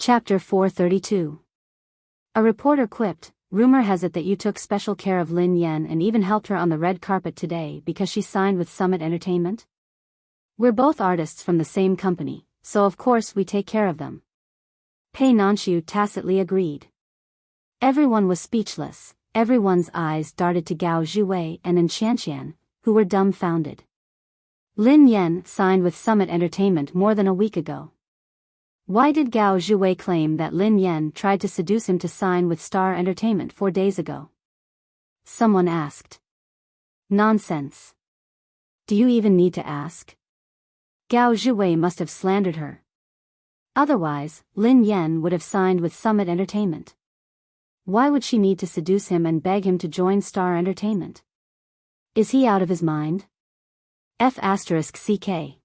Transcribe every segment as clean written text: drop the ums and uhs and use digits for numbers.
Chapter 432. A reporter quipped, "Rumor has it that you took special care of Lin Yan and even helped her on the red carpet today because she signed with Summit Entertainment? We're both artists from the same company, so of course we take care of them." Pei Nanxiu tacitly agreed. Everyone was speechless. Everyone's eyes darted to Gao Zhiwei and Qianqian, who were dumbfounded. Lin Yan signed with Summit Entertainment more than a week ago. Why did Gao Zhiwei claim that Lin Yan tried to seduce him to sign with Star Entertainment 4 days ago? Someone asked. Nonsense. Do you even need to ask? Gao Zhiwei must have slandered her. Otherwise, Lin Yan would have signed with Summit Entertainment. Why would she need to seduce him and beg him to join Star Entertainment? Is he out of his mind? F***ck.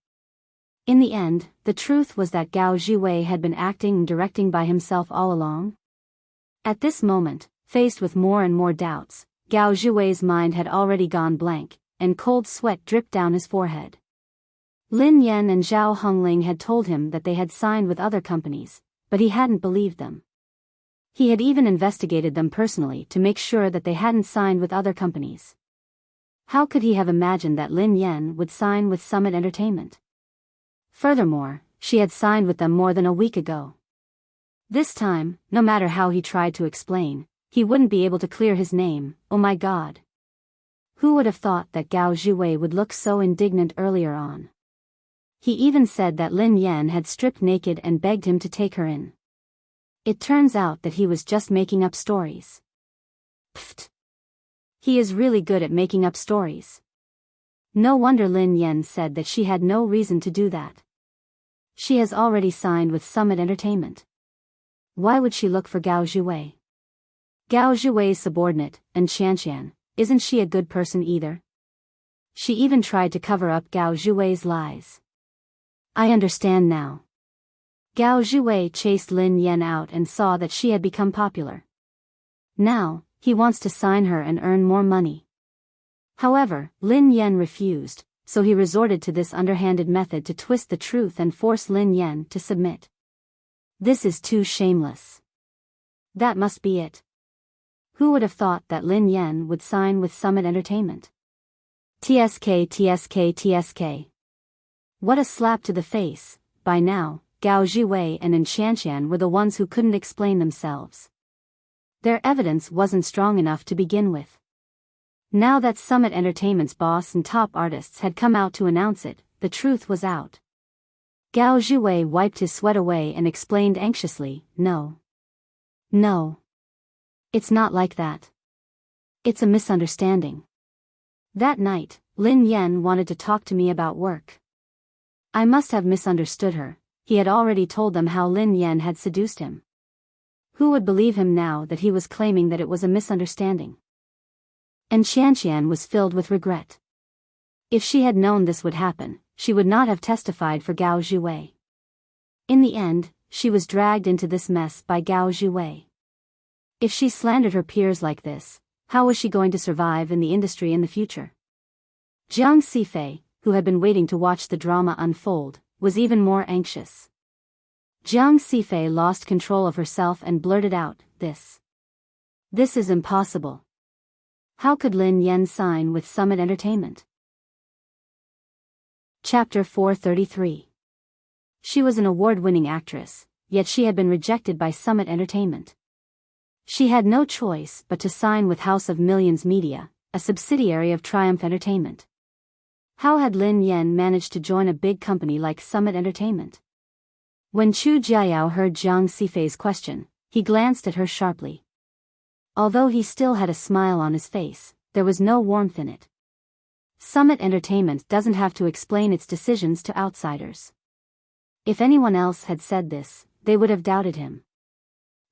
In the end, the truth was that Gao Zhiwei had been acting and directing by himself all along. At this moment, faced with more and more doubts, Gao Zhiwei's mind had already gone blank, and cold sweat dripped down his forehead. Lin Yan and Zhao Hongling had told him that they had signed with other companies, but he hadn't believed them. He had even investigated them personally to make sure that they hadn't signed with other companies. How could he have imagined that Lin Yan would sign with Summit Entertainment? Furthermore, she had signed with them more than a week ago. This time, no matter how he tried to explain, he wouldn't be able to clear his name. Oh my God. Who would have thought that Gao Zhiwei would look so indignant earlier on? He even said that Lin Yan had stripped naked and begged him to take her in. It turns out that he was just making up stories. Pfft. He is really good at making up stories. No wonder Lin Yan said that she had no reason to do that. She has already signed with Summit Entertainment. Why would she look for Gao Zhiwei? Gao Zhiwei's subordinate, and Qianqian, isn't she a good person either? She even tried to cover up Gao Zhiwei's lies. I understand now. Gao Zhiwei chased Lin Yan out and saw that she had become popular. Now, he wants to sign her and earn more money. However, Lin Yan refused, so he resorted to this underhanded method to twist the truth and force Lin Yan to submit. This is too shameless. That must be it. Who would have thought that Lin Yan would sign with Summit Entertainment? TSK. What a slap to the face. By now, Gao Zhiwei and Qianqian were the ones who couldn't explain themselves. Their evidence wasn't strong enough to begin with. Now that Summit Entertainment's boss and top artists had come out to announce it, the truth was out. Gao Zhiwei wiped his sweat away and explained anxiously, No. It's not like that. It's a misunderstanding. That night, Lin Yan wanted to talk to me about work. I must have misunderstood her. He had already told them how Lin Yan had seduced him. Who would believe him now that he was claiming that it was a misunderstanding? And Qianqian was filled with regret. If she had known this would happen, she would not have testified for Gao Zhiwei. In the end, she was dragged into this mess by Gao Zhiwei. If she slandered her peers like this, how was she going to survive in the industry in the future? Jiang Sifei, who had been waiting to watch the drama unfold, was even more anxious. Jiang Sifei lost control of herself and blurted out, This is impossible. How could Lin Yan sign with Summit Entertainment? Chapter 433. She was an award-winning actress, yet she had been rejected by Summit Entertainment. She had no choice but to sign with House of Millions Media, a subsidiary of Triumph Entertainment. How had Lin Yan managed to join a big company like Summit Entertainment? When Chu Jiayao heard Jiang Sifei's question, he glanced at her sharply. Although he still had a smile on his face, there was no warmth in it. Summit Entertainment doesn't have to explain its decisions to outsiders. If anyone else had said this, they would have doubted him.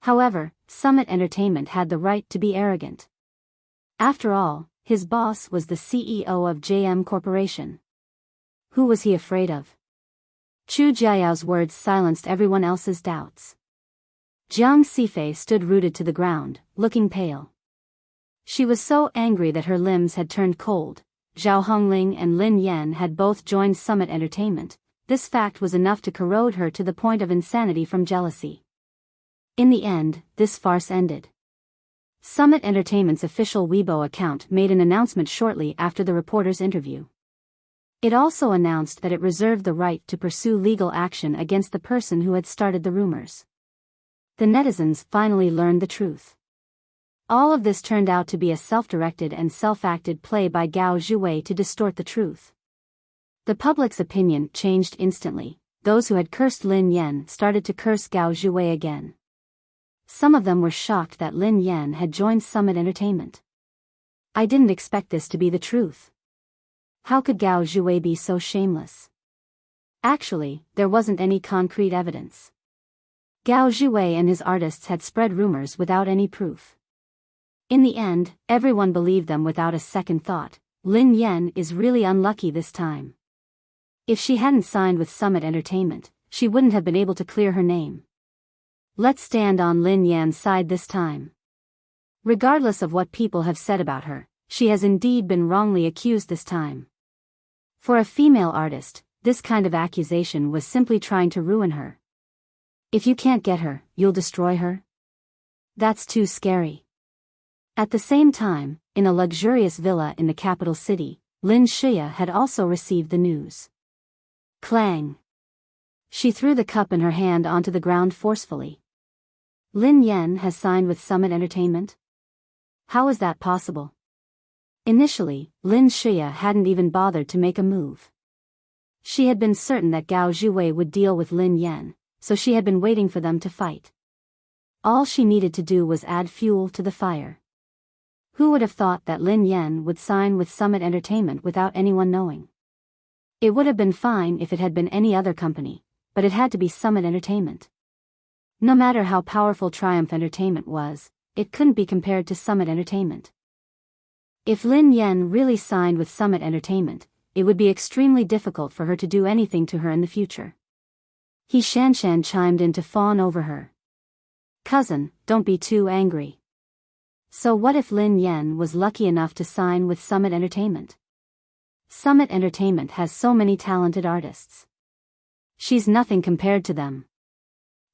However, Summit Entertainment had the right to be arrogant. After all, his boss was the CEO of JM Corporation. Who was he afraid of? Chu Jiao's words silenced everyone else's doubts. Jiang Sifei stood rooted to the ground, looking pale. She was so angry that her limbs had turned cold. Zhao Hongling and Lin Yan had both joined Summit Entertainment. This fact was enough to corrode her to the point of insanity from jealousy. In the end, this farce ended. Summit Entertainment's official Weibo account made an announcement shortly after the reporter's interview. It also announced that it reserved the right to pursue legal action against the person who had started the rumors. The netizens finally learned the truth. All of this turned out to be a self-directed and self-acted play by Gao Zhiwei to distort the truth. The public's opinion changed instantly. Those who had cursed Lin Yan started to curse Gao Zhiwei again. Some of them were shocked that Lin Yan had joined Summit Entertainment. I didn't expect this to be the truth. How could Gao Zhiwei be so shameless? Actually, there wasn't any concrete evidence. Gao Zhiwei and his artists had spread rumors without any proof. In the end, everyone believed them without a second thought. Lin Yan is really unlucky this time. If she hadn't signed with Summit Entertainment, she wouldn't have been able to clear her name. Let's stand on Lin Yan's side this time. Regardless of what people have said about her, she has indeed been wrongly accused this time. For a female artist, this kind of accusation was simply trying to ruin her. If you can't get her, you'll destroy her? That's too scary. At the same time, in a luxurious villa in the capital city, Lin Shia had also received the news. Clang! She threw the cup in her hand onto the ground forcefully. Lin Yan has signed with Summit Entertainment? How is that possible? Initially, Lin Shia hadn't even bothered to make a move. She had been certain that Gao Zhiwei would deal with Lin Yan, so she had been waiting for them to fight. All she needed to do was add fuel to the fire. Who would have thought that Lin Yan would sign with Summit Entertainment without anyone knowing? It would have been fine if it had been any other company, but it had to be Summit Entertainment. No matter how powerful Triumph Entertainment was, it couldn't be compared to Summit Entertainment. If Lin Yan really signed with Summit Entertainment, it would be extremely difficult for her to do anything to her in the future. He Shanshan chimed in to fawn over her. Cousin, don't be too angry. So what if Lin Yan was lucky enough to sign with Summit Entertainment? Summit Entertainment has so many talented artists. She's nothing compared to them.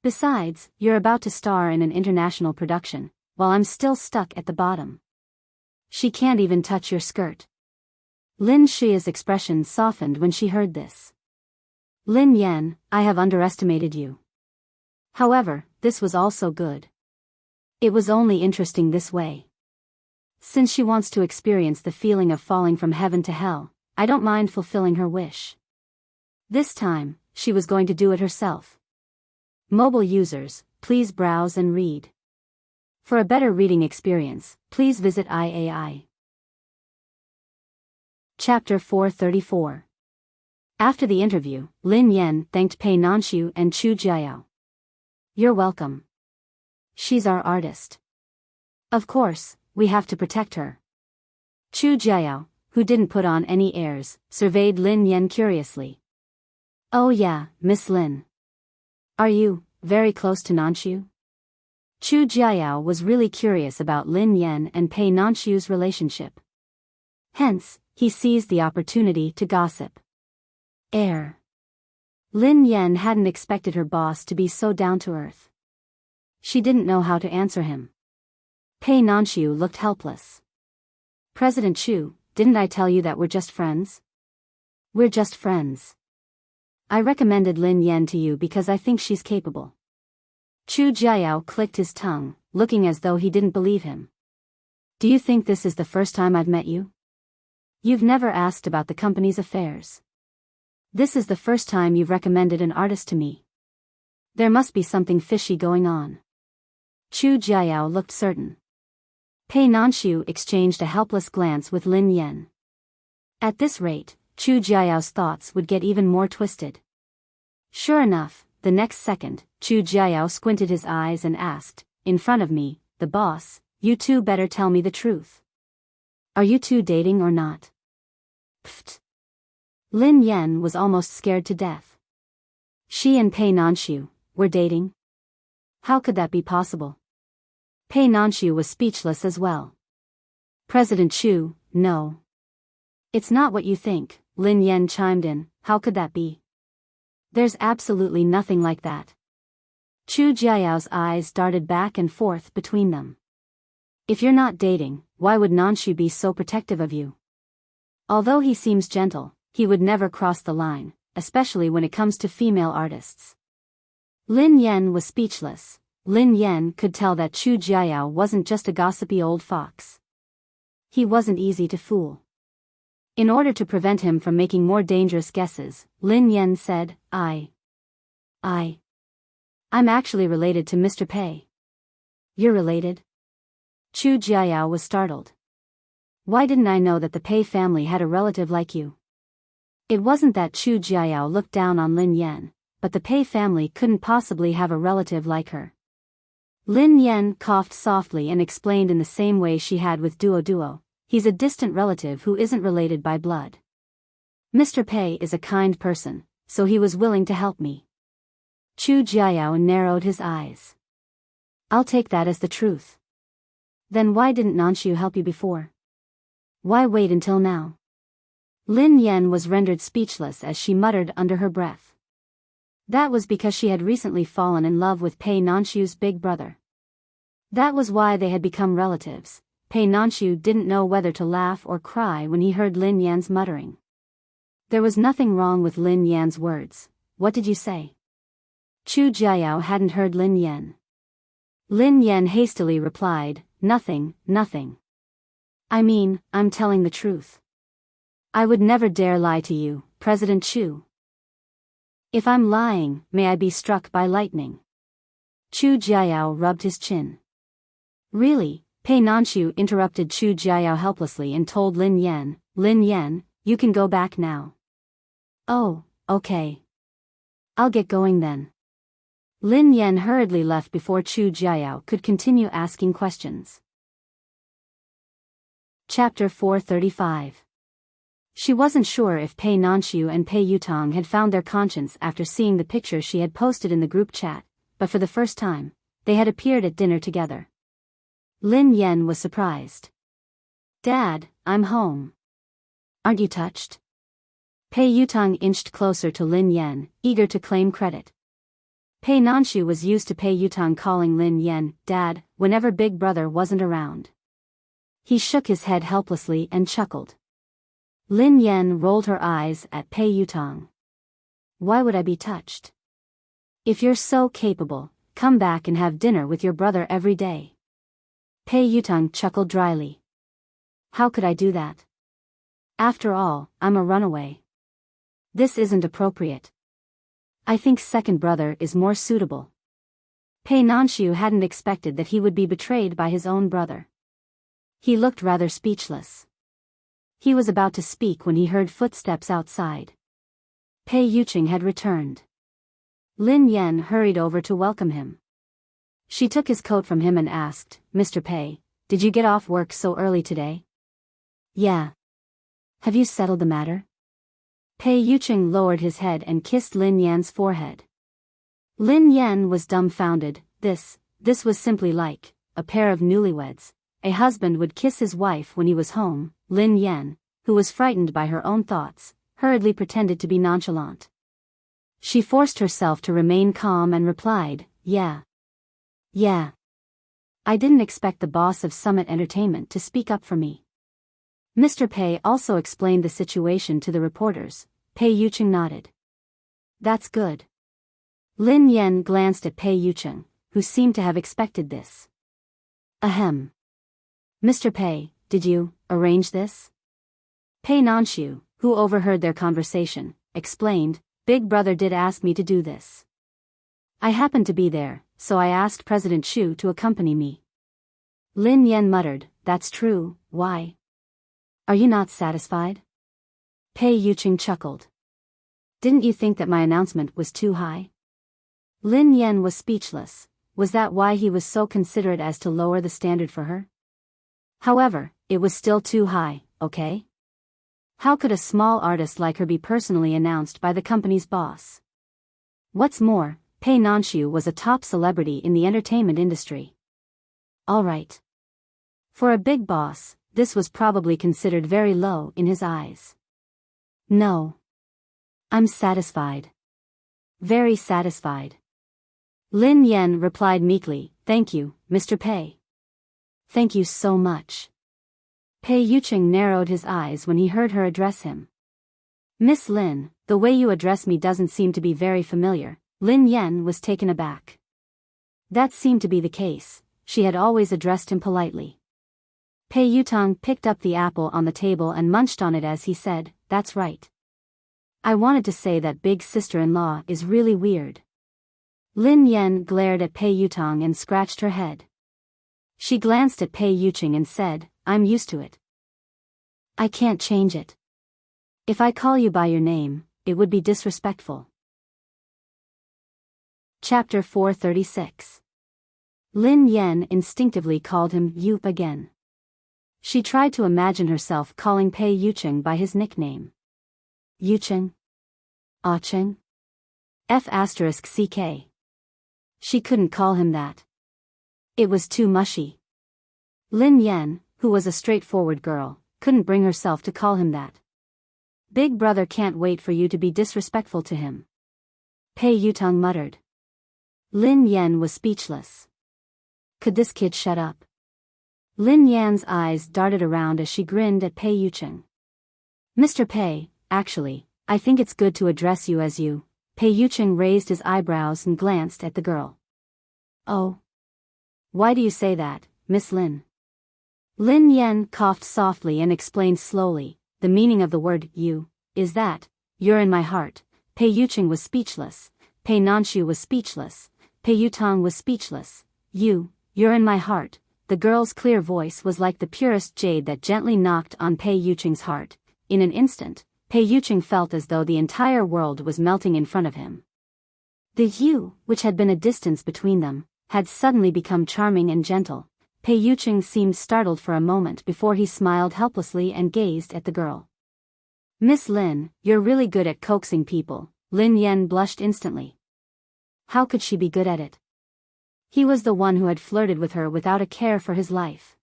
Besides, you're about to star in an international production, while I'm still stuck at the bottom. She can't even touch your skirt. Lin Shia's expression softened when she heard this. Lin Yan, I have underestimated you. However, this was also good. It was only interesting this way. Since she wants to experience the feeling of falling from heaven to hell, I don't mind fulfilling her wish. This time, she was going to do it herself. Mobile users, please browse and read. For a better reading experience, please visit IAI. Chapter 434. After the interview, Lin Yan thanked Pei Nanxiu and Chu Jiao. You're welcome. She's our artist. Of course, we have to protect her. Chu Jiao, who didn't put on any airs, surveyed Lin Yan curiously. Oh yeah, Miss Lin. Are you very close to Nanxiu? Chu Jiao was really curious about Lin Yan and Pei Nanxiu's relationship. Hence, he seized the opportunity to gossip. Air. Lin Yan hadn't expected her boss to be so down-to-earth. She didn't know how to answer him. Pei Nanxiu looked helpless. President Chu, didn't I tell you that we're just friends? We're just friends. I recommended Lin Yan to you because I think she's capable. Chu Jiao clicked his tongue, looking as though he didn't believe him. Do you think this is the first time I've met you? You've never asked about the company's affairs. This is the first time you've recommended an artist to me. There must be something fishy going on. Chu Jiao looked certain. Pei Nanxiu exchanged a helpless glance with Lin Yan. At this rate, Chu Jiao's thoughts would get even more twisted. Sure enough, the next second, Chu Jiao squinted his eyes and asked, in front of me, the boss, you two better tell me the truth. Are you two dating or not? Pfft. Lin Yan was almost scared to death. She and Pei Nanxiu were dating? How could that be possible? Pei Nanxiu was speechless as well. President Chu, no. It's not what you think, Lin Yan chimed in, how could that be? There's absolutely nothing like that. Chu Jiao's eyes darted back and forth between them. If you're not dating, why would Nanshu be so protective of you? Although he seems gentle, he would never cross the line, especially when it comes to female artists. Lin Yan was speechless. Lin Yan could tell that Chu Jiao wasn't just a gossipy old fox. He wasn't easy to fool. In order to prevent him from making more dangerous guesses, Lin Yan said, I'm actually related to Mr. Pei. You're related? Chu Jiao was startled. Why didn't I know that the Pei family had a relative like you? It wasn't that Chu Jiao looked down on Lin Yan, but the Pei family couldn't possibly have a relative like her. Lin Yan coughed softly and explained in the same way she had with Duo. He's a distant relative who isn't related by blood. Mr. Pei is a kind person, so he was willing to help me. Chu Jiao narrowed his eyes. I'll take that as the truth. Then why didn't Nanshu help you before? Why wait until now? Lin Yan was rendered speechless as she muttered under her breath. That was because she had recently fallen in love with Pei Nanshu's big brother. That was why they had become relatives. Pei Nanshu didn't know whether to laugh or cry when he heard Lin Yan's muttering. There was nothing wrong with Lin Yan's words. What did you say? Chu Jiao hadn't heard Lin Yan. Lin Yan hastily replied, Nothing. I mean, I'm telling the truth. I would never dare lie to you, President Chu. If I'm lying, may I be struck by lightning. Chu Jiao rubbed his chin. Really? Pei Nanshu interrupted Chu Jiao helplessly and told Lin Yan, you can go back now. Oh, okay. I'll get going then. Lin Yan hurriedly left before Chu Jiao could continue asking questions. Chapter 435. She wasn't sure if Pei Nanshu and Pei Yutong had found their conscience after seeing the picture she had posted in the group chat, but for the first time, they had appeared at dinner together. Lin Yan was surprised. Dad, I'm home. Aren't you touched? Pei Yutong inched closer to Lin Yan, eager to claim credit. Pei Nanshu was used to Pei Yutong calling Lin Yan Dad whenever Big Brother wasn't around. He shook his head helplessly and chuckled. Lin Yan rolled her eyes at Pei Yutong. Why would I be touched? If you're so capable, come back and have dinner with your brother every day. Pei Yutong chuckled dryly. How could I do that? After all, I'm a runaway. This isn't appropriate. I think second brother is more suitable. Pei Nanshu hadn't expected that he would be betrayed by his own brother. He looked rather speechless. He was about to speak when he heard footsteps outside. Pei Yuqing had returned. Lin Yan hurried over to welcome him. She took his coat from him and asked, Mr. Pei, did you get off work so early today? Yeah. Have you settled the matter? Pei Yuqing lowered his head and kissed Lin Yan's forehead. Lin Yan was dumbfounded. This was simply like a pair of newlyweds. A husband would kiss his wife when he was home. Lin Yan, who was frightened by her own thoughts, hurriedly pretended to be nonchalant. She forced herself to remain calm and replied, Yeah. I didn't expect the boss of Summit Entertainment to speak up for me. Mr. Pei also explained the situation to the reporters. Pei Yuqing nodded. That's good. Lin Yan glanced at Pei Yuqing, who seemed to have expected this. Ahem. Mr. Pei, did you arrange this? Pei Nanshu, who overheard their conversation, explained, Big Brother did ask me to do this. I happened to be there, so I asked President Chu to accompany me. Lin Yan muttered, That's true, why? Are you not satisfied? Pei Yuqing chuckled. Didn't you think that my announcement was too high? Lin Yan was speechless. Was that why he was so considerate as to lower the standard for her? However, it was still too high, okay? How could a small artist like her be personally announced by the company's boss? What's more, Pei Nanshu was a top celebrity in the entertainment industry. All right. For a big boss, this was probably considered very low in his eyes. No. I'm satisfied. Very satisfied. Lin Yan replied meekly, "Thank you, Mr. Pei. Thank you so much." Pei Yucheng narrowed his eyes when he heard her address him. "Miss Lin, the way you address me doesn't seem to be very familiar." Lin Yan was taken aback. That seemed to be the case. She had always addressed him politely. Pei Yutong picked up the apple on the table and munched on it as he said, "That's right. I wanted to say that big sister-in-law is really weird." Lin Yan glared at Pei Yutong and scratched her head. She glanced at Pei Yucheng and said, "I'm used to it. I can't change it. If I call you by your name, it would be disrespectful." Chapter 436. Lin Yan instinctively called him Yu again. She tried to imagine herself calling Pei Yucheng by his nickname. Yucheng? Acheng? F***ck. She couldn't call him that. It was too mushy. Lin Yan, who was a straightforward girl, couldn't bring herself to call him that. "Big brother can't wait for you to be disrespectful to him," Pei Yutong muttered. Lin Yan was speechless. Could this kid shut up? Lin Yan's eyes darted around as she grinned at Pei Yucheng. "Mr. Pei, actually, I think it's good to address you as you." Pei Yucheng raised his eyebrows and glanced at the girl. "Oh. Why do you say that, Miss Lin?" Lin Yan coughed softly and explained slowly, "The meaning of the word you is that you're in my heart." Pei Yucheng was speechless. Pei Nanshu was speechless. Pei Yutong was speechless. You're in my heart." The girl's clear voice was like the purest jade that gently knocked on Pei Yucheng's heart. In an instant, Pei Yucheng felt as though the entire world was melting in front of him. The you, which had been a distance between them, had suddenly become charming and gentle. Pei Yucheng seemed startled for a moment before he smiled helplessly and gazed at the girl. "Miss Lin, you're really good at coaxing people." Lin Yan blushed instantly. How could she be good at it? He was the one who had flirted with her without a care for his life.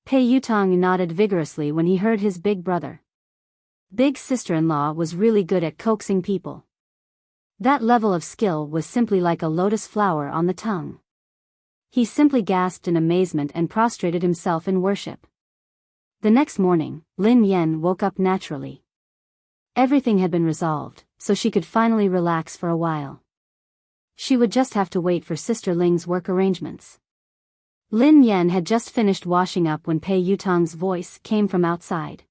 Pei Yutong nodded vigorously when he heard his big brother. Big sister-in-law was really good at coaxing people. That level of skill was simply like a lotus flower on the tongue. He simply gasped in amazement and prostrated himself in worship. The next morning, Lin Yan woke up naturally. Everything had been resolved, so she could finally relax for a while. She would just have to wait for Sister Ling's work arrangements. Lin Yan had just finished washing up when Pei Yutong's voice came from outside.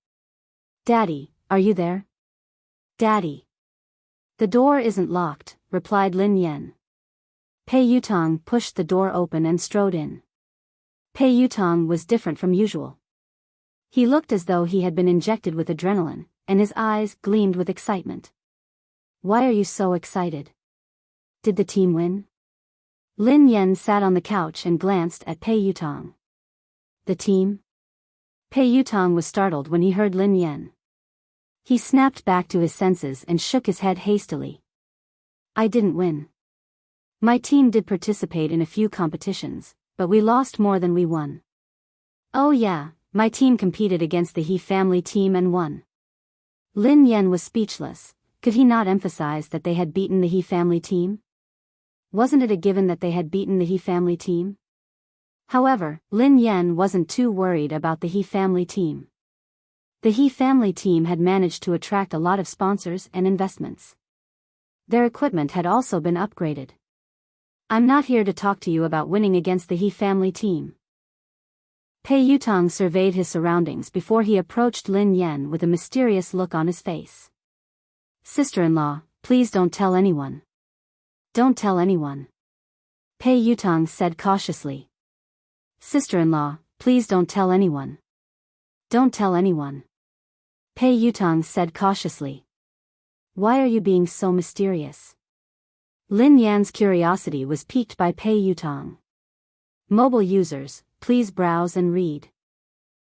"Daddy, are you there?" "Daddy." "The door isn't locked," replied Lin Yan. Pei Yutong pushed the door open and strode in. Pei Yutong was different from usual. He looked as though he had been injected with adrenaline, and his eyes gleamed with excitement. "Why are you so excited? Did the team win?" Lin Yan sat on the couch and glanced at Pei Yutong. "The team?" Pei Yutong was startled when he heard Lin Yan. He snapped back to his senses and shook his head hastily. "I didn't win. My team did participate in a few competitions, but we lost more than we won." "Oh yeah, my team competed against the He family team and won." Lin Yan was speechless. Could he not emphasize that they had beaten the He family team? Wasn't it a given that they had beaten the He family team? However, Lin Yan wasn't too worried about the He family team. The He family team had managed to attract a lot of sponsors and investments. Their equipment had also been upgraded. "I'm not here to talk to you about winning against the He family team." Pei Yutong surveyed his surroundings before he approached Lin Yan with a mysterious look on his face. "Sister-in-law, please don't tell anyone." "Don't tell anyone," Pei Yutong said cautiously. "Sister-in-law, please don't tell anyone." "Don't tell anyone," Pei Yutong said cautiously. "Why are you being so mysterious?" Lin Yan's curiosity was piqued by Pei Yutong. Mobile users, please browse and read.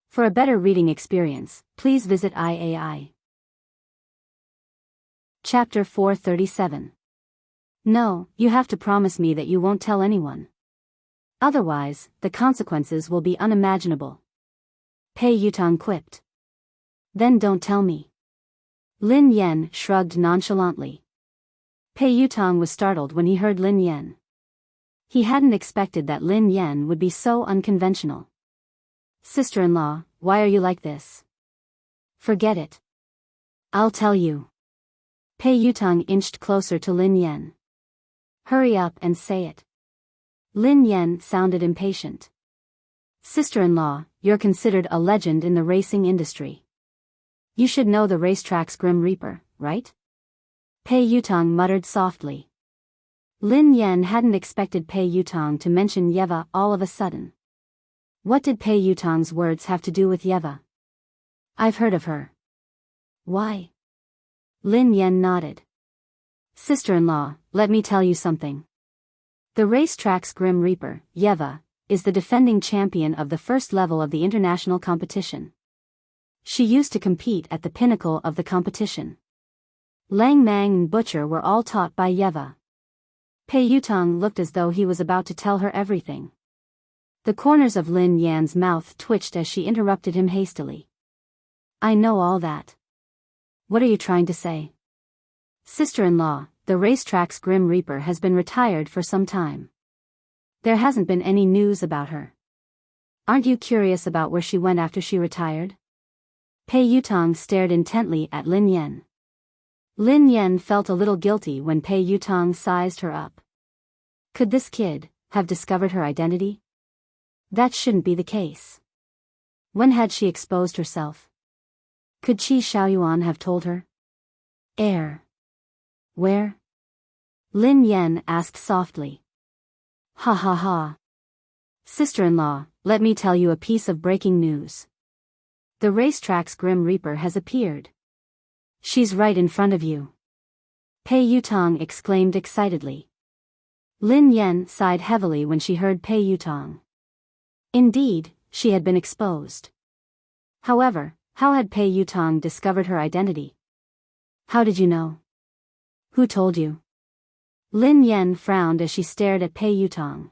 For a better reading experience, please visit IAI. Chapter 437. "No, you have to promise me that you won't tell anyone. Otherwise, the consequences will be unimaginable," Pei Yutong quipped. "Then don't tell me." Lin Yan shrugged nonchalantly. Pei Yutong was startled when he heard Lin Yan. He hadn't expected that Lin Yan would be so unconventional. Sister-in-law, why are you like this? Forget it. I'll tell you. Pei Yutong inched closer to Lin Yan. Hurry up and say it. Lin Yan sounded impatient. Sister-in-law, you're considered a legend in the racing industry. You should know the racetrack's Grim Reaper, right? Pei Yutong muttered softly. Lin Yan hadn't expected Pei Yutong to mention Yeva all of a sudden. What did Pei Yutong's words have to do with Yeva? I've heard of her. Why? Lin Yan nodded. Sister-in-law, let me tell you something. The racetrack's Grim Reaper, Yeva, is the defending champion of the first level of the international competition. She used to compete at the pinnacle of the competition. Lang Mang and Butcher were all taught by Yeva. Pei Yutong looked as though he was about to tell her everything. The corners of Lin Yan's mouth twitched as she interrupted him hastily. I know all that. What are you trying to say? Sister-in-law, the racetrack's Grim Reaper has been retired for some time. There hasn't been any news about her. Aren't you curious about where she went after she retired? Pei Yutong stared intently at Lin Yan. Lin Yan felt a little guilty when Pei Yutong sized her up. Could this kid have discovered her identity? That shouldn't be the case. When had she exposed herself? Could Qi Xiaoyuan have told her? Where? Lin Yan asked softly. Ha ha ha. Sister-in-law, let me tell you a piece of breaking news. The racetrack's Grim Reaper has appeared. She's right in front of you. Pei Yutong exclaimed excitedly. Lin Yan sighed heavily when she heard Pei Yutong. Indeed, she had been exposed. However, how had Pei Yutong discovered her identity? How did you know? Who told you? Lin Yan frowned as she stared at Pei Yutong.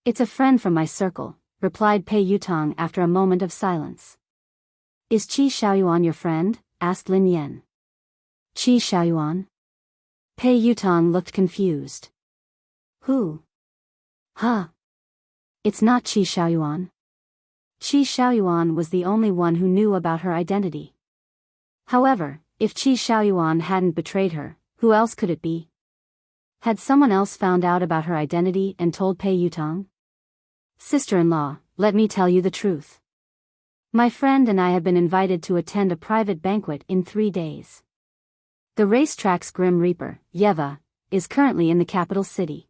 It's a friend from my circle, replied Pei Yutong after a moment of silence. Is Qi Xiaoyuan your friend? Asked Lin Yan. Qi Xiaoyuan? Pei Yutong looked confused. Who? Huh? It's not Qi Xiaoyuan. Qi Xiaoyuan was the only one who knew about her identity. However, if Qi Xiaoyuan hadn't betrayed her, who else could it be? Had someone else found out about her identity and told Pei Yutong? Sister-in-law, let me tell you the truth. My friend and I have been invited to attend a private banquet in 3 days. The racetrack's Grim Reaper, Yeva, is currently in the capital city.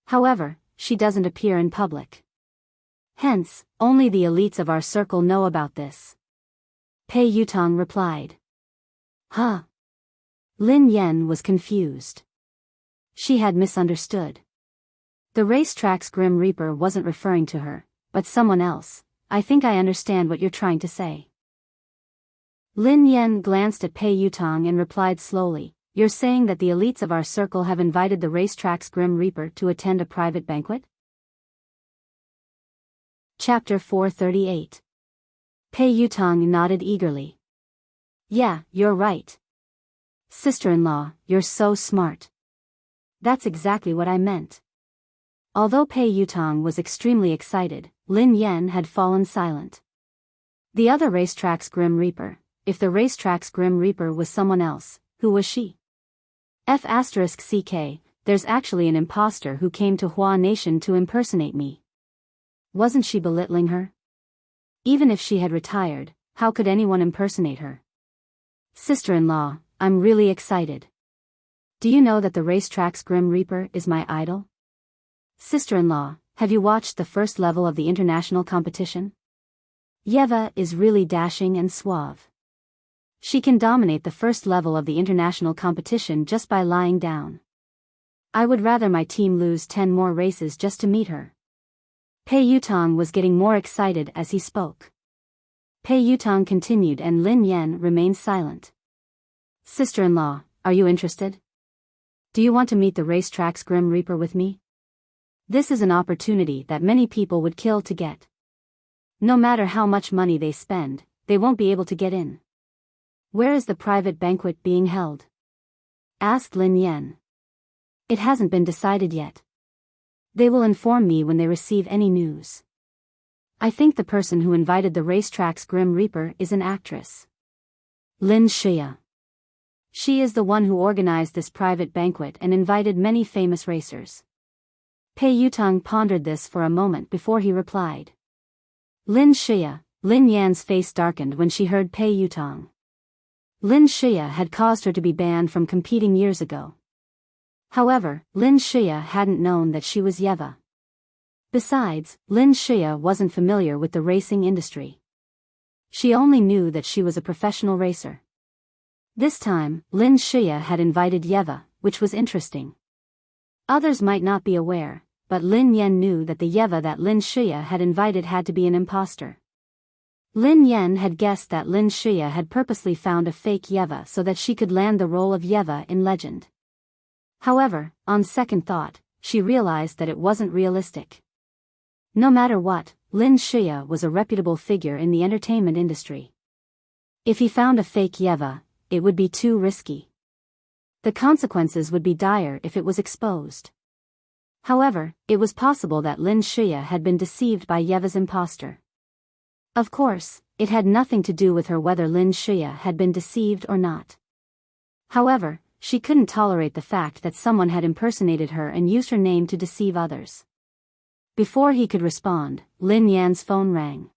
However, she doesn't appear in public. Hence, only the elites of our circle know about this. Pei Yutong replied. Huh? Lin Yan was confused. She had misunderstood. The racetrack's Grim Reaper wasn't referring to her, but someone else. I think I understand what you're trying to say. Lin Yan glanced at Pei Yutong and replied slowly, You're saying that the elites of our circle have invited the racetrack's Grim Reaper to attend a private banquet? Chapter 438. Pei Yutong nodded eagerly. Yeah, you're right. Sister-in-law, you're so smart. That's exactly what I meant. Although Pei Yutong was extremely excited, Lin Yan had fallen silent. The other racetrack's Grim Reaper, if the racetrack's Grim Reaper was someone else, who was she? F***CK, there's actually an imposter who came to Hua Nation to impersonate me. Wasn't she belittling her? Even if she had retired, how could anyone impersonate her? Sister-in-law, I'm really excited. Do you know that the racetrack's Grim Reaper is my idol? Sister-in-law, have you watched the first level of the international competition? Yeva is really dashing and suave. She can dominate the first level of the international competition just by lying down. I would rather my team lose 10 more races just to meet her. Pei Yutong was getting more excited as he spoke. Pei Yutong continued and Lin Yan remained silent. Sister-in-law, are you interested? Do you want to meet the racetrack's Grim Reaper with me? This is an opportunity that many people would kill to get. No matter how much money they spend, they won't be able to get in. Where is the private banquet being held? Asked Lin Yan. It hasn't been decided yet. They will inform me when they receive any news. I think the person who invited the racetrack's Grim Reaper is an actress. Lin Xia. She is the one who organized this private banquet and invited many famous racers. Pei Yutang pondered this for a moment before he replied. Lin Xia. Lin Yan's face darkened when she heard Pei Yutang. Lin Xia had caused her to be banned from competing years ago. However, Lin Xia hadn't known that she was Yeva. Besides, Lin Xia wasn't familiar with the racing industry. She only knew that she was a professional racer. This time, Lin Xia had invited Yeva, which was interesting. Others might not be aware, but Lin Yan knew that the Yeva that Lin Xia had invited had to be an imposter. Lin Yan had guessed that Lin Xia had purposely found a fake Yeva so that she could land the role of Yeva in Legend. However, on second thought, she realized that it wasn't realistic. No matter what, Lin Xia was a reputable figure in the entertainment industry. If he found a fake Yeva, it would be too risky. The consequences would be dire if it was exposed. However, it was possible that Lin Xia had been deceived by Yeva's imposter. Of course, it had nothing to do with her whether Lin Xia had been deceived or not. However, she couldn't tolerate the fact that someone had impersonated her and used her name to deceive others. Before he could respond, Lin Yan's phone rang.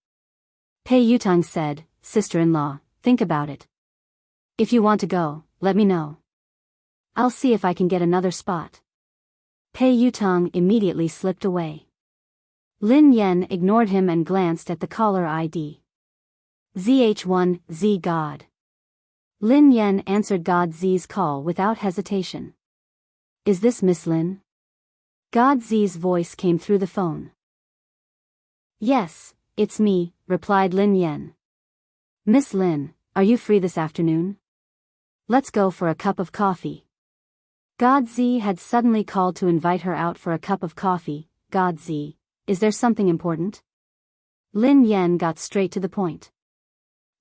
Pei Yutang said, "Sister-in-law, think about it. If you want to go, let me know. I'll see if I can get another spot." Pei Yutang immediately slipped away. Lin Yan ignored him and glanced at the caller ID. ZH1, Z God. Lin Yan answered God Z's call without hesitation. "Is this Miss Lin?" God Z's voice came through the phone. "Yes, it's me," replied Lin Yan. "Miss Lin, are you free this afternoon? Let's go for a cup of coffee." God Z had suddenly called to invite her out for a cup of coffee. God Z, is there something important? Lin Yan got straight to the point.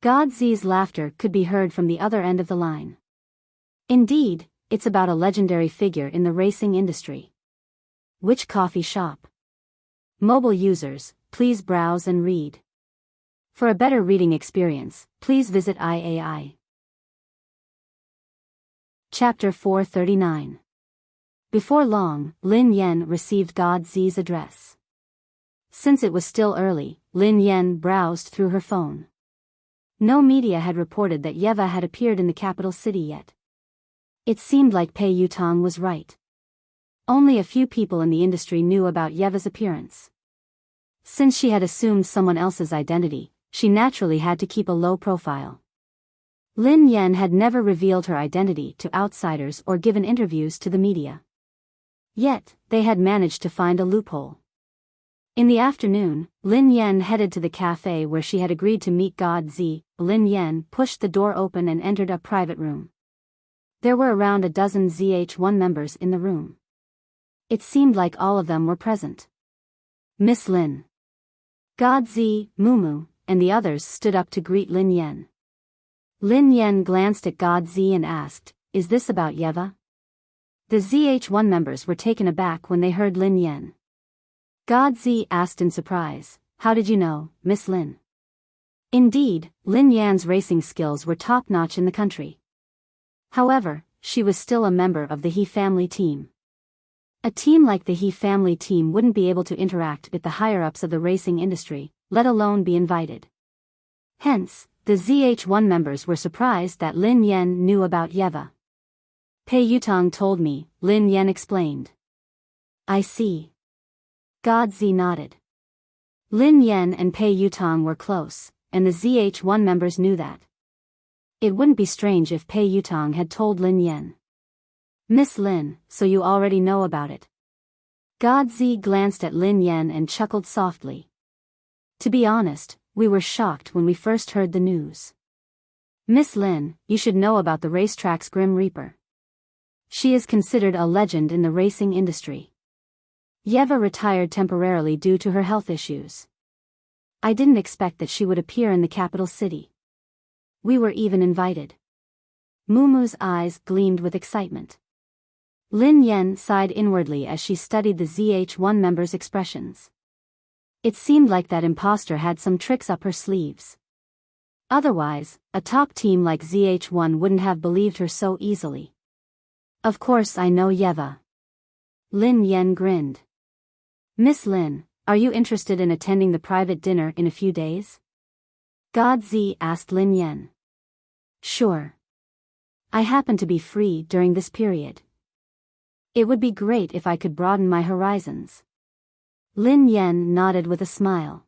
God Z's laughter could be heard from the other end of the line. Indeed, it's about a legendary figure in the racing industry. Which coffee shop? Mobile users, please browse and read. For a better reading experience, please visit IAI. Chapter 439. Before long, Lin Yan received God Z's address. Since it was still early, Lin Yan browsed through her phone. No media had reported that Yeva had appeared in the capital city yet. It seemed like Pei Yutang was right. Only a few people in the industry knew about Yeva's appearance. Since she had assumed someone else's identity, she naturally had to keep a low profile. Lin Yan had never revealed her identity to outsiders or given interviews to the media. Yet, they had managed to find a loophole. In the afternoon, Lin Yan headed to the cafe where she had agreed to meet God Z. Lin Yan pushed the door open and entered a private room. There were around a dozen ZH1 members in the room. It seemed like all of them were present. Miss Lin, God Z, Mumu, and the others stood up to greet Lin Yan. Lin Yan glanced at God Z and asked, "Is this about Yeva?" The ZH1 members were taken aback when they heard Lin Yan. God Z asked in surprise, "How did you know, Miss Lin?" Indeed, Lin Yan's racing skills were top-notch in the country. However, she was still a member of the He family team. A team like the He family team wouldn't be able to interact with the higher-ups of the racing industry, let alone be invited. Hence, the ZH1 members were surprised that Lin Yan knew about Yeva. Pei Yutang told me, Lin Yan explained. "I see." God Z nodded. Lin Yan and Pei Yutang were close, and the ZH1 members knew that. It wouldn't be strange if Pei Yutang had told Lin Yan. "Miss Lin, so you already know about it." God Z glanced at Lin Yan and chuckled softly. "To be honest, we were shocked when we first heard the news. Miss Lin, you should know about the racetrack's Grim Reaper. She is considered a legend in the racing industry. Yeva retired temporarily due to her health issues. I didn't expect that she would appear in the capital city. We were even invited." Mumu's eyes gleamed with excitement. Lin Yan sighed inwardly as she studied the ZH1 member's expressions. It seemed like that imposter had some tricks up her sleeves. Otherwise, a top team like ZH1 wouldn't have believed her so easily. Of course I know Yeva. Lin Yan grinned. Miss Lin, are you interested in attending the private dinner in a few days? God Z asked Lin Yan. Sure. I happen to be free during this period. It would be great if I could broaden my horizons. Lin Yan nodded with a smile.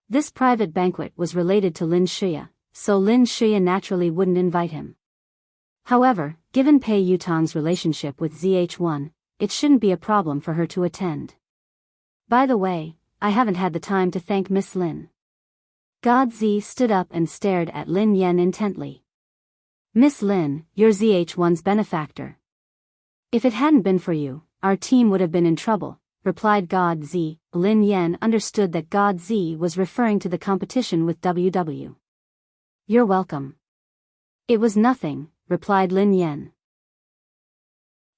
This private banquet was related to Lin Shuya, so Lin Shuya naturally wouldn't invite him. However, given Pei Yutong's relationship with ZH1, it shouldn't be a problem for her to attend. By the way, I haven't had the time to thank Miss Lin. God Z stood up and stared at Lin Yan intently. Miss Lin, you're ZH1's benefactor. If it hadn't been for you, our team would have been in trouble, replied God Z. Lin Yan understood that God Z was referring to the competition with WW. You're welcome. It was nothing, replied Lin Yan.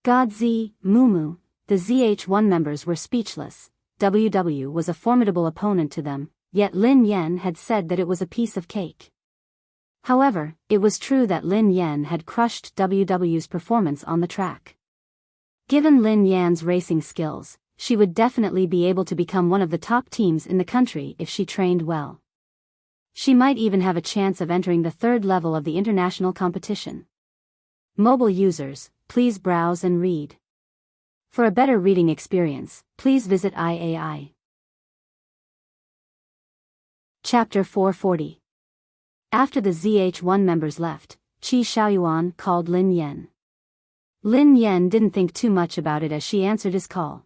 God Z, Mumu, the ZH1 members were speechless. WW was a formidable opponent to them, yet Lin Yan had said that it was a piece of cake. However, it was true that Lin Yan had crushed WW's performance on the track. Given Lin Yan's racing skills, she would definitely be able to become one of the top teams in the country if she trained well. She might even have a chance of entering the third level of the international competition. Mobile users, please browse and read. For a better reading experience, please visit IAI. Chapter 440. After the ZH1 members left, Qi Xiaoyuan called Lin Yan. Lin Yan didn't think too much about it as she answered his call.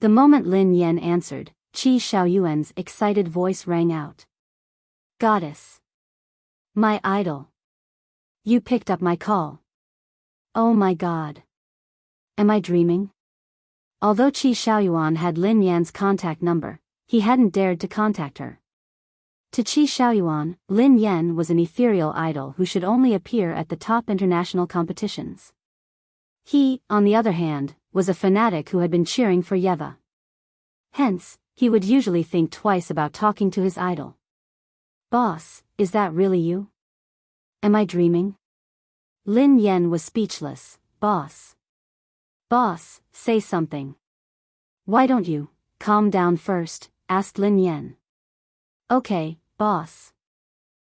The moment Lin Yan answered, Qi Xiaoyuan's excited voice rang out. Goddess. My idol. You picked up my call. Oh my god. Am I dreaming? Although Qi Xiaoyuan had Lin Yan's contact number, he hadn't dared to contact her. To Qi Xiaoyuan, Lin Yan was an ethereal idol who should only appear at the top international competitions. He, on the other hand, was a fanatic who had been cheering for Yeva. Hence, he would usually think twice about talking to his idol. Boss, is that really you? Am I dreaming? Lin Yan was speechless. Boss. Boss, say something. Why don't you calm down first? Asked Lin Yan. Okay, boss.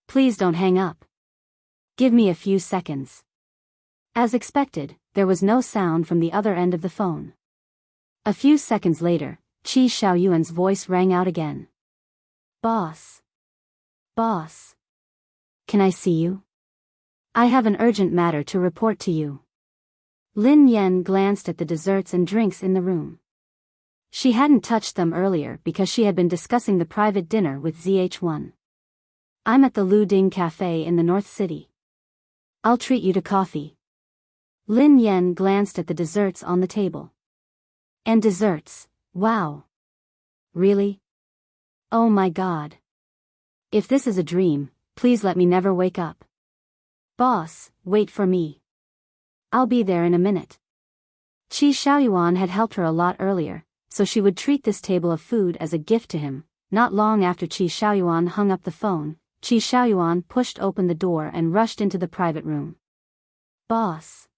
Please don't hang up. Give me a few seconds. As expected, there was no sound from the other end of the phone. A few seconds later, Qi Xiaoyuan's voice rang out again. Boss. Boss. Can I see you? I have an urgent matter to report to you. Lin Yan glanced at the desserts and drinks in the room. She hadn't touched them earlier because she had been discussing the private dinner with ZH1. I'm at the Lu Ding Cafe in the North City. I'll treat you to coffee. Lin Yan glanced at the desserts on the table. And desserts, wow. Really? Oh my god. If this is a dream, please let me never wake up. Boss, wait for me. I'll be there in a minute. Qi Xiaoyuan had helped her a lot earlier, so she would treat this table of food as a gift to him. Not long after Qi Xiaoyuan hung up the phone, Qi Xiaoyuan pushed open the door and rushed into the private room. Boss.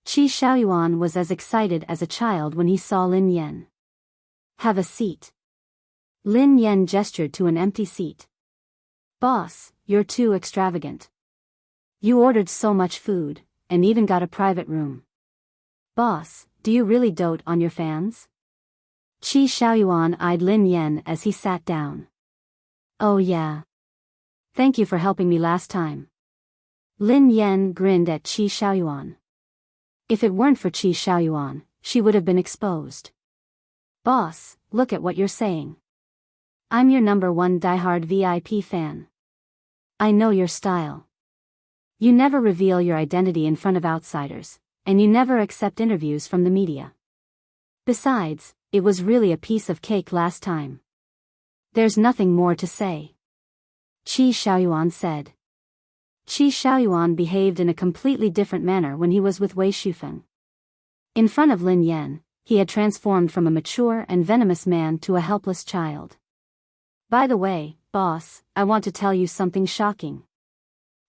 Qi Xiaoyuan was as excited as a child when he saw Lin Yan. Have a seat. Lin Yan gestured to an empty seat. Boss, you're too extravagant. You ordered so much food, and even got a private room. Boss, do you really dote on your fans? Qi Xiaoyuan eyed Lin Yan as he sat down. Oh yeah. Thank you for helping me last time. Lin Yan grinned at Qi Xiaoyuan. If it weren't for Qi Xiaoyuan, she would have been exposed. Boss, look at what you're saying. I'm your #1 diehard VIP fan. I know your style. You never reveal your identity in front of outsiders, and you never accept interviews from the media. Besides, it was really a piece of cake last time. There's nothing more to say. Qi Xiaoyuan said. Qi Xiaoyuan behaved in a completely different manner when he was with Wei Shufeng. In front of Lin Yan, he had transformed from a mature and venomous man to a helpless child. By the way, boss, I want to tell you something shocking.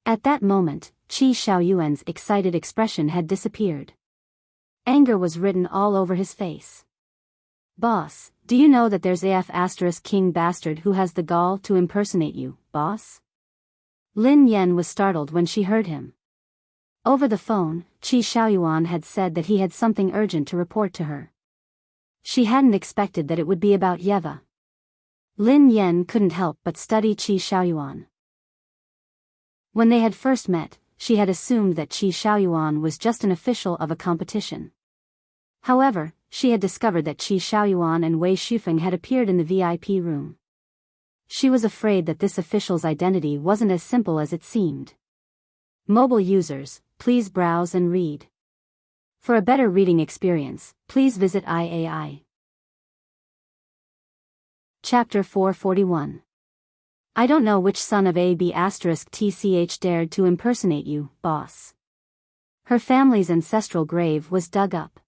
At that moment, Qi Xiaoyuan's excited expression had disappeared. Anger was written all over his face. Boss, do you know that there's a king bastard who has the gall to impersonate you, boss? Lin Yan was startled when she heard him. Over the phone, Qi Xiaoyuan had said that he had something urgent to report to her. She hadn't expected that it would be about Yeva. Lin Yan couldn't help but study Qi Xiaoyuan. When they had first met, she had assumed that Qi Xiaoyuan was just an official of a competition. However, she had discovered that Qi Xiaoyuan and Wei Shufeng had appeared in the VIP room. She was afraid that this official's identity wasn't as simple as it seemed. Mobile users, please browse and read. For a better reading experience, please visit IAI. Chapter 441. I don't know which son of AB*TCH dared to impersonate you, boss. Her family's ancestral grave was dug up.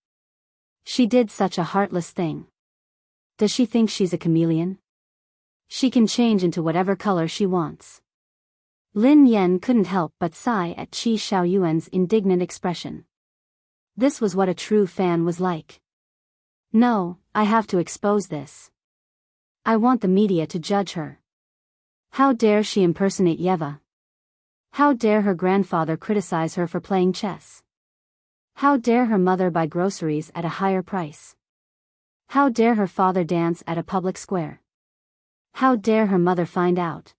She did such a heartless thing. Does she think she's a chameleon? She can change into whatever color she wants. Lin Yan couldn't help but sigh at Qi Xiaoyuan's indignant expression. This was what a true fan was like. No, I have to expose this. I want the media to judge her. How dare she impersonate Yeva? How dare her grandfather criticize her for playing chess? How dare her mother buy groceries at a higher price? How dare her father dance at a public square? How dare her mother find out?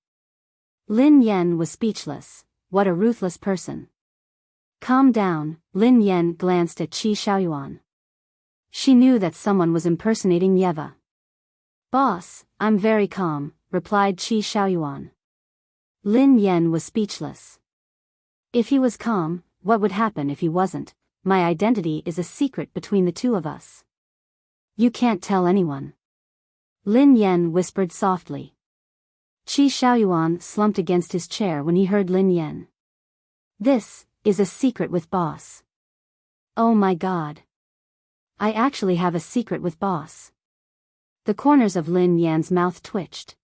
Lin Yan was speechless. What a ruthless person. Calm down, Lin Yan glanced at Qi Xiaoyuan. She knew that someone was impersonating Yeva. Boss, I'm very calm, replied Qi Xiaoyuan. Lin Yan was speechless. If he was calm, what would happen if he wasn't? My identity is a secret between the two of us. You can't tell anyone. Lin Yan whispered softly. Qi Xiaoyuan slumped against his chair when he heard Lin Yan. This is a secret with boss. Oh my god. I actually have a secret with boss. The corners of Lin Yan's mouth twitched.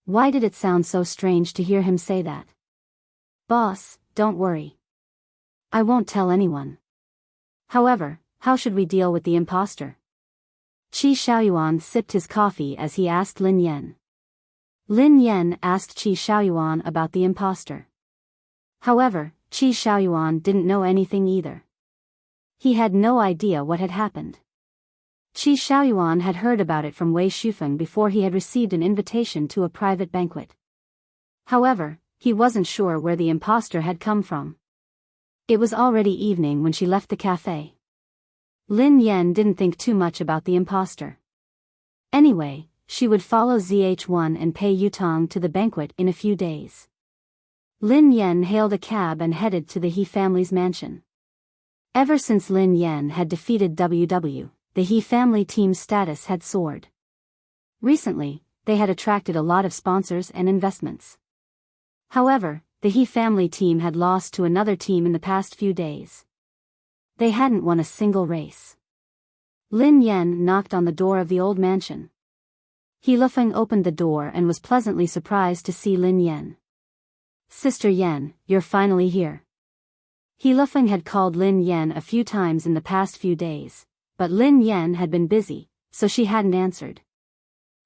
Why did it sound so strange to hear him say that? Boss, don't worry. I won't tell anyone. However, how should we deal with the imposter? Qi Xiaoyuan sipped his coffee as he asked Lin Yan. Lin Yan asked Qi Xiaoyuan about the imposter. However, Qi Xiaoyuan didn't know anything either. He had no idea what had happened. Qi Xiaoyuan had heard about it from Wei Shufeng before he had received an invitation to a private banquet. However, he wasn't sure where the imposter had come from. It was already evening when she left the cafe. Lin Yan didn't think too much about the imposter. Anyway, she would follow ZH1 and Pei Yutong to the banquet in a few days. Lin Yan hailed a cab and headed to the He family's mansion. Ever since Lin Yan had defeated WW, the He family team's status had soared. Recently, they had attracted a lot of sponsors and investments. However, the He family team had lost to another team in the past few days. They hadn't won a single race. Lin Yan knocked on the door of the old mansion. He Lufeng opened the door and was pleasantly surprised to see Lin Yan. Sister Yan, you're finally here. He Lufeng had called Lin Yan a few times in the past few days, but Lin Yan had been busy, so she hadn't answered.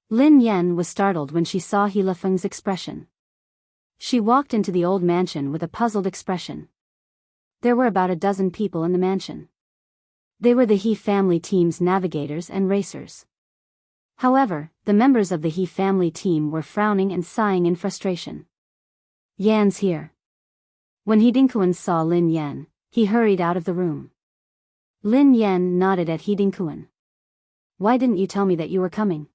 Lin Yan was startled when she saw He Lufeng's expression. She walked into the old mansion with a puzzled expression. There were about a dozen people in the mansion. They were the He family team's navigators and racers. However, the members of the He family team were frowning and sighing in frustration. Yan's here. When He Dingkuan saw Lin Yan, he hurried out of the room. Lin Yan nodded at He Dingkuan. Why didn't you tell me that you were coming?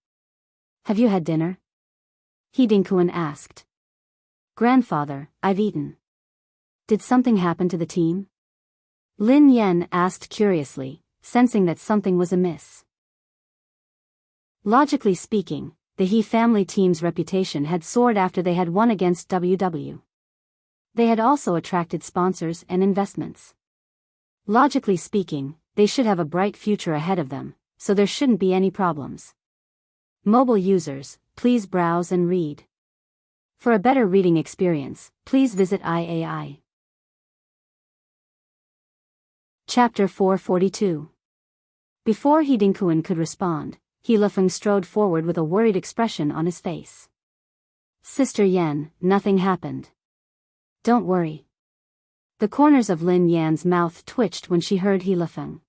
Have you had dinner? He Dingkuan asked. Grandfather, I've eaten. Did something happen to the team? Lin Yan asked curiously, sensing that something was amiss. Logically speaking, the He family team's reputation had soared after they had won against WW. They had also attracted sponsors and investments. Logically speaking, they should have a bright future ahead of them, so there shouldn't be any problems. Mobile users, please browse and read. For a better reading experience, please visit IAI. Chapter 442. Before He Dinkuan could respond, He Lifeng strode forward with a worried expression on his face. Sister Yen, nothing happened. Don't worry. The corners of Lin Yan's mouth twitched when she heard He Lifeng.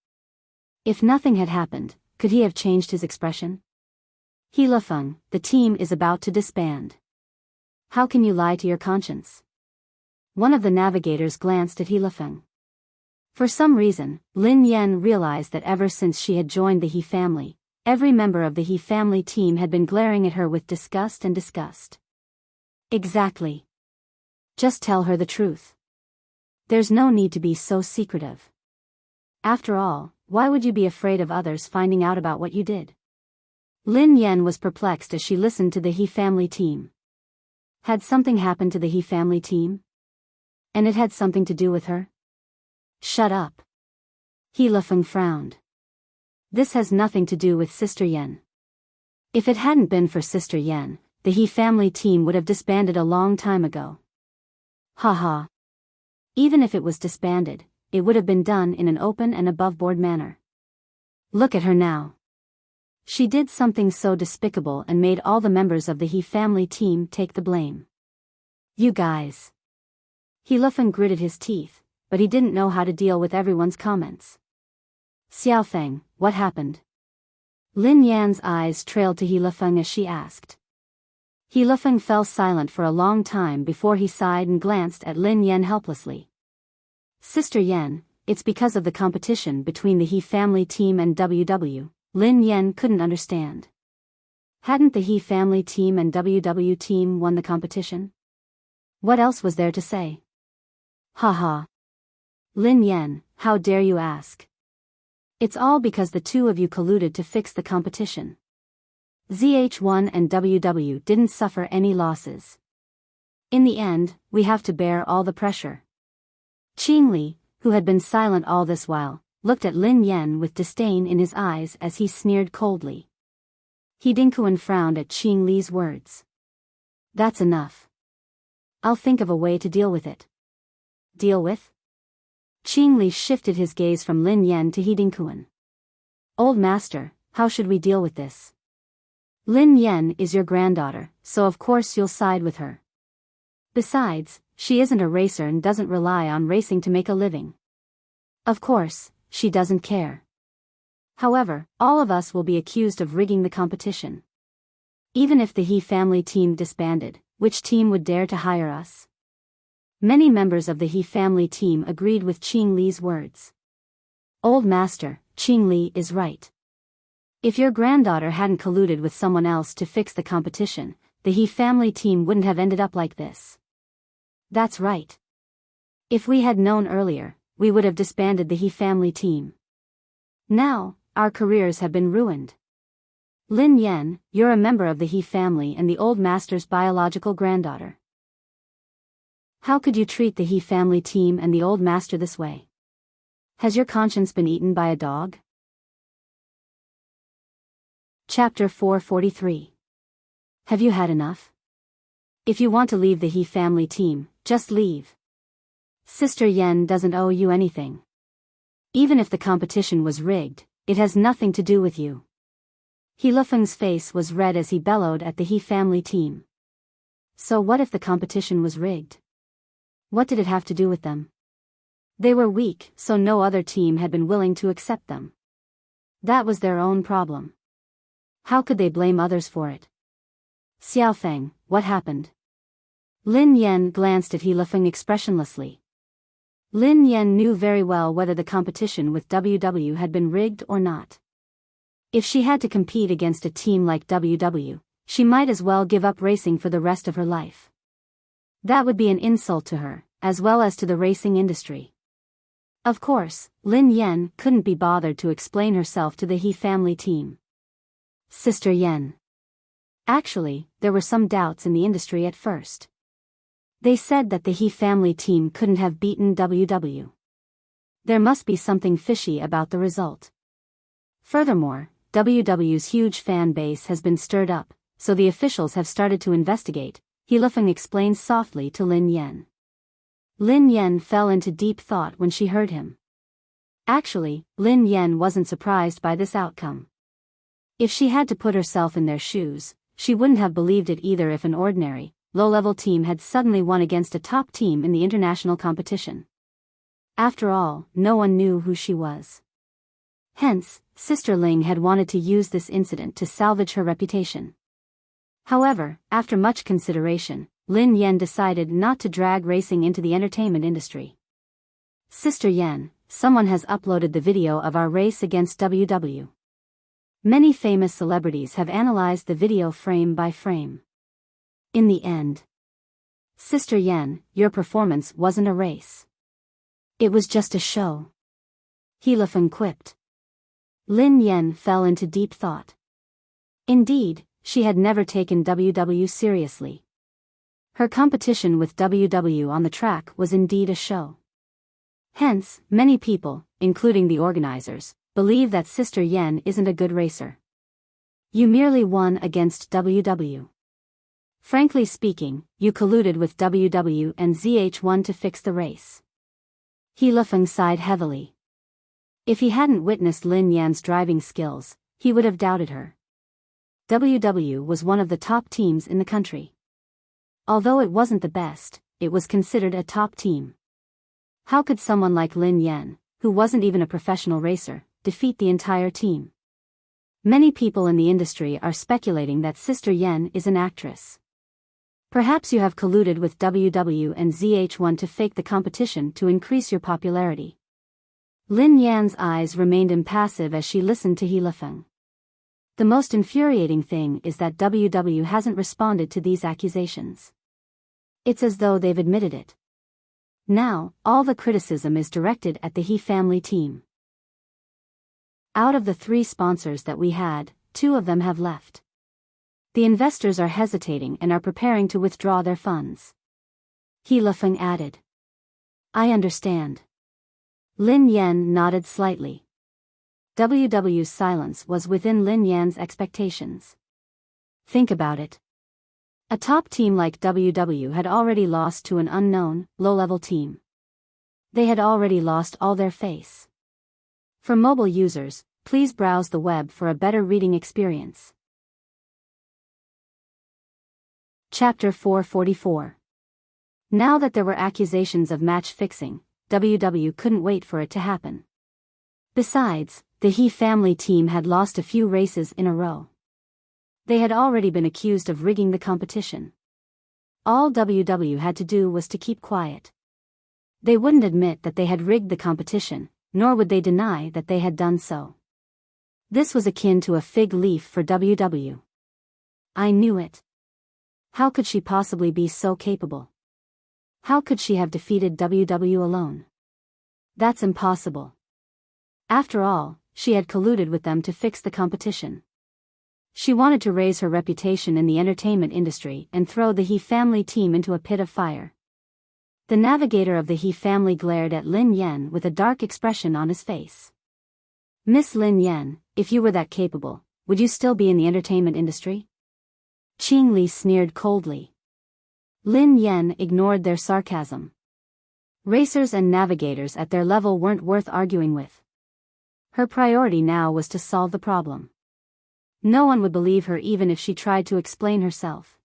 If nothing had happened, could he have changed his expression? He Lifeng, the team is about to disband. How can you lie to your conscience? One of the navigators glanced at He Lifeng. For some reason, Lin Yan realized that ever since she had joined the He family, every member of the He family team had been glaring at her with disgust and disgust. Exactly. Just tell her the truth. There's no need to be so secretive. After all, why would you be afraid of others finding out about what you did? Lin Yan was perplexed as she listened to the He family team. Had something happened to the He family team? And it had something to do with her? Shut up. He Lifeng frowned. This has nothing to do with Sister Yen. If it hadn't been for Sister Yen, the He family team would have disbanded a long time ago. Haha. Even if it was disbanded, it would have been done in an open and above-board manner. Look at her now. She did something so despicable and made all the members of the He family team take the blame. You guys. He Lifeng gritted his teeth, but he didn't know how to deal with everyone's comments. Xiaofeng, what happened? Lin Yan's eyes trailed to He Lifeng as she asked. He Lifeng fell silent for a long time before he sighed and glanced at Lin Yan helplessly. Sister Yen, it's because of the competition between the He family team and WW, Lin Yan couldn't understand. Hadn't the He family team and WW team won the competition? What else was there to say? Haha. Lin Yan, how dare you ask? It's all because the two of you colluded to fix the competition. ZH1 and WW didn't suffer any losses. In the end, we have to bear all the pressure. Qingli, who had been silent all this while, looked at Lin Yan with disdain in his eyes as he sneered coldly. He Dinkuan frowned at Qingli's words. That's enough. I'll think of a way to deal with it. Deal with? Qingli shifted his gaze from Lin Yan to He Dinkuan. Old master, how should we deal with this? Lin Yan is your granddaughter, so of course you'll side with her. Besides, she isn't a racer and doesn't rely on racing to make a living. Of course, she doesn't care. However, all of us will be accused of rigging the competition. Even if the He family team disbanded, which team would dare to hire us? Many members of the He family team agreed with Qingli's words. Old master, Qingli is right. If your granddaughter hadn't colluded with someone else to fix the competition, the He family team wouldn't have ended up like this. That's right. If we had known earlier, we would have disbanded the He family team. Now, our careers have been ruined. Lin Yan, you're a member of the He family and the old master's biological granddaughter. How could you treat the He family team and the old master this way? Has your conscience been eaten by a dog? Chapter 443. Have you had enough? If you want to leave the He family team, just leave. Sister Yen doesn't owe you anything. Even if the competition was rigged, it has nothing to do with you. He Lifeng's face was red as he bellowed at the He family team. So what if the competition was rigged? What did it have to do with them? They were weak, so no other team had been willing to accept them. That was their own problem. How could they blame others for it? Xiaofeng, what happened? Lin Yan glanced at He Lifeng expressionlessly. Lin Yan knew very well whether the competition with WW had been rigged or not. If she had to compete against a team like WW, she might as well give up racing for the rest of her life. That would be an insult to her, as well as to the racing industry. Of course, Lin Yan couldn't be bothered to explain herself to the He family team. Sister Yen. Actually, there were some doubts in the industry at first. They said that the He family team couldn't have beaten WW. There must be something fishy about the result. Furthermore, WW's huge fan base has been stirred up, so the officials have started to investigate, He Lifeng explained softly to Lin Yan. Lin Yan fell into deep thought when she heard him. Actually, Lin Yan wasn't surprised by this outcome. If she had to put herself in their shoes, she wouldn't have believed it either if an ordinary, low-level team had suddenly won against a top team in the international competition. After all, no one knew who she was. Hence, Sister Ling had wanted to use this incident to salvage her reputation. However, after much consideration, Lin Yan decided not to drag racing into the entertainment industry. Sister Yan, someone has uploaded the video of our race against WW. Many famous celebrities have analyzed the video frame by frame. In the end, Sister Yan, your performance wasn't a race. It was just a show. He Lifeng quipped. Lin Yan fell into deep thought. Indeed, she had never taken WW seriously. Her competition with WW on the track was indeed a show. Hence, many people, including the organizers, believe that Sister Yan isn't a good racer. You merely won against WW. Frankly speaking, you colluded with WW and ZH1 to fix the race. He Lifeng sighed heavily. If he hadn't witnessed Lin Yan's driving skills, he would have doubted her. WW was one of the top teams in the country. Although it wasn't the best, it was considered a top team. How could someone like Lin Yan, who wasn't even a professional racer, defeat the entire team? Many people in the industry are speculating that Sister Yan is an actress. Perhaps you have colluded with WW and ZH1 to fake the competition to increase your popularity. Lin Yan's eyes remained impassive as she listened to He Lifeng. The most infuriating thing is that WW hasn't responded to these accusations. It's as though they've admitted it. Now, all the criticism is directed at the He family team. Out of the 3 sponsors that we had, 2 of them have left. The investors are hesitating and are preparing to withdraw their funds. He Lifeng added. I understand. Lin Yan nodded slightly. WW's silence was within Lin Yan's expectations. Think about it. A top team like WW had already lost to an unknown, low-level team. They had already lost all their face. For mobile users, please browse the web for a better reading experience. Chapter 444. Now that there were accusations of match fixing, WW couldn't wait for it to happen. Besides, the He family team had lost a few races in a row. They had already been accused of rigging the competition. All WW had to do was to keep quiet. They wouldn't admit that they had rigged the competition, nor would they deny that they had done so. This was akin to a fig leaf for WW. I knew it. How could she possibly be so capable? How could she have defeated WW alone? That's impossible. After all, she had colluded with them to fix the competition. She wanted to raise her reputation in the entertainment industry and throw the He family team into a pit of fire. The navigator of the He family glared at Lin Yan with a dark expression on his face. Miss Lin Yan, if you were that capable, would you still be in the entertainment industry? Qing Li sneered coldly. Lin Yan ignored their sarcasm. Racers and navigators at their level weren't worth arguing with. Her priority now was to solve the problem. No one would believe her even if she tried to explain herself.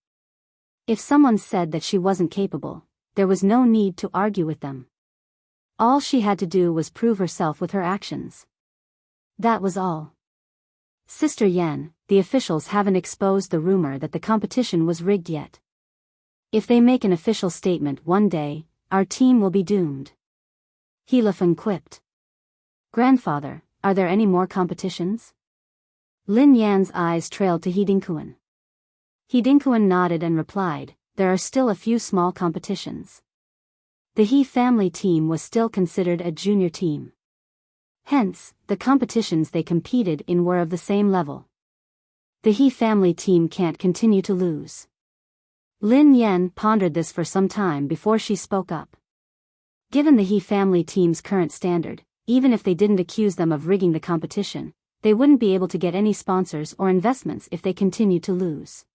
If someone said that she wasn't capable, there was no need to argue with them. All she had to do was prove herself with her actions. That was all. Sister Yan, the officials haven't exposed the rumor that the competition was rigged yet. If they make an official statement one day, our team will be doomed. He Lifeng quipped. Grandfather, are there any more competitions? Lin Yan's eyes trailed to He Dingkuan. He Dingkuan nodded and replied, there are still a few small competitions. The He family team was still considered a junior team. Hence, the competitions they competed in were of the same level. The He family team can't continue to lose. Lin Yan pondered this for some time before she spoke up. Given the He family team's current standard, even if they didn't accuse them of rigging the competition, they wouldn't be able to get any sponsors or investments if they continued to lose.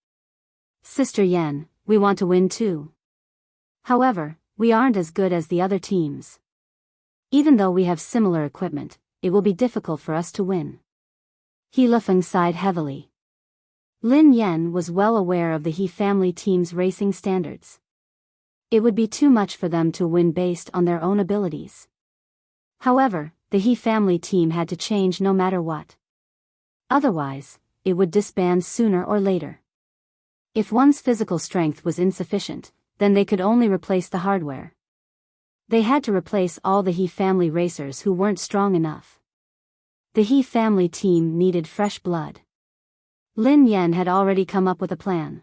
Sister Yen, we want to win too. However, we aren't as good as the other teams. Even though we have similar equipment, it will be difficult for us to win. He Lufeng sighed heavily. Lin Yen was well aware of the He family team's racing standards. It would be too much for them to win based on their own abilities. However, the He family team had to change no matter what. Otherwise, it would disband sooner or later. If one's physical strength was insufficient, then they could only replace the hardware. They had to replace all the He family racers who weren't strong enough. The He family team needed fresh blood. Lin Yen had already come up with a plan.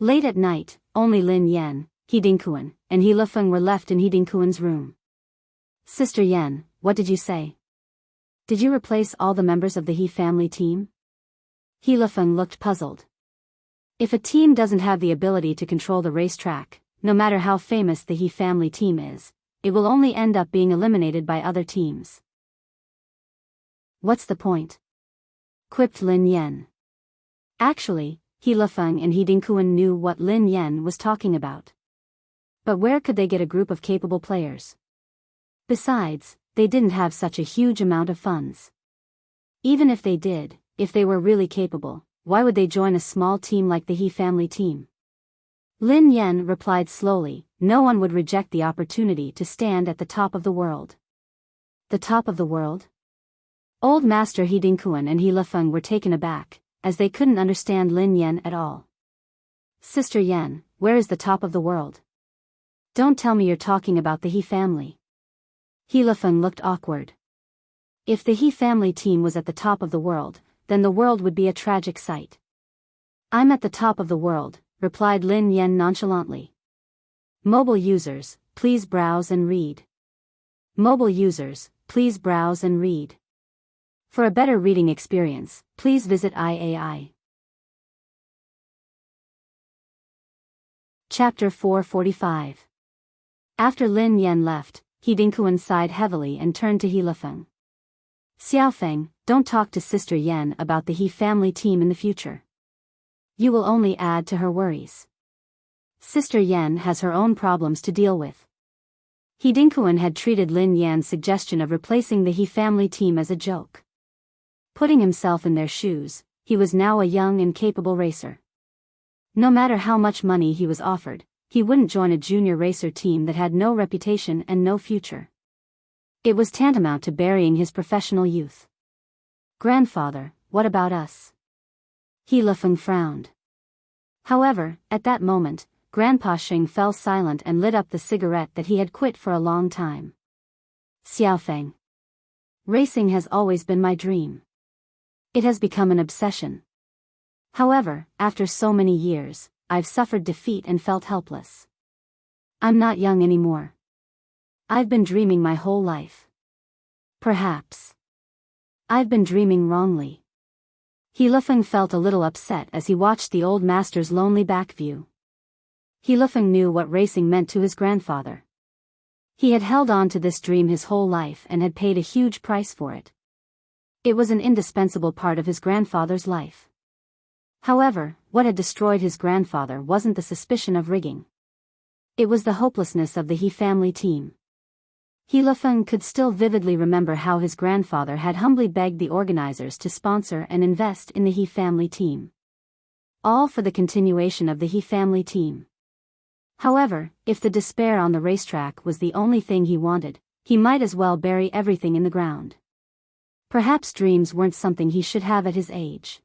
Late at night, only Lin Yen, He Dingkuan, and He Lufeng were left in He Dingkuan's room. Sister Yen, what did you say? Did you replace all the members of the He family team? He Lufeng looked puzzled. If a team doesn't have the ability to control the racetrack, no matter how famous the He family team is, it will only end up being eliminated by other teams. What's the point? Quipped Lin Yen. Actually, He Lufeng and He Dingkuan knew what Lin Yen was talking about. But where could they get a group of capable players? Besides, they didn't have such a huge amount of funds. Even if they did, if they were really capable, why would they join a small team like the He family team? Lin Yen replied slowly, no one would reject the opportunity to stand at the top of the world. The top of the world? Old Master He Dingkuan and He Lufeng were taken aback, as they couldn't understand Lin Yen at all. Sister Yen, where is the top of the world? Don't tell me you're talking about the He family. He Lufeng looked awkward. If the He family team was at the top of the world, then the world would be a tragic sight. I'm at the top of the world, replied Lin Yen nonchalantly. Mobile users, please browse and read. Mobile users, please browse and read. For a better reading experience, please visit IAI. Chapter 445. After Lin Yen left, He Dingkuan sighed heavily and turned to He Lufeng. Xiaofeng, don't talk to Sister Yen about the He family team in the future. You will only add to her worries. Sister Yen has her own problems to deal with. He Dingkuan had treated Lin Yan's suggestion of replacing the He family team as a joke. Putting himself in their shoes, he was now a young and capable racer. No matter how much money he was offered, he wouldn't join a junior racer team that had no reputation and no future. It was tantamount to burying his professional youth. Grandfather, what about us? He Lufeng frowned. However, at that moment, Grandpa Xing fell silent and lit up the cigarette that he had quit for a long time. Xiaofeng. Racing has always been my dream. It has become an obsession. However, after so many years, I've suffered defeat and felt helpless. I'm not young anymore. I've been dreaming my whole life. Perhaps I've been dreaming wrongly. He Lufeng felt a little upset as he watched the old master's lonely back view. He Lufeng knew what racing meant to his grandfather. He had held on to this dream his whole life and had paid a huge price for it. It was an indispensable part of his grandfather's life. However, what had destroyed his grandfather wasn't the suspicion of rigging. It was the hopelessness of the He family team. He Lufeng could still vividly remember how his grandfather had humbly begged the organizers to sponsor and invest in the He family team. All for the continuation of the He family team. However, if the despair on the racetrack was the only thing he wanted, he might as well bury everything in the ground. Perhaps dreams weren't something he should have at his age.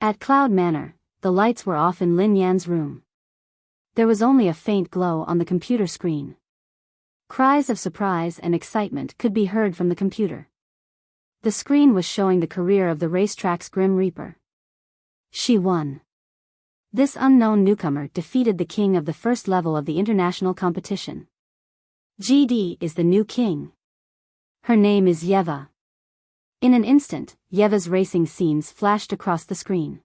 At Cloud Manor, the lights were off in Lin Yan's room. There was only a faint glow on the computer screen. Cries of surprise and excitement could be heard from the computer. The screen was showing the career of the racetrack's Grim Reaper. She won. This unknown newcomer defeated the king of the first level of the international competition. GD is the new king. Her name is Yeva. In an instant, Yeva's racing scenes flashed across the screen.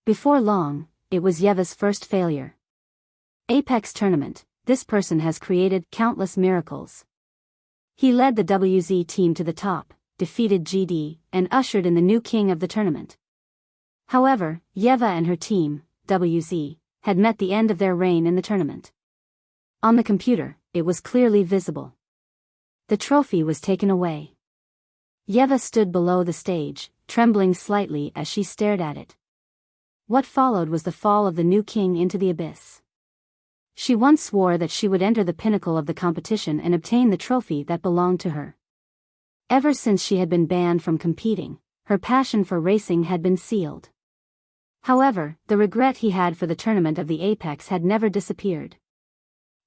Before long, it was Yeva's first failure. Apex tournament, this person has created countless miracles. He led the WZ team to the top, defeated GD, and ushered in the new king of the tournament. However, Yeva and her team, WZ, had met the end of their reign in the tournament. On the computer, it was clearly visible. The trophy was taken away. Yeva stood below the stage, trembling slightly as she stared at it. What followed was the fall of the new king into the abyss. She once swore that she would enter the pinnacle of the competition and obtain the trophy that belonged to her. Ever since she had been banned from competing, her passion for racing had been sealed. However, the regret he had for the tournament of the Apex had never disappeared.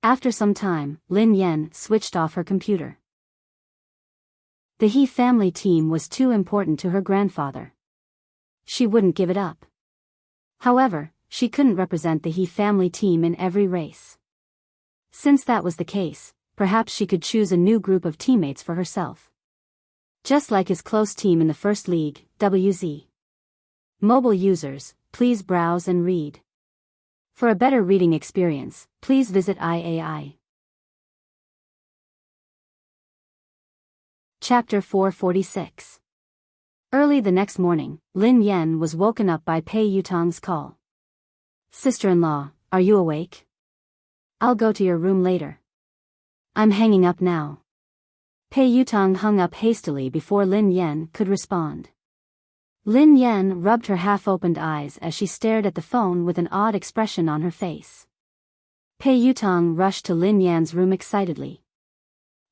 After some time, Lin Yan switched off her computer. The He family team was too important to her grandfather. She wouldn't give it up. However, she couldn't represent the He family team in every race. Since that was the case, perhaps she could choose a new group of teammates for herself. Just like his close team in the first league, WZ. Mobile users, please browse and read. For a better reading experience, please visit IAI. Chapter 446. Early the next morning, Lin Yan was woken up by Pei Yutong's call. Sister-in-law, are you awake? I'll go to your room later. I'm hanging up now. Pei Yutong hung up hastily before Lin Yan could respond. Lin Yan rubbed her half-opened eyes as she stared at the phone with an odd expression on her face. Pei Yutong rushed to Lin Yan's room excitedly.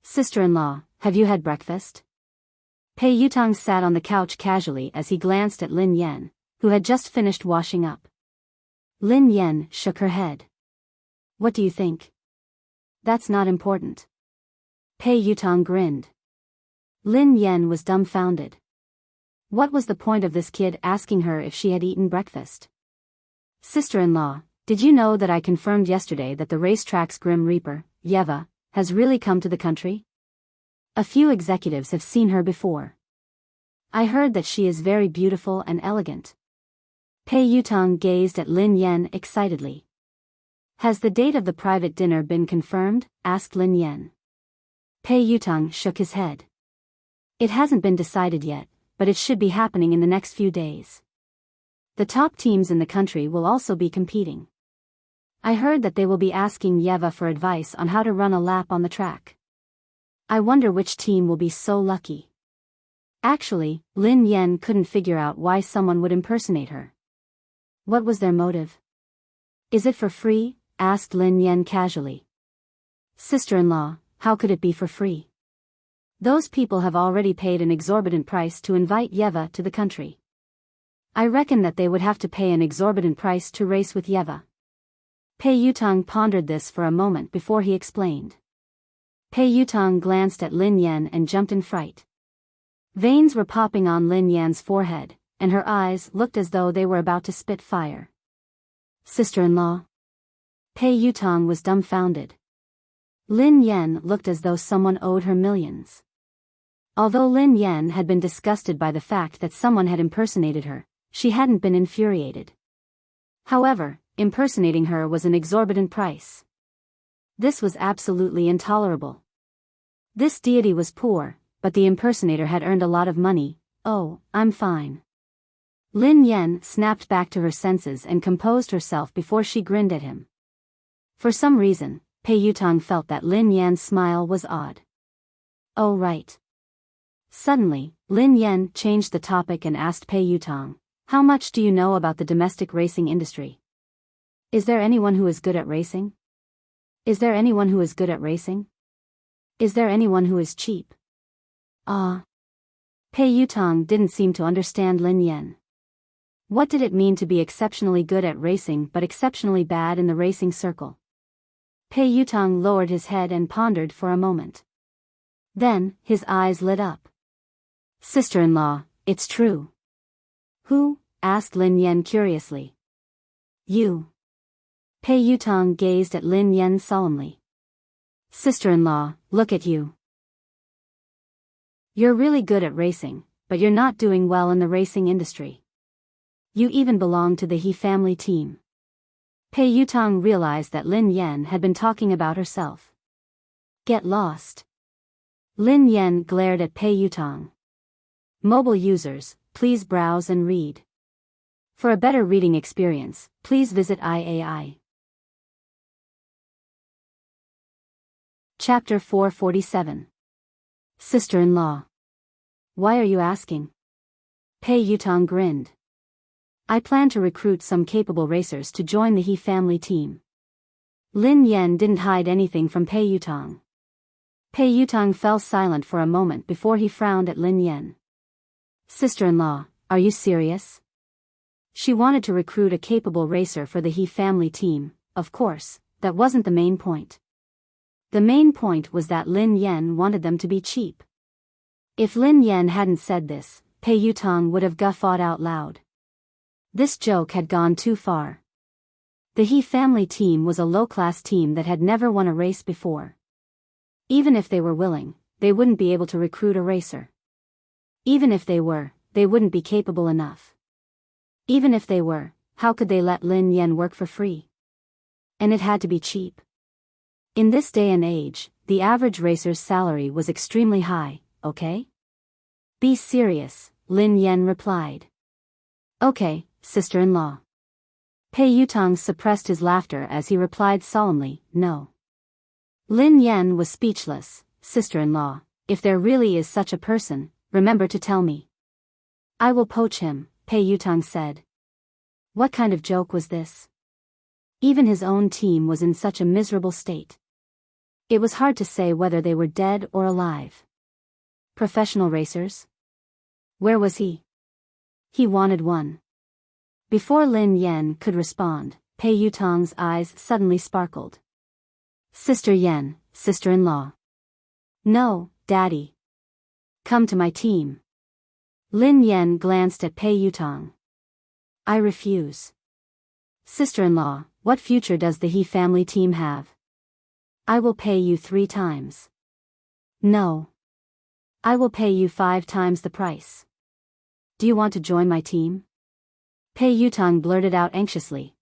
Sister-in-law, have you had breakfast? Pei Yutong sat on the couch casually as he glanced at Lin Yan, who had just finished washing up. Lin Yan shook her head. What do you think? That's not important. Pei Yutong grinned. Lin Yan was dumbfounded. What was the point of this kid asking her if she had eaten breakfast? Sister-in-law, did you know that I confirmed yesterday that the racetrack's Grim Reaper, Yeva, has really come to the country? A few executives have seen her before. I heard that she is very beautiful and elegant. Pei Yutong gazed at Lin Yan excitedly. Has the date of the private dinner been confirmed? Asked Lin Yan. Pei Yutong shook his head. It hasn't been decided yet, but it should be happening in the next few days. The top teams in the country will also be competing. I heard that they will be asking Yeva for advice on how to run a lap on the track. I wonder which team will be so lucky. Actually, Lin Yan couldn't figure out why someone would impersonate her. What was their motive? Is it for free? Asked Lin Yan casually. Sister-in-law, how could it be for free? Those people have already paid an exorbitant price to invite Yeva to the country. I reckon that they would have to pay an exorbitant price to race with Yeva. Pei Yutong pondered this for a moment before he explained. Pei Yutong glanced at Lin Yan and jumped in fright. Veins were popping on Lin Yan's forehead, and her eyes looked as though they were about to spit fire. Sister-in-law? Pei Yutong was dumbfounded. Lin Yan looked as though someone owed her millions. Although Lin Yan had been disgusted by the fact that someone had impersonated her, she hadn't been infuriated. However, impersonating her was an exorbitant price. This was absolutely intolerable. This deity was poor, but the impersonator had earned a lot of money. Oh, I'm fine. Lin Yan snapped back to her senses and composed herself before she grinned at him. For some reason, Pei Yutong felt that Lin Yan's smile was odd. Oh right. Suddenly, Lin Yan changed the topic and asked Pei Yutong, how much do you know about the domestic racing industry? Is there anyone who is good at racing? Is there anyone who is good at racing? Is there anyone who is cheap? Pei Yutong didn't seem to understand Lin Yan. What did it mean to be exceptionally good at racing but exceptionally bad in the racing circle? Pei Yutong lowered his head and pondered for a moment. Then, his eyes lit up. Sister-in-law, it's true. Who? Asked Lin Yan curiously. You. Pei Yutong gazed at Lin Yan solemnly. Sister-in-law, look at you. You're really good at racing, but you're not doing well in the racing industry. You even belong to the He family team. Pei Yutong realized that Lin Yan had been talking about herself. Get lost. Lin Yan glared at Pei Yutong. Mobile users, please browse and read. For a better reading experience, please visit IAI. Chapter 447. Sister-in-law. Why are you asking? Pei Yutong grinned. I plan to recruit some capable racers to join the He family team. Lin Yan didn't hide anything from Pei Yutong. Pei Yutong fell silent for a moment before he frowned at Lin Yan. Sister-in-law, are you serious? She wanted to recruit a capable racer for the He family team. Of course, that wasn't the main point. The main point was that Lin Yan wanted them to be cheap. If Lin Yan hadn't said this, Pei Yutong would have guffawed out loud. This joke had gone too far. The He family team was a low-class team that had never won a race before. Even if they were willing, they wouldn't be able to recruit a racer. Even if they were, they wouldn't be capable enough. Even if they were, how could they let Lin Yan work for free? And it had to be cheap. In this day and age, the average racer's salary was extremely high, okay? Be serious, Lin Yan replied. Okay, sister-in-law. Pei Yutong suppressed his laughter as he replied solemnly, no. Lin Yan was speechless. Sister-in-law, if there really is such a person, remember to tell me. I will poach him, Pei Yutong said. What kind of joke was this? Even his own team was in such a miserable state. It was hard to say whether they were dead or alive. Professional racers? Where was he? He wanted one. Before Lin Yan could respond, Pei Yutong's eyes suddenly sparkled. Sister Yan, sister-in-law. No, daddy. Come to my team. Lin Yan glanced at Pei Yutong. I refuse. Sister-in-law, what future does the He family team have? I will pay you 3 times. No. I will pay you 5 times the price. Do you want to join my team? Pei Yutong blurted out anxiously.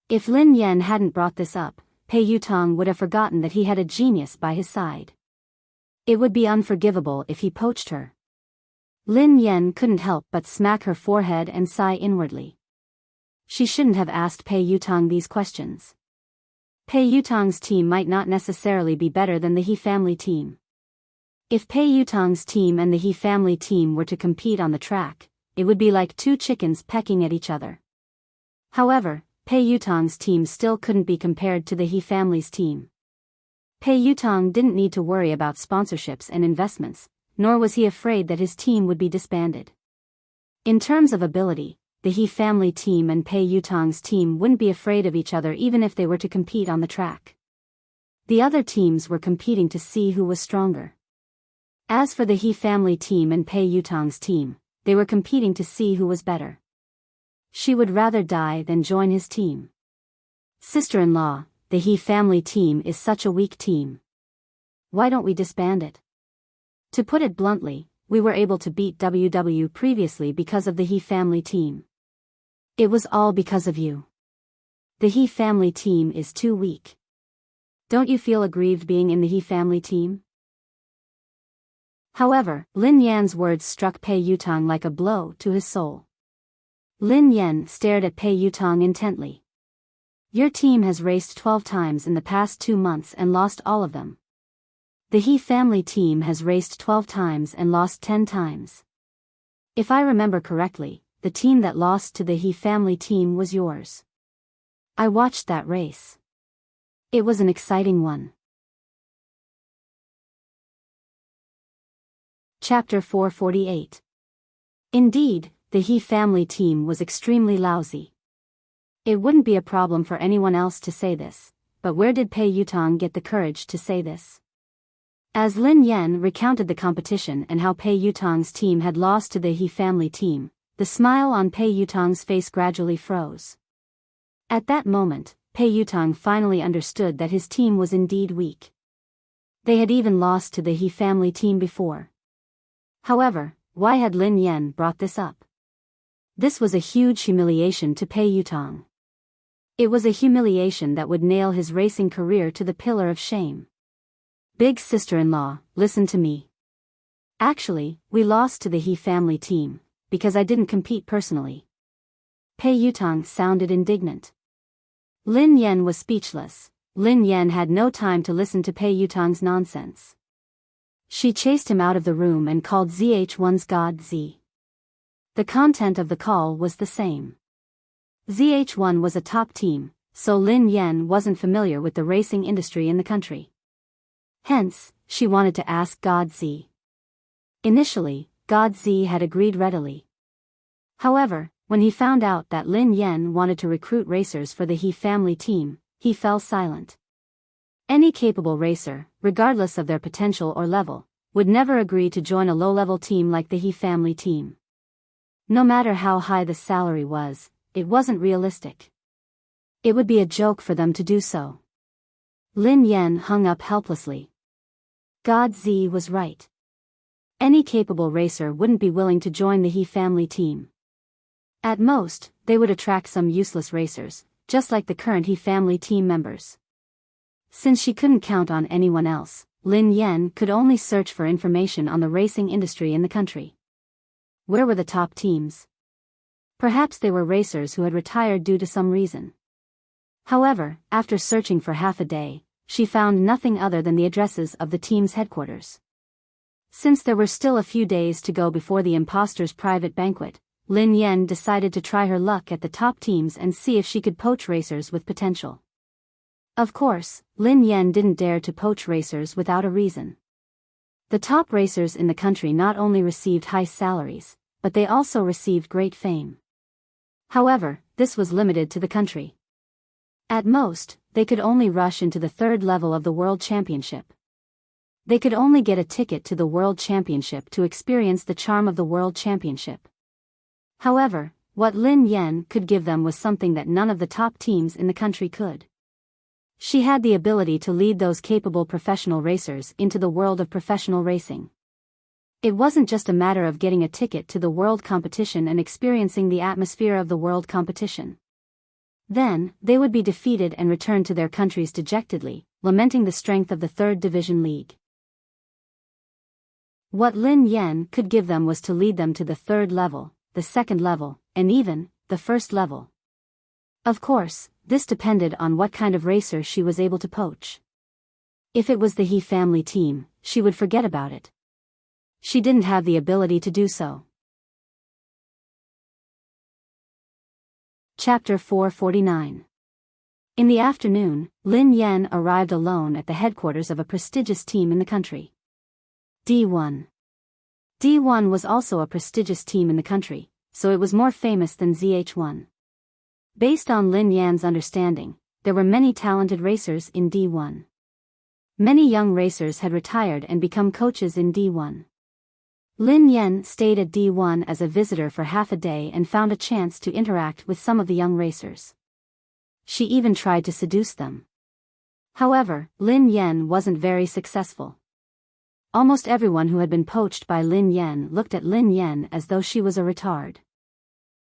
If Lin Yan hadn't brought this up, Pei Yutong would have forgotten that he had a genius by his side. It would be unforgivable if he poached her. Lin Yan couldn't help but smack her forehead and sigh inwardly. She shouldn't have asked Pei Yutong these questions. Pei Yutong's team might not necessarily be better than the He family team. If Pei Yutong's team and the He family team were to compete on the track, it would be like 2 chickens pecking at each other. However, Pei Yutong's team still couldn't be compared to the He family's team. Pei Yutong didn't need to worry about sponsorships and investments, nor was he afraid that his team would be disbanded. In terms of ability, the He family team and Pei Yutong's team wouldn't be afraid of each other even if they were to compete on the track. The other teams were competing to see who was stronger. As for the He family team and Pei Yutong's team, they were competing to see who was better. She would rather die than join his team. Sister-in-law, the He family team is such a weak team. Why don't we disband it? To put it bluntly, we were able to beat WW previously because of the He family team. It was all because of you. The He family team is too weak. Don't you feel aggrieved being in the He family team? However, Lin Yan's words struck Pei Yutong like a blow to his soul. Lin Yan stared at Pei Yutong intently. Your team has raced 12 times in the past 2 months and lost all of them. The He family team has raced 12 times and lost 10 times. If I remember correctly, the team that lost to the He family team was yours. I watched that race. It was an exciting one. Chapter 448. Indeed, the He family team was extremely lousy. It wouldn't be a problem for anyone else to say this, but where did Pei Yutong get the courage to say this? As Lin Yan recounted the competition and how Pei Yutong's team had lost to the He family team, the smile on Pei Yutong's face gradually froze. At that moment, Pei Yutong finally understood that his team was indeed weak. They had even lost to the He family team before. However, why had Lin Yan brought this up? This was a huge humiliation to Pei Yutong. It was a humiliation that would nail his racing career to the pillar of shame. Big sister-in-law, listen to me. Actually, we lost to the He family team, because I didn't compete personally. Pei Yutang sounded indignant. Lin Yan was speechless. Lin Yan had no time to listen to Pei Yutang's nonsense. She chased him out of the room and called ZH1's God Z. The content of the call was the same. ZH1 was a top team, so Lin Yan wasn't familiar with the racing industry in the country. Hence, she wanted to ask God Z. Initially, God Z had agreed readily. However, when he found out that Lin Yan wanted to recruit racers for the He family team, he fell silent. Any capable racer, regardless of their potential or level, would never agree to join a low-level team like the He family team. No matter how high the salary was, it wasn't realistic. It would be a joke for them to do so. Lin Yan hung up helplessly. God Z was right. Any capable racer wouldn't be willing to join the He family team. At most, they would attract some useless racers, just like the current He family team members. Since she couldn't count on anyone else, Lin Yan could only search for information on the racing industry in the country. Where were the top teams? Perhaps they were racers who had retired due to some reason. However, after searching for half a day, she found nothing other than the addresses of the team's headquarters. Since there were still a few days to go before the imposter's private banquet, Lin Yan decided to try her luck at the top teams and see if she could poach racers with potential. Of course, Lin Yan didn't dare to poach racers without a reason. The top racers in the country not only received high salaries, but they also received great fame. However, this was limited to the country. At most, they could only rush into the third level of the World Championship. They could only get a ticket to the World Championship to experience the charm of the World Championship. However, what Lin Yan could give them was something that none of the top teams in the country could. She had the ability to lead those capable professional racers into the world of professional racing. It wasn't just a matter of getting a ticket to the world competition and experiencing the atmosphere of the world competition. Then, they would be defeated and return to their countries dejectedly, lamenting the strength of the third division league. What Lin Yan could give them was to lead them to the third level, the second level, and even the first level. Of course, this depended on what kind of racer she was able to poach. If it was the He family team, she would forget about it. She didn't have the ability to do so. Chapter 449. In the afternoon, Lin Yan arrived alone at the headquarters of a prestigious team in the country. D1. D1 was also a prestigious team in the country, so it was more famous than ZH1. Based on Lin Yan's understanding, there were many talented racers in D1. Many young racers had retired and become coaches in D1. Lin Yan stayed at D1 as a visitor for half a day and found a chance to interact with some of the young racers. She even tried to seduce them. However, Lin Yan wasn't very successful. Almost everyone who had been poached by Lin Yan looked at Lin Yan as though she was a retard.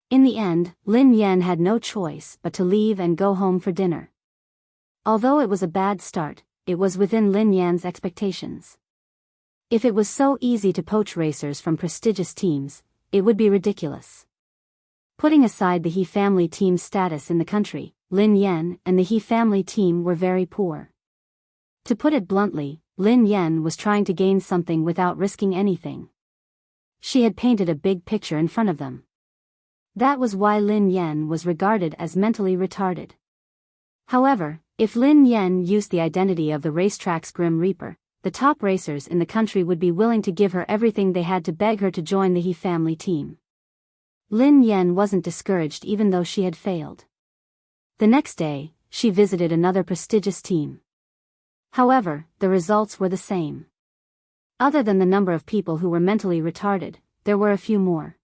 In the end, Lin Yan had no choice but to leave and go home for dinner. Although it was a bad start, it was within Lin Yan's expectations. If it was so easy to poach racers from prestigious teams, it would be ridiculous. Putting aside the He family team's status in the country, Lin Yan and the He family team were very poor. To put it bluntly, Lin Yan was trying to gain something without risking anything. She had painted a big picture in front of them. That was why Lin Yan was regarded as mentally retarded. However, if Lin Yan used the identity of the racetrack's Grim Reaper, the top racers in the country would be willing to give her everything they had to beg her to join the He family team. Lin Yan wasn't discouraged even though she had failed. The next day, she visited another prestigious team. However, the results were the same. Other than the number of people who were mentally retarded, there were a few more.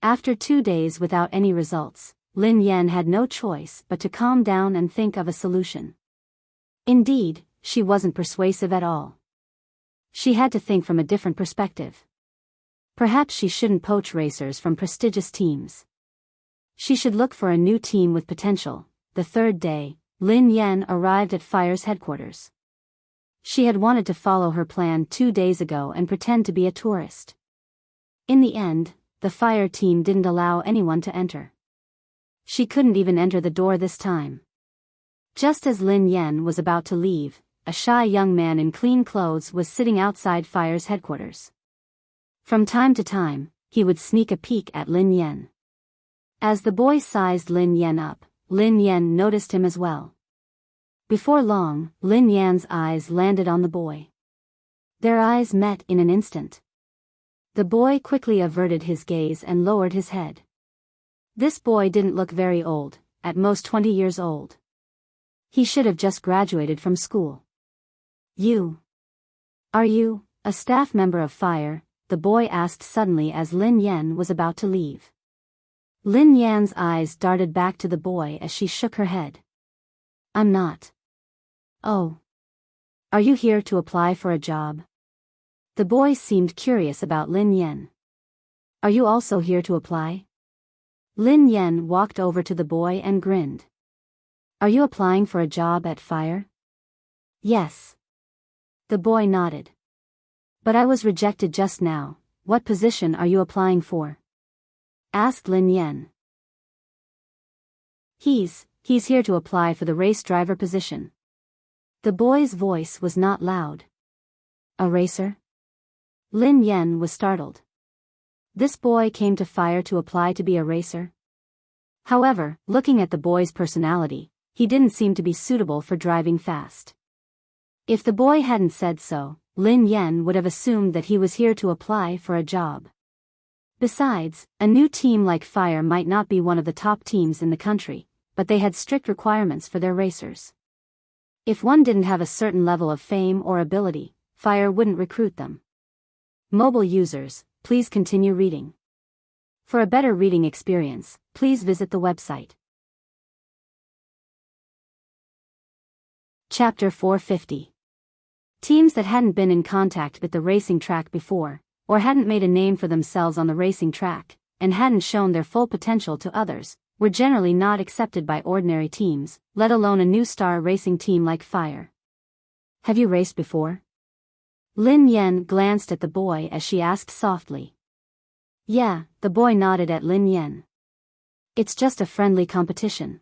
After 2 days without any results, Lin Yan had no choice but to calm down and think of a solution. Indeed, she wasn't persuasive at all. She had to think from a different perspective. Perhaps she shouldn't poach racers from prestigious teams. She should look for a new team with potential, the third day, Lin Yan arrived at Fire's headquarters. She had wanted to follow her plan 2 days ago and pretend to be a tourist. In the end, the Fire team didn't allow anyone to enter. She couldn't even enter the door this time. Just as Lin Yan was about to leave, a shy young man in clean clothes was sitting outside Fire's headquarters. From time to time, he would sneak a peek at Lin Yan. As the boy sized Lin Yan up, Lin Yan noticed him as well. Before long, Lin Yan's eyes landed on the boy. Their eyes met in an instant. The boy quickly averted his gaze and lowered his head. This boy didn't look very old, at most 20 years old. He should have just graduated from school. Are you a staff member of Fire? The boy asked suddenly as Lin Yan was about to leave. Lin Yan's eyes darted back to the boy as she shook her head. I'm not. Oh. Are you here to apply for a job? The boy seemed curious about Lin Yan. Are you also here to apply? Lin Yan walked over to the boy and grinned. Are you applying for a job at Fire? Yes. The boy nodded. But I was rejected just now. What position are you applying for? Asked Lin Yan. He's here to apply for the race driver position. The boy's voice was not loud. A racer? Lin Yan was startled. This boy came to Fire to apply to be a racer? However, looking at the boy's personality, he didn't seem to be suitable for driving fast. If the boy hadn't said so, Lin Yan would have assumed that he was here to apply for a job. Besides, a new team like Fire might not be one of the top teams in the country, but they had strict requirements for their racers. If one didn't have a certain level of fame or ability, Fire wouldn't recruit them. Mobile users, please continue reading. For a better reading experience, please visit the website. Chapter 450. Teams that hadn't been in contact with the racing track before, or hadn't made a name for themselves on the racing track, and hadn't shown their full potential to others, were generally not accepted by ordinary teams, let alone a new star racing team like Fire. Have you raced before? Lin Yan glanced at the boy as she asked softly. Yeah, the boy nodded at Lin Yan. It's just a friendly competition.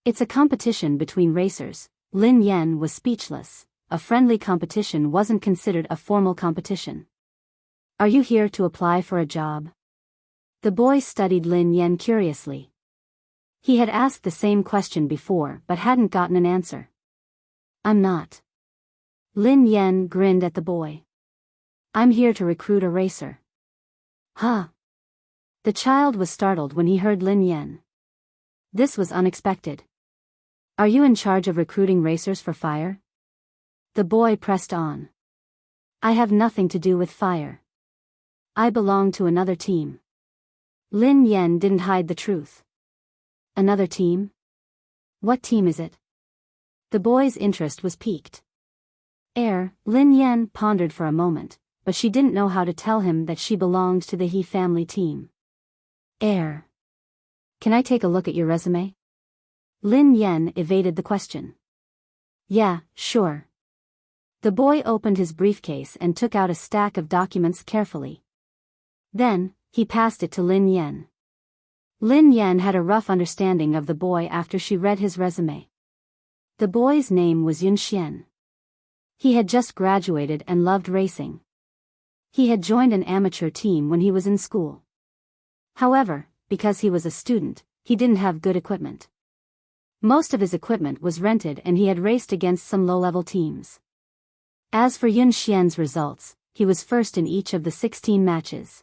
It's a competition between racers. Lin Yan was speechless. A friendly competition wasn't considered a formal competition. Are you here to apply for a job? The boy studied Lin Yan curiously. He had asked the same question before but hadn't gotten an answer. I'm not. Lin Yan grinned at the boy. I'm here to recruit a racer. Huh? The child was startled when he heard Lin Yan. This was unexpected. Are you in charge of recruiting racers for Fire? The boy pressed on. I have nothing to do with Fire. I belong to another team. Lin Yan didn't hide the truth. Another team? What team is it? The boy's interest was piqued. Lin Yan pondered for a moment, but she didn't know how to tell him that she belonged to the He family team. Can I take a look at your resume? Lin Yan evaded the question. Yeah, sure. The boy opened his briefcase and took out a stack of documents carefully. Then, he passed it to Lin Yan. Lin Yan had a rough understanding of the boy after she read his resume. The boy's name was Yunxian. He had just graduated and loved racing. He had joined an amateur team when he was in school. However, because he was a student, he didn't have good equipment. Most of his equipment was rented and he had raced against some low-level teams. As for Yunxian's results, he was first in each of the 16 matches.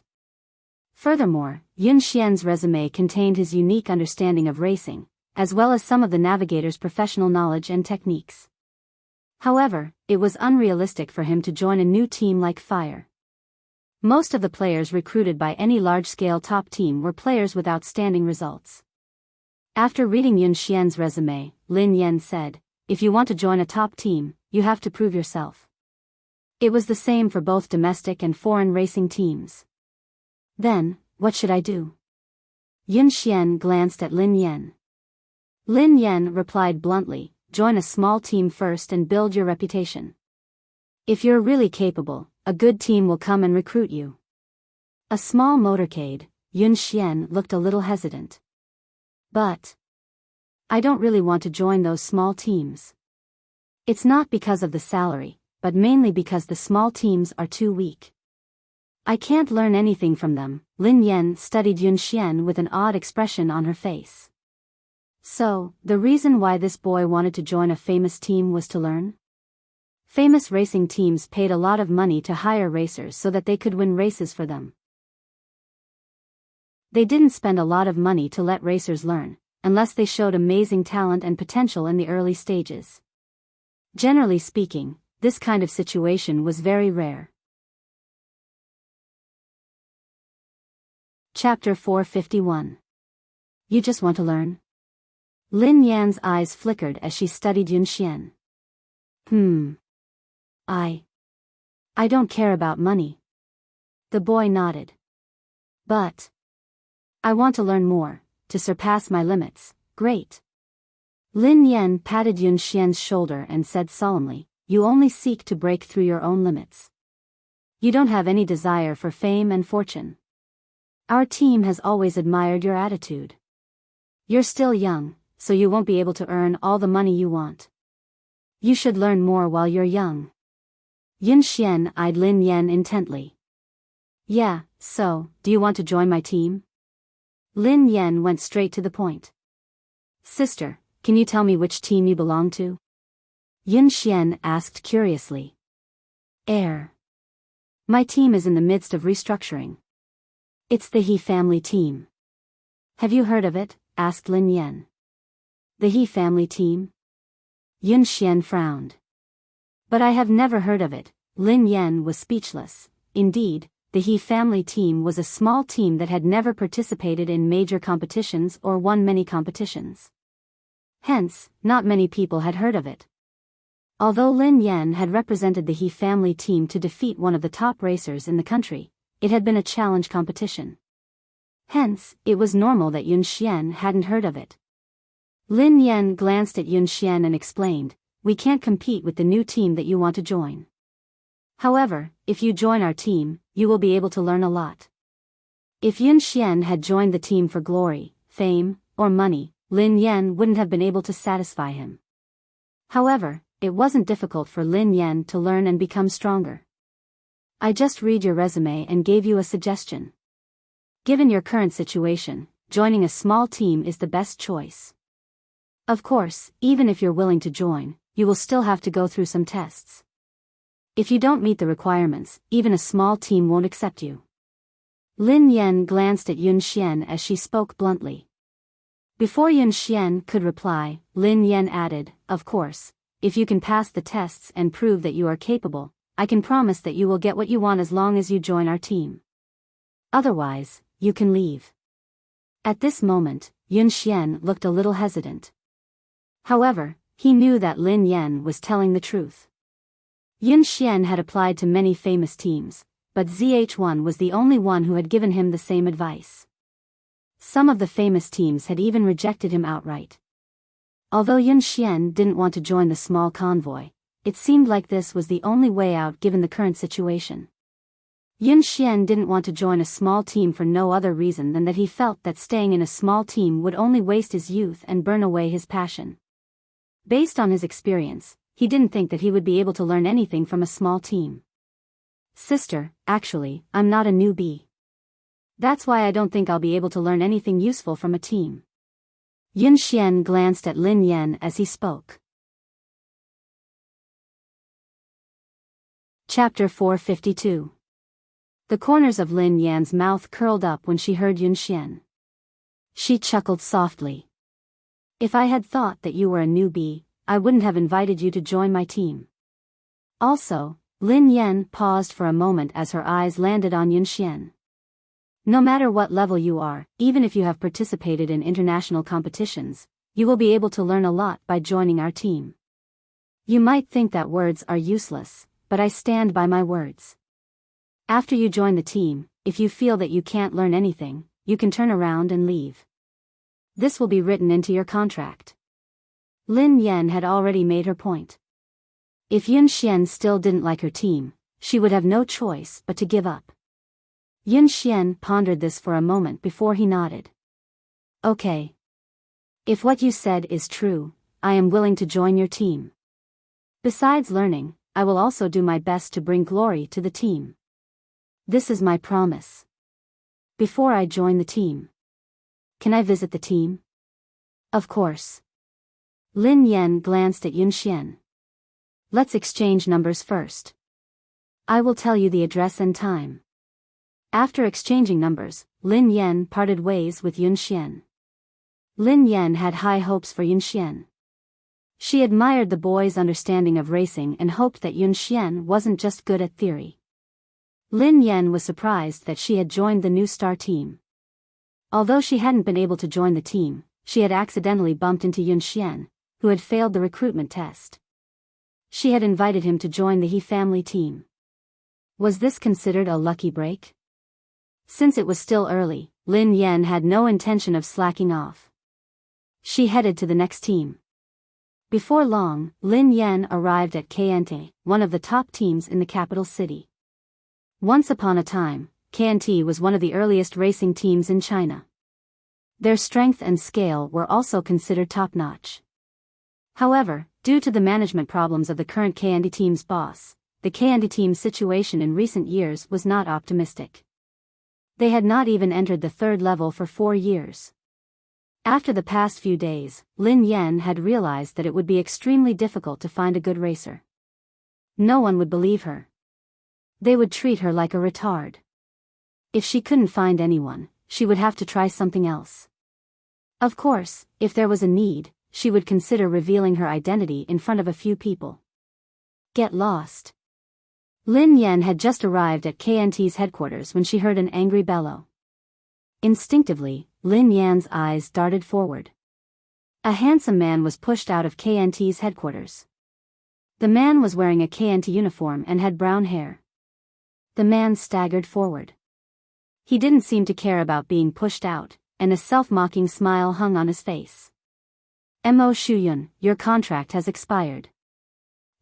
Furthermore, Yunxian's resume contained his unique understanding of racing, as well as some of the navigator's professional knowledge and techniques. However, it was unrealistic for him to join a new team like Fire. Most of the players recruited by any large-scale top team were players with outstanding results. After reading Yunxian's resume, Lin Yan said, if you want to join a top team, you have to prove yourself. It was the same for both domestic and foreign racing teams. Then, what should I do? Yunxian glanced at Lin Yan. Lin Yan replied bluntly, join a small team first and build your reputation. If you're really capable, a good team will come and recruit you. A small motorcade, Yun Xian looked a little hesitant. But I don't really want to join those small teams. It's not because of the salary, but mainly because the small teams are too weak. I can't learn anything from them. Lin Yan studied Yun Xian with an odd expression on her face. So, the reason why this boy wanted to join a famous team was to learn? Famous racing teams paid a lot of money to hire racers so that they could win races for them. They didn't spend a lot of money to let racers learn, unless they showed amazing talent and potential in the early stages. Generally speaking, this kind of situation was very rare. Chapter 451. You just want to learn? Lin Yan's eyes flickered as she studied Yun Xian. I don't care about money. The boy nodded. But I want to learn more, to surpass my limits. Great. Lin Yan patted Yun Xian's shoulder and said solemnly, you only seek to break through your own limits. You don't have any desire for fame and fortune. Our team has always admired your attitude. You're still young, so you won't be able to earn all the money you want. You should learn more while you're young. Yun Xian eyed Lin Yan intently. Yeah, so, do you want to join my team? Lin Yan went straight to the point. Sister, can you tell me which team you belong to? Yun Xian asked curiously. My team is in the midst of restructuring. It's the He family team. Have you heard of it? Asked Lin Yan. The He family team? Yun Xian frowned. But I have never heard of it. Lin Yan was speechless. Indeed, the He family team was a small team that had never participated in major competitions or won many competitions. Hence, not many people had heard of it. Although Lin Yan had represented the He family team to defeat one of the top racers in the country, it had been a challenge competition. Hence, it was normal that Yun Xian hadn't heard of it. Lin Yan glanced at Yun Xian and explained, we can't compete with the new team that you want to join. However, if you join our team, you will be able to learn a lot. If Yun Xian had joined the team for glory, fame, or money, Lin Yan wouldn't have been able to satisfy him. However, it wasn't difficult for Lin Yan to learn and become stronger. I just read your resume and gave you a suggestion. Given your current situation, joining a small team is the best choice. Of course, even if you're willing to join, you will still have to go through some tests. If you don't meet the requirements, even a small team won't accept you. Lin Yan glanced at Yun Xian as she spoke bluntly. Before Yun Xian could reply, Lin Yan added, of course, if you can pass the tests and prove that you are capable, I can promise that you will get what you want as long as you join our team. Otherwise, you can leave. At this moment, Yun Xian looked a little hesitant. However, he knew that Lin Yan was telling the truth. Yun Xian had applied to many famous teams, but ZH1 was the only one who had given him the same advice. Some of the famous teams had even rejected him outright. Although Yun Xian didn't want to join the small convoy, it seemed like this was the only way out given the current situation. Yun Xian didn't want to join a small team for no other reason than that he felt that staying in a small team would only waste his youth and burn away his passion. Based on his experience, he didn't think that he would be able to learn anything from a small team. Sister, actually, I'm not a newbie. That's why I don't think I'll be able to learn anything useful from a team. Yun Xian glanced at Lin Yan as he spoke. Chapter 452. The corners of Lin Yan's mouth curled up when she heard Yun Xian. She chuckled softly. If I had thought that you were a newbie, I wouldn't have invited you to join my team. Also, Lin Yan paused for a moment as her eyes landed on Yun Xian. No matter what level you are, even if you have participated in international competitions, you will be able to learn a lot by joining our team. You might think that words are useless, but I stand by my words. After you join the team, if you feel that you can't learn anything, you can turn around and leave. This will be written into your contract. Lin Yan had already made her point. If Yun Xian still didn't like her team, she would have no choice but to give up. Yun Xian pondered this for a moment before he nodded. Okay. If what you said is true, I am willing to join your team. Besides learning, I will also do my best to bring glory to the team. This is my promise. Before I join the team, can I visit the team? Of course. Lin Yan glanced at Yun Xian. Let's exchange numbers first. I will tell you the address and time. After exchanging numbers, Lin Yan parted ways with Yun Xian. Lin Yan had high hopes for Yun Xian. She admired the boy's understanding of racing and hoped that Yun Xian wasn't just good at theory. Lin Yan was surprised that she had joined the new star team. Although she hadn't been able to join the team, she had accidentally bumped into Yun Xian, who had failed the recruitment test. She had invited him to join the He family team. Was this considered a lucky break? Since it was still early, Lin Yan had no intention of slacking off. She headed to the next team. Before long, Lin Yan arrived at KNT, one of the top teams in the capital city. Once upon a time, KNT was one of the earliest racing teams in China. Their strength and scale were also considered top-notch. However, due to the management problems of the current KNT team's boss, the KNT team's situation in recent years was not optimistic. They had not even entered the third level for 4 years. After the past few days, Lin Yan had realized that it would be extremely difficult to find a good racer. No one would believe her. They would treat her like a retard. If she couldn't find anyone, she would have to try something else. Of course, if there was a need, she would consider revealing her identity in front of a few people. Get lost. Lin Yan had just arrived at KNT's headquarters when she heard an angry bellow. Instinctively, Lin Yan's eyes darted forward. A handsome man was pushed out of KNT's headquarters. The man was wearing a KNT uniform and had brown hair. The man staggered forward. He didn't seem to care about being pushed out, and a self-mocking smile hung on his face. Mo Shuyun, your contract has expired.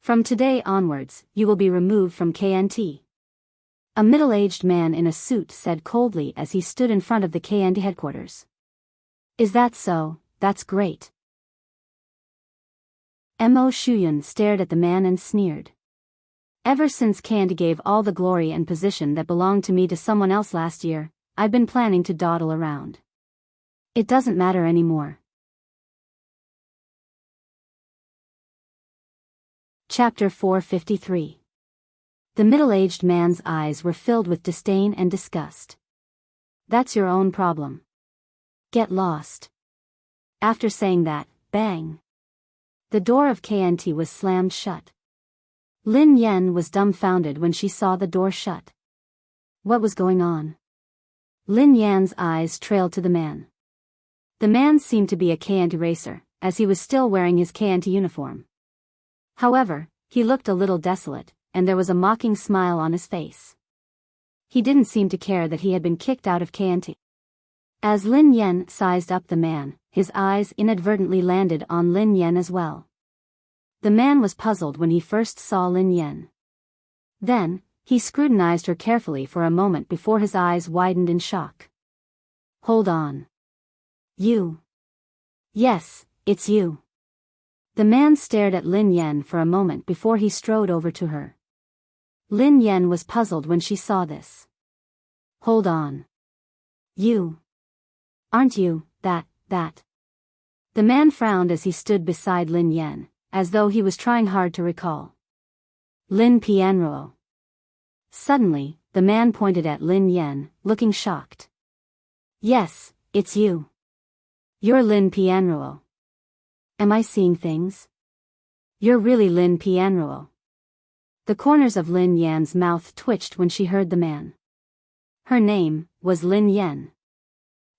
From today onwards, you will be removed from KNT. A middle-aged man in a suit said coldly as he stood in front of the KNT headquarters. Is that so? That's great. Mo Shuyun stared at the man and sneered. Ever since KNT gave all the glory and position that belonged to me to someone else last year, I've been planning to dawdle around. It doesn't matter anymore. Chapter 453. The middle-aged man's eyes were filled with disdain and disgust. That's your own problem. Get lost. After saying that, bang. The door of KNT was slammed shut. Lin Yan was dumbfounded when she saw the door shut. What was going on? Lin Yan's eyes trailed to the man. The man seemed to be a KNT racer, as he was still wearing his KNT uniform. However, he looked a little desolate, and there was a mocking smile on his face. He didn't seem to care that he had been kicked out of KNT. As Lin Yan sized up the man, his eyes inadvertently landed on Lin Yan as well. The man was puzzled when he first saw Lin Yan. Then, he scrutinized her carefully for a moment before his eyes widened in shock. Hold on. You. Yes, it's you. The man stared at Lin Yan for a moment before he strode over to her. Lin Yan was puzzled when she saw this. Hold on. You. Aren't you, that. The man frowned as he stood beside Lin Yan, as though he was trying hard to recall. Lin Pianruo. Suddenly, the man pointed at Lin Yan, looking shocked. Yes, it's you. You're Lin Pianruo. Am I seeing things? You're really Lin Pianruo. The corners of Lin Yan's mouth twitched when she heard the man. Her name was Lin Yan.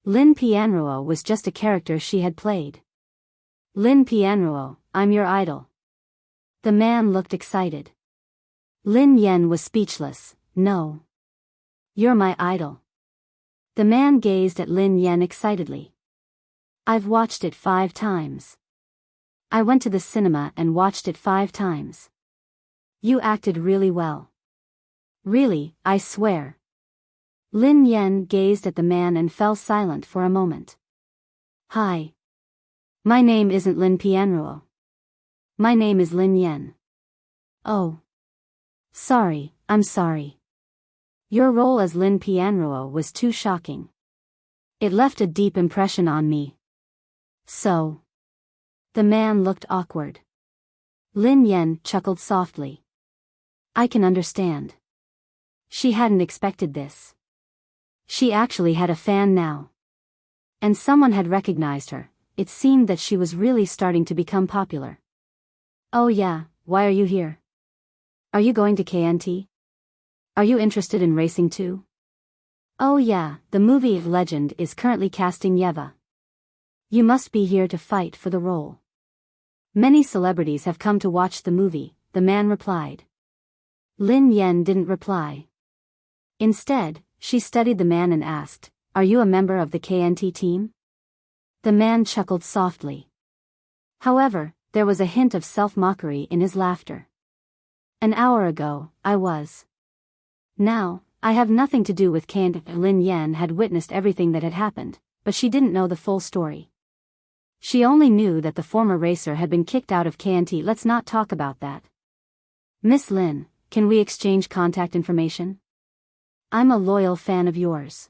Lin Pianruo was just a character she had played. Lin Pianruo, I'm your idol. The man looked excited. Lin Yan was speechless. No. You're my idol. The man gazed at Lin Yan excitedly. I've watched it 5 times. I went to the cinema and watched it 5 times. You acted really well. Really, I swear. Lin Yan gazed at the man and fell silent for a moment. Hi. My name isn't Lin Pianruo. My name is Lin Yan. Oh. Sorry, I'm sorry. Your role as Lin Pianruo was too shocking. It left a deep impression on me. So. The man looked awkward. Lin Yan chuckled softly. I can understand. She hadn't expected this. She actually had a fan now. And someone had recognized her. It seemed that she was really starting to become popular. Oh yeah, why are you here? Are you going to KNT? Are you interested in racing too? Oh yeah, the movie Legend is currently casting Yeva. You must be here to fight for the role. Many celebrities have come to watch the movie, the man replied. Lin Yan didn't reply. Instead, she studied the man and asked, Are you a member of the KNT team? The man chuckled softly. However, there was a hint of self-mockery in his laughter. An hour ago, I was. Now, I have nothing to do with KNT. Lin Yan had witnessed everything that had happened, but she didn't know the full story. She only knew that the former racer had been kicked out of KNT. Let's not talk about that. Miss Lin, can we exchange contact information? I'm a loyal fan of yours.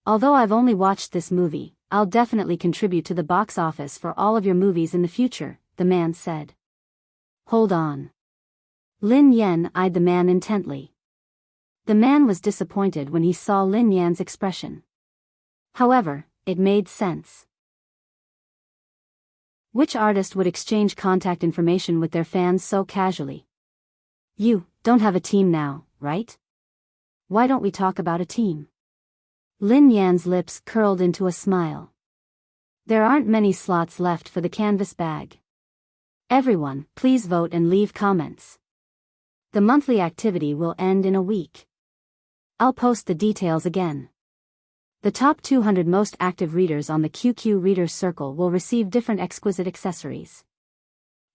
Although I've only watched this movie, I'll definitely contribute to the box office for all of your movies in the future, the man said. Hold on. Lin Yan eyed the man intently. The man was disappointed when he saw Lin Yan's expression. However, it made sense. Which artist would exchange contact information with their fans so casually? You don't have a team now, right? Why don't we talk about a team? Lin Yan's lips curled into a smile. There aren't many slots left for the canvas bag. Everyone, please vote and leave comments. The monthly activity will end in a week. I'll post the details again. The top 200 most active readers on the QQ Readers Circle will receive different exquisite accessories.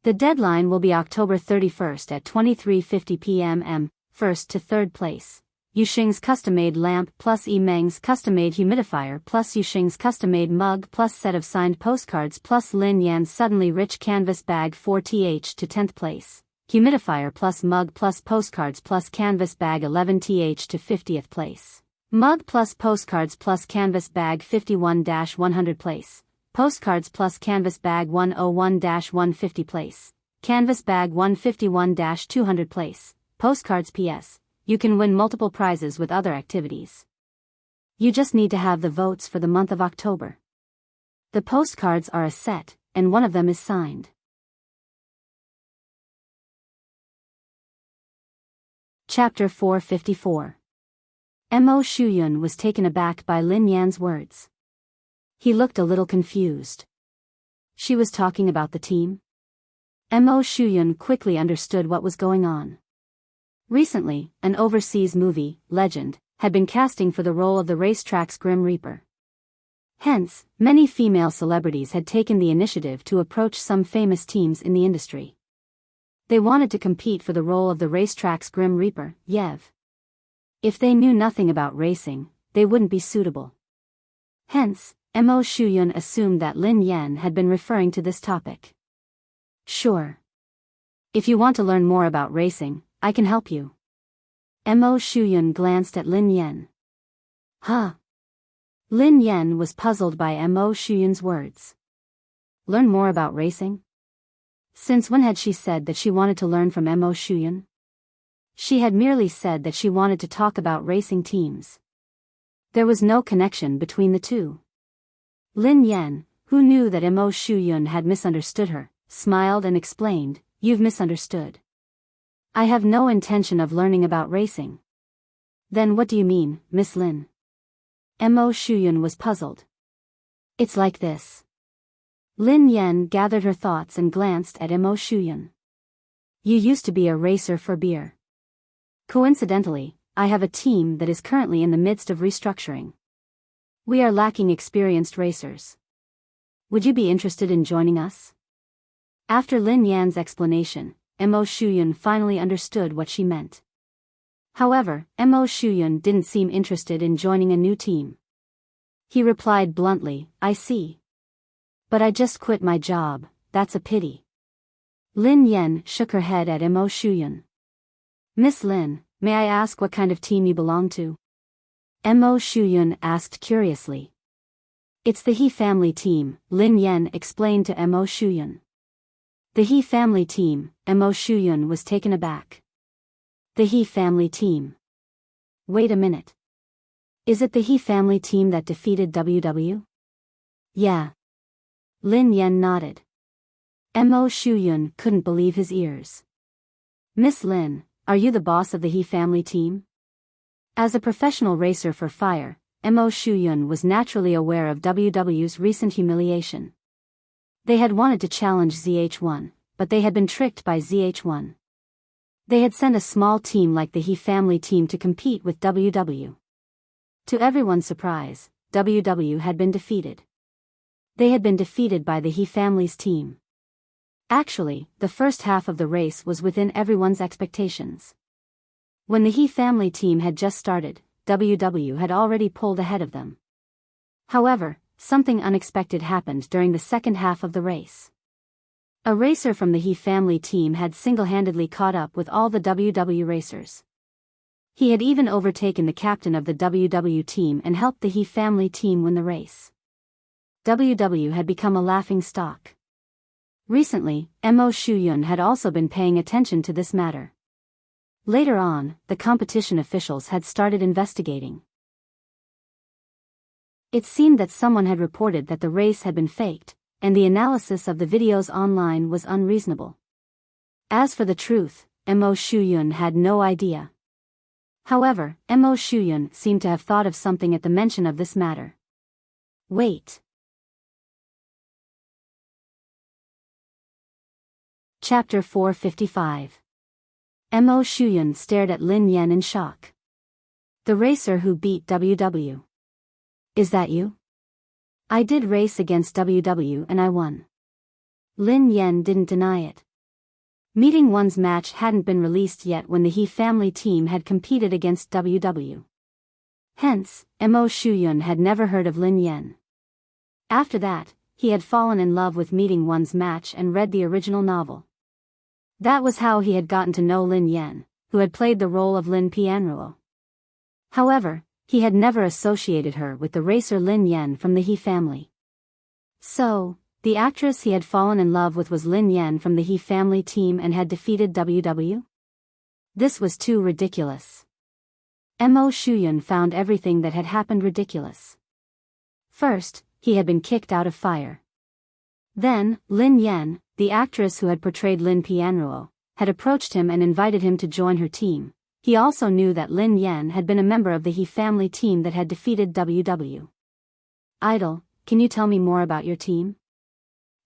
The deadline will be October 31st at 23:50 p.m. First to third place. Yuxing's custom-made lamp plus Meng's custom-made humidifier plus Yuxing's custom-made mug plus set of signed postcards plus Lin Yan's suddenly rich canvas bag 4th to 10th place. Humidifier plus mug plus postcards plus canvas bag 11th to 50th place. Mug plus postcards plus canvas bag 51-100 place. Postcards plus canvas bag 101-150 place. Canvas bag 151-200 place. Postcards PS. You can win multiple prizes with other activities. You just need to have the votes for the month of October. The postcards are a set, and one of them is signed. Chapter 454. Mo Shuyun was taken aback by Lin Yan's words. He looked a little confused. She was talking about the team? Mo Shuyun quickly understood what was going on. Recently, an overseas movie, Legend, had been casting for the role of the racetrack's Grim Reaper. Hence, many female celebrities had taken the initiative to approach some famous teams in the industry. They wanted to compete for the role of the racetrack's Grim Reaper, Yev. If they knew nothing about racing, they wouldn't be suitable. Hence, Mo Shuyun assumed that Lin Yan had been referring to this topic. Sure. If you want to learn more about racing, I can help you. Mo Shuyun glanced at Lin Yan. Huh? Lin Yan was puzzled by Mo Shuyun's words. Learn more about racing? Since when had she said that she wanted to learn from Mo Shuyun? She had merely said that she wanted to talk about racing teams. There was no connection between the two. Lin Yan, who knew that Mo Shuyun had misunderstood her, smiled and explained, You've misunderstood. I have no intention of learning about racing. Then what do you mean, Miss Lin? Mo Shuyun was puzzled. It's like this. Lin Yan gathered her thoughts and glanced at Mo Shuyun. You used to be a racer for beer. Coincidentally, I have a team that is currently in the midst of restructuring. We are lacking experienced racers. Would you be interested in joining us? After Lin Yan's explanation, Mo Shuyun finally understood what she meant. However, Mo Shuyun didn't seem interested in joining a new team. He replied bluntly, I see. But I just quit my job, that's a pity. Lin Yan shook her head at Mo Shuyun. Miss Lin, may I ask what kind of team you belong to? Mo Shuyun asked curiously. It's the He family team, Lin Yan explained to Mo Shuyun. The He family team, Mo Shuyun was taken aback. The He family team. Wait a minute. Is it the He family team that defeated WW? Yeah. Lin Yan nodded. Mo Shuyun couldn't believe his ears. Miss Lin, are you the boss of the He family team? As a professional racer for fire, Mo Shuyun was naturally aware of WW's recent humiliation. They had wanted to challenge ZH1, but they had been tricked by ZH1. They had sent a small team like the He family team to compete with WW. To everyone's surprise, WW had been defeated. They had been defeated by the He family's team. Actually, the first half of the race was within everyone's expectations. When the He family team had just started, WW had already pulled ahead of them. However, something unexpected happened during the second half of the race. A racer from the He family team had single-handedly caught up with all the WW racers. He had even overtaken the captain of the WW team and helped the He family team win the race. WW had become a laughing stock. Recently, Mo Shuyun had also been paying attention to this matter. Later on, the competition officials had started investigating. It seemed that someone had reported that the race had been faked, and the analysis of the videos online was unreasonable. As for the truth, Mo Shuyun had no idea. However, Mo Shuyun seemed to have thought of something at the mention of this matter. Wait. Chapter 455. Mo Shuyun stared at Lin Yan in shock. The racer who beat WW. Is that you? I did race against WW and I won. Lin Yan didn't deny it. Meeting One's match hadn't been released yet when the He family team had competed against WW. Hence, Mo Shuyun had never heard of Lin Yan. After that, he had fallen in love with Meeting One's match and read the original novel. That was how he had gotten to know Lin Yan, who had played the role of Lin Pianruo. However, he had never associated her with the racer Lin Yan from the He family. So, the actress he had fallen in love with was Lin Yan from the He family team and had defeated WW? This was too ridiculous. Mo Shuyun found everything that had happened ridiculous. First, he had been kicked out of fire. Then, Lin Yan, the actress who had portrayed Lin Pianruo, had approached him and invited him to join her team. He also knew that Lin Yan had been a member of the He family team that had defeated WW. Idol, can you tell me more about your team?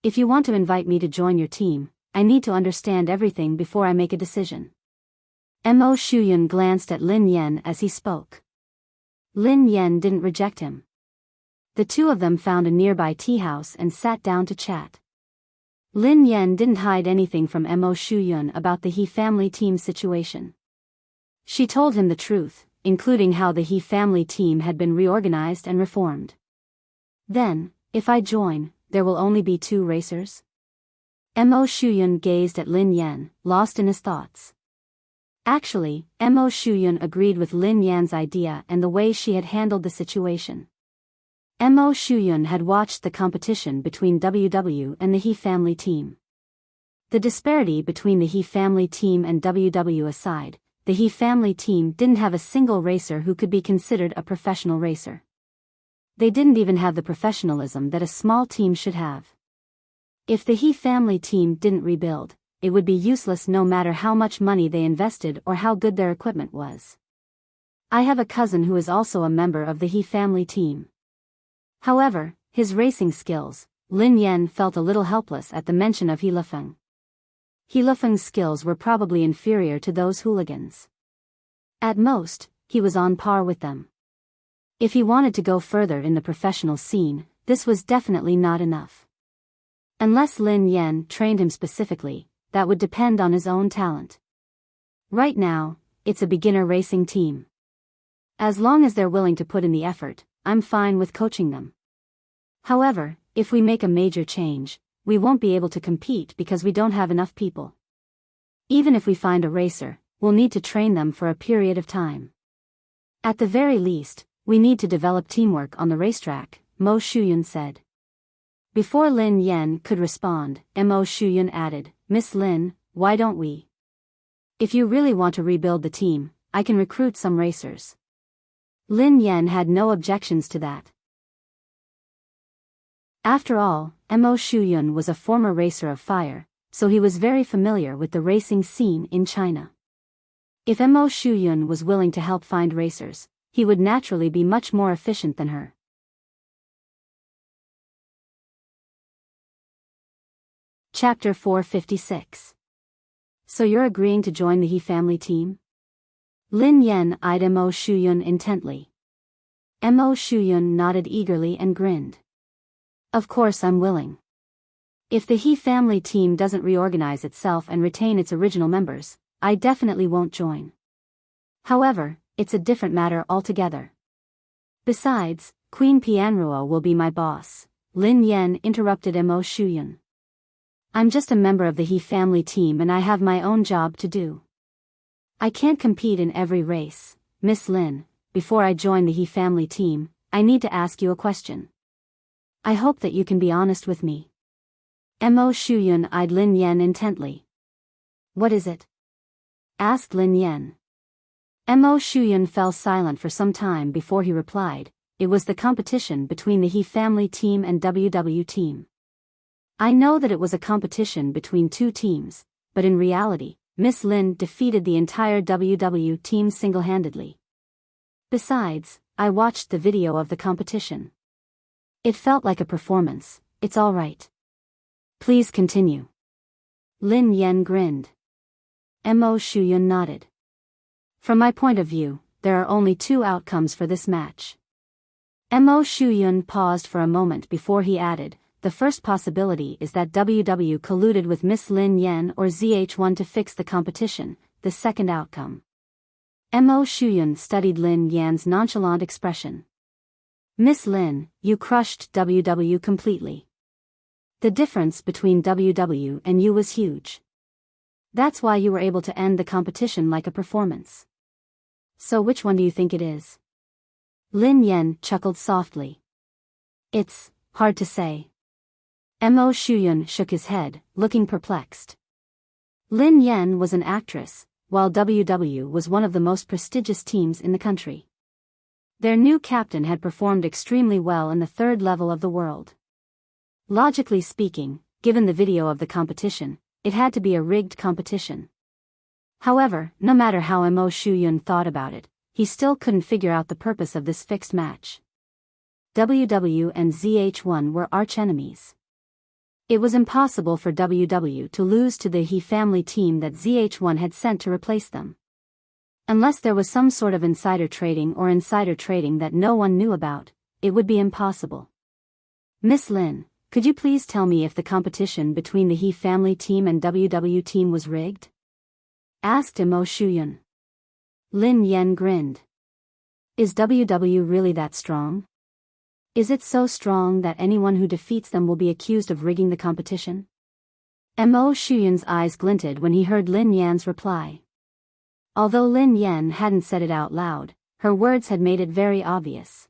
If you want to invite me to join your team, I need to understand everything before I make a decision. Mo Shuyun glanced at Lin Yan as he spoke. Lin Yan didn't reject him. The two of them found a nearby tea house and sat down to chat. Lin Yan didn't hide anything from Mo Shuyun about the He family team situation. She told him the truth, including how the He family team had been reorganized and reformed. Then, if I join, there will only be 2 racers? Mo Shuyun gazed at Lin Yan, lost in his thoughts. Actually, Mo Shuyun agreed with Lin Yan's idea and the way she had handled the situation. Mo Shuyun had watched the competition between WW and the He family team. The disparity between the He family team and WW aside, the He family team didn't have a single racer who could be considered a professional racer. They didn't even have the professionalism that a small team should have. If the He family team didn't rebuild, it would be useless no matter how much money they invested or how good their equipment was. I have a cousin who is also a member of the He family team. However, his racing skills, Lin Yan felt a little helpless at the mention of He Lefeng. He Lefeng's skills were probably inferior to those hooligans. At most, he was on par with them. If he wanted to go further in the professional scene, this was definitely not enough. Unless Lin Yan trained him specifically, that would depend on his own talent. Right now, it's a beginner racing team. As long as they're willing to put in the effort, I'm fine with coaching them. However, if we make a major change, we won't be able to compete because we don't have enough people. Even if we find a racer, we'll need to train them for a period of time. At the very least, we need to develop teamwork on the racetrack, Mo Shuyun said. Before Lin Yan could respond, Mo Shuyun added, Miss Lin, why don't we? If you really want to rebuild the team, I can recruit some racers. Lin Yan had no objections to that. After all, Mo Shuyun was a former racer of fire, so he was very familiar with the racing scene in China. If Mo Shuyun was willing to help find racers, he would naturally be much more efficient than her. Chapter 456. So you're agreeing to join the He family team? Lin Yan eyed Mo Shuyun intently. Mo Shuyun nodded eagerly and grinned. Of course I'm willing. If the He family team doesn't reorganize itself and retain its original members, I definitely won't join. However, it's a different matter altogether. Besides, Queen Pianruo will be my boss, Lin Yan interrupted Mo Shuyun. I'm just a member of the He family team and I have my own job to do. I can't compete in every race, Miss Lin. Before I join the He family team, I need to ask you a question. I hope that you can be honest with me. Mo Shuyun eyed Lin Yan intently. What is it? Asked Lin Yan. Mo Shuyun fell silent for some time before he replied, it was the competition between the He family team and WW team. I know that it was a competition between two teams, but in reality, Miss Lin defeated the entire WW team single-handedly. Besides, I watched the video of the competition. It felt like a performance. It's all right. Please continue. Lin Yan grinned. Mo Shuyun nodded. From my point of view, there are only two outcomes for this match. Mo Shuyun paused for a moment before he added, the first possibility is that WW colluded with Miss Lin Yan or ZH1 to fix the competition, the second outcome. Mo Shuyun studied Lin Yan's nonchalant expression. Miss Lin, you crushed WW completely. The difference between WW and you was huge. That's why you were able to end the competition like a performance. So which one do you think it is? Lin Yan chuckled softly. It's hard to say. Mo Shuyun shook his head, looking perplexed. Lin Yan was an actress, while WW was one of the most prestigious teams in the country. Their new captain had performed extremely well in the third level of the world. Logically speaking, given the video of the competition, it had to be a rigged competition. However, no matter how Mo Shuyun thought about it, he still couldn't figure out the purpose of this fixed match. WW and ZH1 were arch-enemies. It was impossible for WW to lose to the He family team that ZH1 had sent to replace them. Unless there was some sort of insider trading that no one knew about, it would be impossible. Miss Lin, could you please tell me if the competition between the He family team and WW team was rigged? Asked Mo Shuyun. Lin Yan grinned. Is WW really that strong? Is it so strong that anyone who defeats them will be accused of rigging the competition? Mo Shuyun's eyes glinted when he heard Lin Yan's reply. Although Lin Yan hadn't said it out loud, her words had made it very obvious.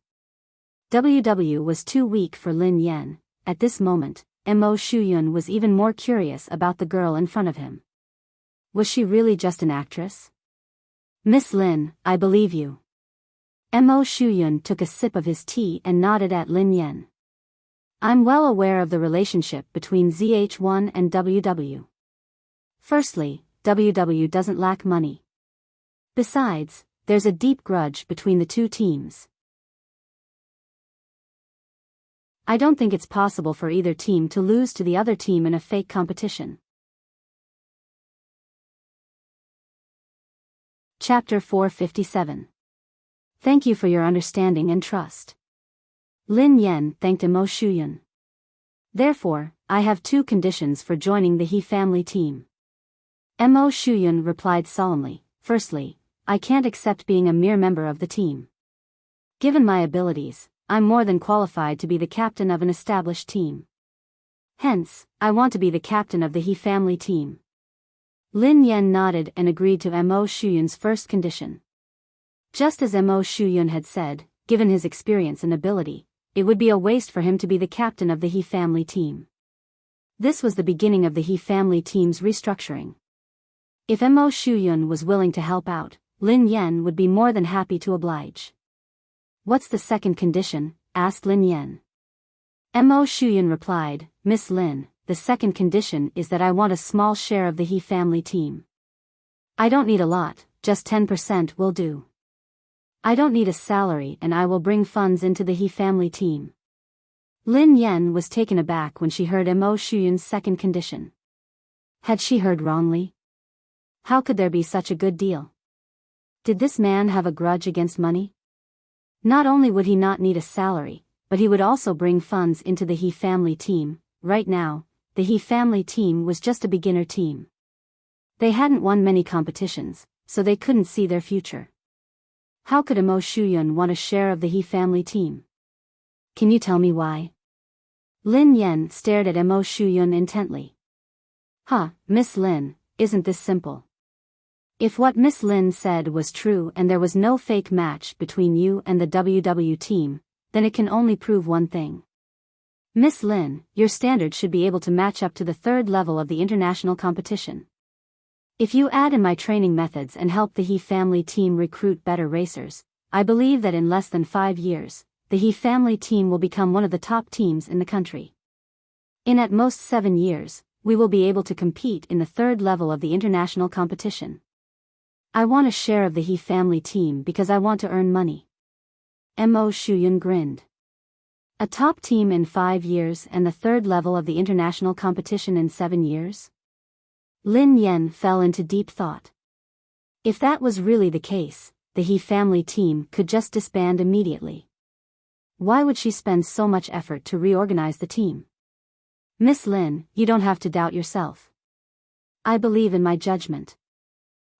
WW was too weak for Lin Yan. At this moment, Mo Shuyun was even more curious about the girl in front of him. Was she really just an actress? Miss Lin, I believe you. Mo Shuyun took a sip of his tea and nodded at Lin Yan. I'm well aware of the relationship between ZH1 and WW. Firstly, WW doesn't lack money. Besides, there's a deep grudge between the two teams. I don't think it's possible for either team to lose to the other team in a fake competition. Chapter 457. Thank you for your understanding and trust. Lin Yan thanked Mo Shuyun. Therefore, I have two conditions for joining the He family team. Mo Shuyun replied solemnly. Firstly, I can't accept being a mere member of the team. Given my abilities, I'm more than qualified to be the captain of an established team. Hence, I want to be the captain of the He family team. Lin Yan nodded and agreed to Mo Shuyun's first condition. Just as Mo Shuyun had said, given his experience and ability, it would be a waste for him to be the captain of the He family team. This was the beginning of the He family team's restructuring. If Mo Shuyun was willing to help out, Lin Yan would be more than happy to oblige. What's the second condition? Asked Lin Yan. Mo Shuyun replied, Miss Lin, the second condition is that I want a small share of the He family team. I don't need a lot, just 10% will do. I don't need a salary and I will bring funds into the He family team. Lin Yan was taken aback when she heard Mo Shuyun's second condition. Had she heard wrongly? How could there be such a good deal? Did this man have a grudge against money? Not only would he not need a salary, but he would also bring funds into the He family team. Right now, the He family team was just a beginner team. They hadn't won many competitions, so they couldn't see their future. How could Mo Shuyun want a share of the He family team? Can you tell me why? Lin Yan stared at Mo Shuyun intently. Miss Lin, isn't this simple? If what Miss Lin said was true and there was no fake match between you and the WW team, then it can only prove one thing. Miss Lin, your standard should be able to match up to the third level of the international competition. If you add in my training methods and help the He family team recruit better racers, I believe that in less than 5 years, the He family team will become one of the top teams in the country. In at most 7 years, we will be able to compete in the third level of the international competition. I want a share of the He family team because I want to earn money. Mo Shuyun grinned. A top team in 5 years and the third level of the international competition in 7 years? Lin Yan fell into deep thought. If that was really the case, the He family team could just disband immediately. Why would she spend so much effort to reorganize the team? Miss Lin, you don't have to doubt yourself. I believe in my judgment.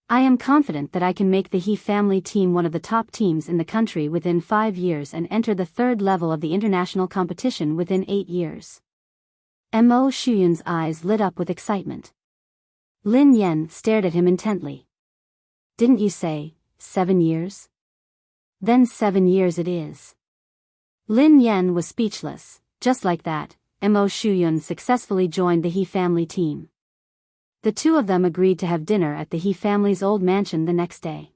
I am confident that I can make the He family team one of the top teams in the country within 5 years and enter the third level of the international competition within 8 years. Mo Shuyun's eyes lit up with excitement. Lin Yan stared at him intently. Didn't you say 7 years? Then 7 years it is. Lin Yan was speechless. Just like that, Mo Shuyun successfully joined the He family team. The two of them agreed to have dinner at the He family's old mansion the next day.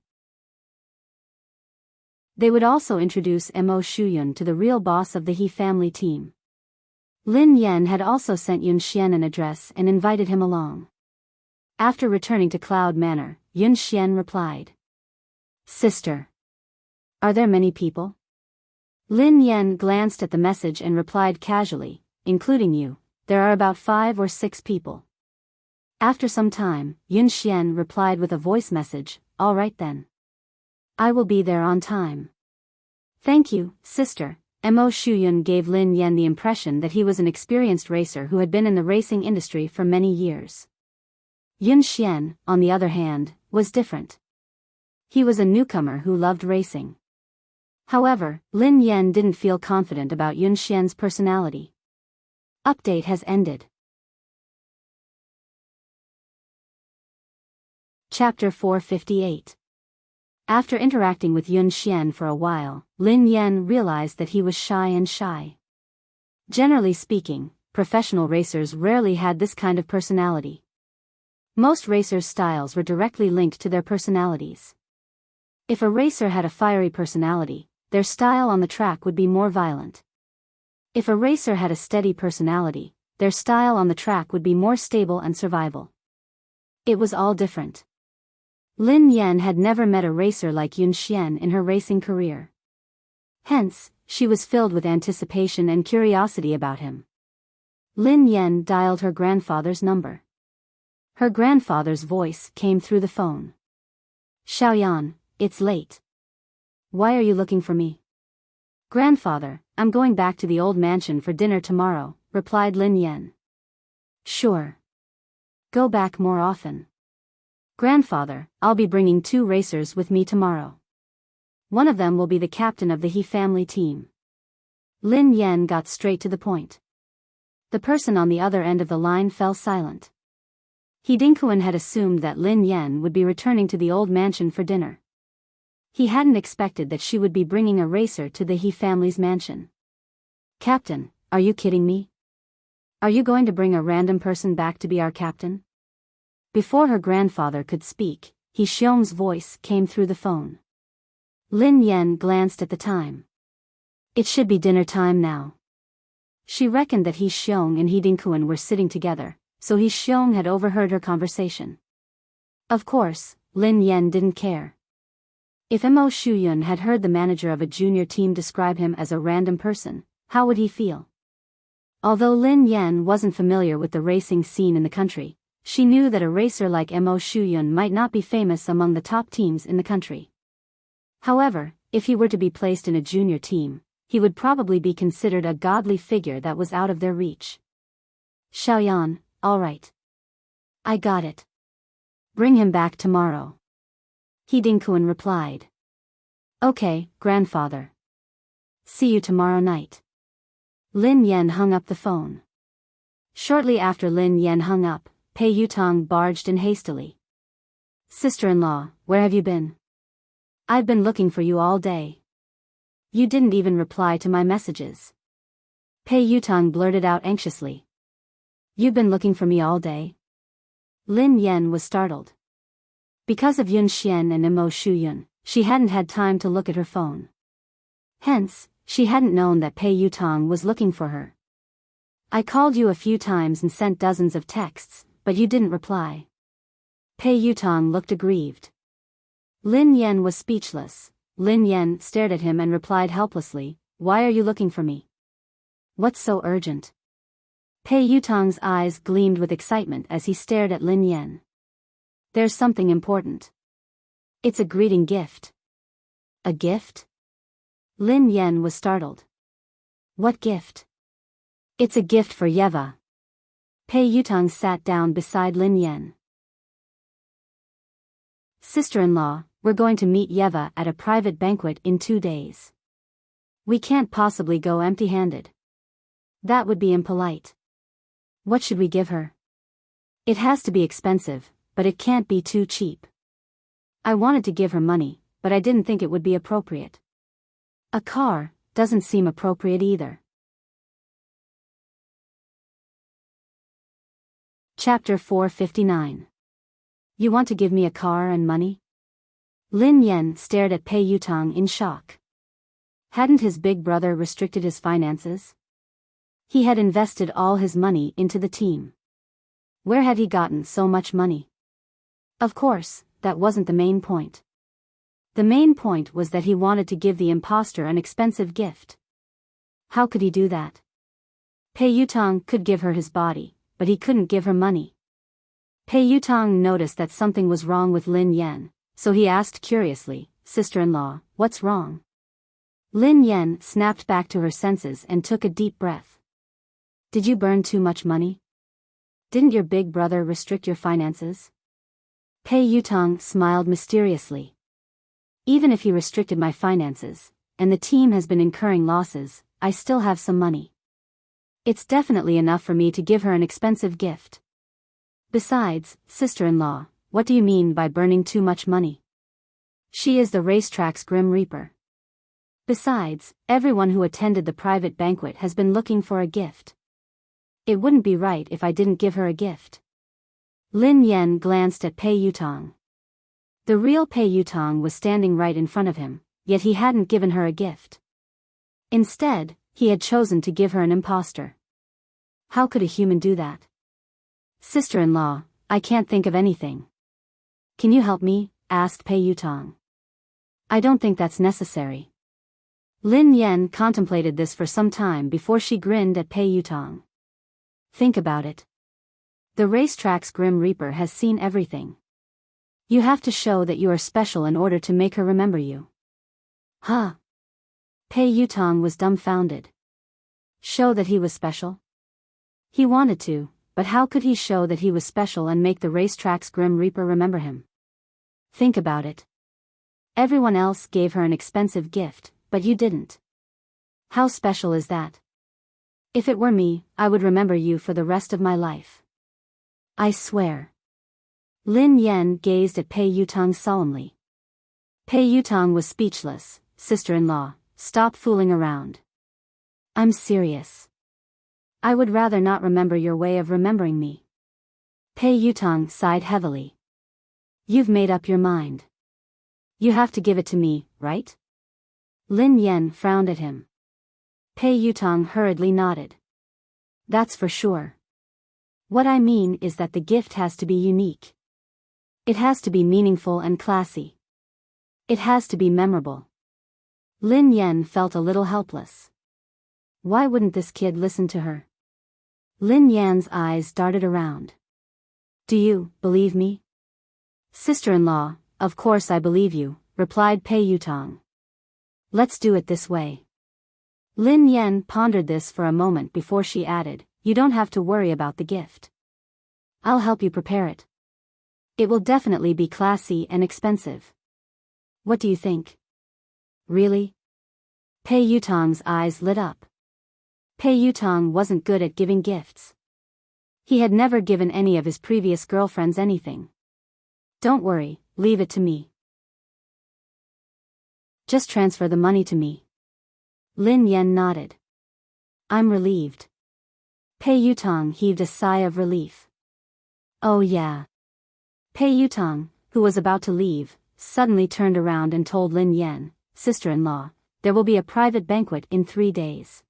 They would also introduce Mo Shuyun to the real boss of the He family team. Lin Yan had also sent Yun Xian an address and invited him along. After returning to Cloud Manor, Yun Xian replied, Sister. Are there many people? Lin Yan glanced at the message and replied casually, Including you, there are about 5 or 6 people. After some time, Yun Xian replied with a voice message, All right then. I will be there on time. Thank you, sister. Mo Shuyun gave Lin Yan the impression that he was an experienced racer who had been in the racing industry for many years. Yun Xian, on the other hand, was different. He was a newcomer who loved racing. However, Lin Yan didn't feel confident about Yun Xian's personality. Update has ended. Chapter 458. After interacting with Yun Xian for a while, Lin Yan realized that he was shy. Generally speaking, professional racers rarely had this kind of personality. Most racers' styles were directly linked to their personalities. If a racer had a fiery personality, their style on the track would be more violent. If a racer had a steady personality, their style on the track would be more stable and survival. It was all different. Lin Yan had never met a racer like Yun Xian in her racing career. Hence, she was filled with anticipation and curiosity about him. Lin Yan dialed her grandfather's number. Her grandfather's voice came through the phone. Xiaoyan, it's late. Why are you looking for me? Grandfather, I'm going back to the old mansion for dinner tomorrow, replied Lin Yan. Sure. Go back more often. Grandfather, I'll be bringing 2 racers with me tomorrow. One of them will be the captain of the He family team. Lin Yen got straight to the point. The person on the other end of the line fell silent. He Dinkuan had assumed that Lin Yen would be returning to the old mansion for dinner. He hadn't expected that she would be bringing a racer to the He family's mansion. Captain, are you kidding me? Are you going to bring a random person back to be our captain? Before her grandfather could speak, He Xiong's voice came through the phone. Lin Yen glanced at the time. It should be dinner time now. She reckoned that He Xiong and He Dinkuan were sitting together, so He Xiong had overheard her conversation. Of course, Lin Yen didn't care. If Mo Shuyun had heard the manager of a junior team describe him as a random person, how would he feel? Although Lin Yen wasn't familiar with the racing scene in the country, she knew that a racer like Mo Shuyun might not be famous among the top teams in the country. However, if he were to be placed in a junior team, he would probably be considered a godly figure that was out of their reach. Xiaoyan, all right. I got it. Bring him back tomorrow. He Dinkuan replied. Okay, grandfather. See you tomorrow night. Lin Yen hung up the phone. Shortly after Lin Yen hung up, Pei Yutong barged in hastily. Sister-in-law, where have you been? I've been looking for you all day. You didn't even reply to my messages. Pei Yutong blurted out anxiously. You've been looking for me all day? Lin Yen was startled. Because of Yun Xian and Mo Shuyun, she hadn't had time to look at her phone. Hence, she hadn't known that Pei Yutong was looking for her. I called you a few times and sent dozens of texts, but you didn't reply. Pei Yutong looked aggrieved. Lin Yen was speechless. Lin Yen stared at him and replied helplessly, Why are you looking for me? What's so urgent? Pei Yutong's eyes gleamed with excitement as he stared at Lin Yen. There's something important. It's a greeting gift. A gift? Lin Yen was startled. What gift? It's a gift for Yeva. Pei Yutong sat down beside Lin Yen. Sister-in-law, we're going to meet Yeva at a private banquet in 2 days. We can't possibly go empty-handed. That would be impolite. What should we give her? It has to be expensive, but it can't be too cheap. I wanted to give her money, but I didn't think it would be appropriate. A car doesn't seem appropriate either. Chapter 459. You want to give me a car and money? Lin Yen stared at Pei Yutong in shock. Hadn't his big brother restricted his finances? He had invested all his money into the team. Where had he gotten so much money? Of course, that wasn't the main point. The main point was that he wanted to give the imposter an expensive gift. How could he do that? Pei Yutong could give her his body, but he couldn't give her money. Pei Yutong noticed that something was wrong with Lin Yen, so he asked curiously, Sister-in-law, what's wrong? Lin Yen snapped back to her senses and took a deep breath. Did you burn too much money? Didn't your big brother restrict your finances? Pei Yutong smiled mysteriously. Even if he restricted my finances, and the team has been incurring losses, I still have some money. It's definitely enough for me to give her an expensive gift. Besides, sister-in-law, what do you mean by burning too much money? She is the racetrack's Grim Reaper. Besides, everyone who attended the private banquet has been looking for a gift. It wouldn't be right if I didn't give her a gift. Lin Yen glanced at Pei Yutong. The real Pei Yutong was standing right in front of him, yet he hadn't given her a gift. Instead, he had chosen to give her an imposter. How could a human do that? Sister-in-law, I can't think of anything. Can you help me? Asked Pei Yutong. I don't think that's necessary. Lin Yen contemplated this for some time before she grinned at Pei Yutong. Think about it. The racetrack's Grim Reaper has seen everything. You have to show that you are special in order to make her remember you. Huh? Pei Yutong was dumbfounded. Show that he was special? He wanted to, but how could he show that he was special and make the racetrack's Grim Reaper remember him? Think about it. Everyone else gave her an expensive gift, but you didn't. How special is that? If it were me, I would remember you for the rest of my life. I swear. Lin Yan gazed at Pei Yutong solemnly. Pei Yutong was speechless. Sister-in-law, stop fooling around. I'm serious. I would rather not remember your way of remembering me. Pei Yutong sighed heavily. You've made up your mind. You have to give it to me, right? Lin Yan frowned at him. Pei Yutong hurriedly nodded. That's for sure. What I mean is that the gift has to be unique. It has to be meaningful and classy. It has to be memorable. Lin Yan felt a little helpless. Why wouldn't this kid listen to her? Lin Yan's eyes darted around. Do you believe me? Sister-in-law, of course I believe you, replied Pei Yutong. Let's do it this way. Lin Yan pondered this for a moment before she added, you don't have to worry about the gift. I'll help you prepare it. It will definitely be classy and expensive. What do you think? Really? Pei Yutong's eyes lit up. Pei Yutong wasn't good at giving gifts. He had never given any of his previous girlfriends anything. Don't worry, leave it to me. Just transfer the money to me. Lin Yan nodded. I'm relieved. Pei Yutong heaved a sigh of relief. Oh yeah. Pei Yutong, who was about to leave, suddenly turned around and told Lin Yan, sister-in-law, there will be a private banquet in 3 days.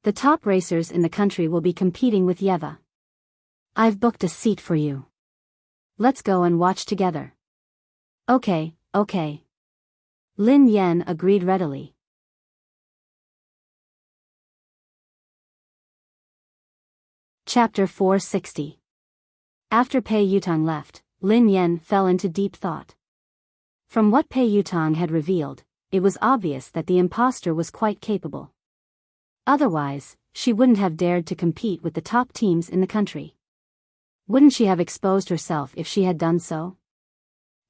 The top racers in the country will be competing with Yeva. I've booked a seat for you. Let's go and watch together. Okay. Lin Yan agreed readily. Chapter 460. After Pei Yutong left, Lin Yan fell into deep thought. From what Pei Yutong had revealed, it was obvious that the impostor was quite capable. Otherwise, she wouldn't have dared to compete with the top teams in the country. Wouldn't she have exposed herself if she had done so?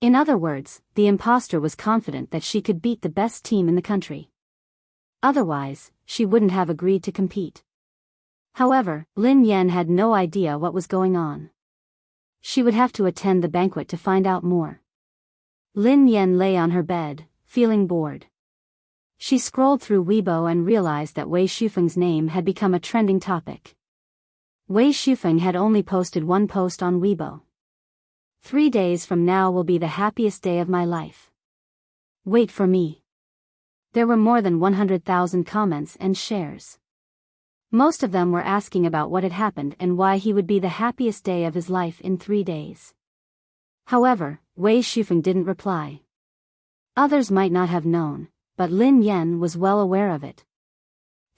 In other words, the impostor was confident that she could beat the best team in the country. Otherwise, she wouldn't have agreed to compete. However, Lin Yan had no idea what was going on. She would have to attend the banquet to find out more. Lin Yan lay on her bed, feeling bored. She scrolled through Weibo and realized that Wei Shufeng's name had become a trending topic. Wei Shufeng had only posted one post on Weibo. 3 days from now will be the happiest day of my life. Wait for me. There were more than 100,000 comments and shares. Most of them were asking about what had happened and why he would be the happiest day of his life in 3 days. However, Wei Shufeng didn't reply. Others might not have known, but Lin Yan was well aware of it.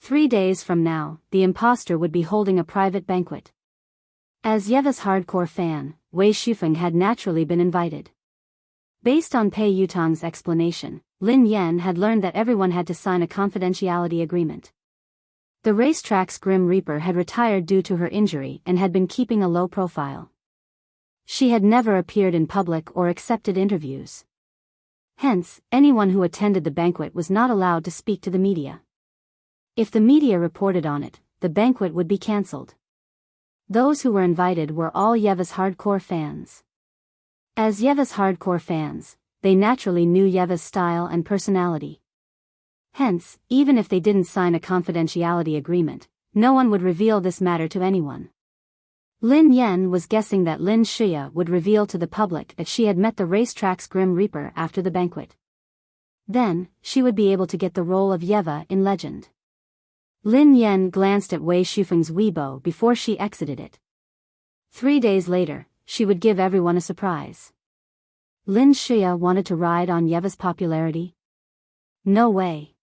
3 days from now, the impostor would be holding a private banquet. As Yeva's hardcore fan, Wei Shufeng had naturally been invited. Based on Pei Yutong's explanation, Lin Yan had learned that everyone had to sign a confidentiality agreement. The racetrack's Grim Reaper had retired due to her injury and had been keeping a low profile. She had never appeared in public or accepted interviews. Hence, anyone who attended the banquet was not allowed to speak to the media. If the media reported on it, the banquet would be cancelled. Those who were invited were all Yeva's hardcore fans. As Yeva's hardcore fans, they naturally knew Yeva's style and personality. Hence, even if they didn't sign a confidentiality agreement, no one would reveal this matter to anyone. Lin Yan was guessing that Lin Shia would reveal to the public that she had met the racetrack's Grim Reaper after the banquet. Then, she would be able to get the role of Yeva in Legend. Lin Yan glanced at Wei Shufeng's Weibo before she exited it. 3 days later, she would give everyone a surprise. Lin Shia wanted to ride on Yeva's popularity? No way.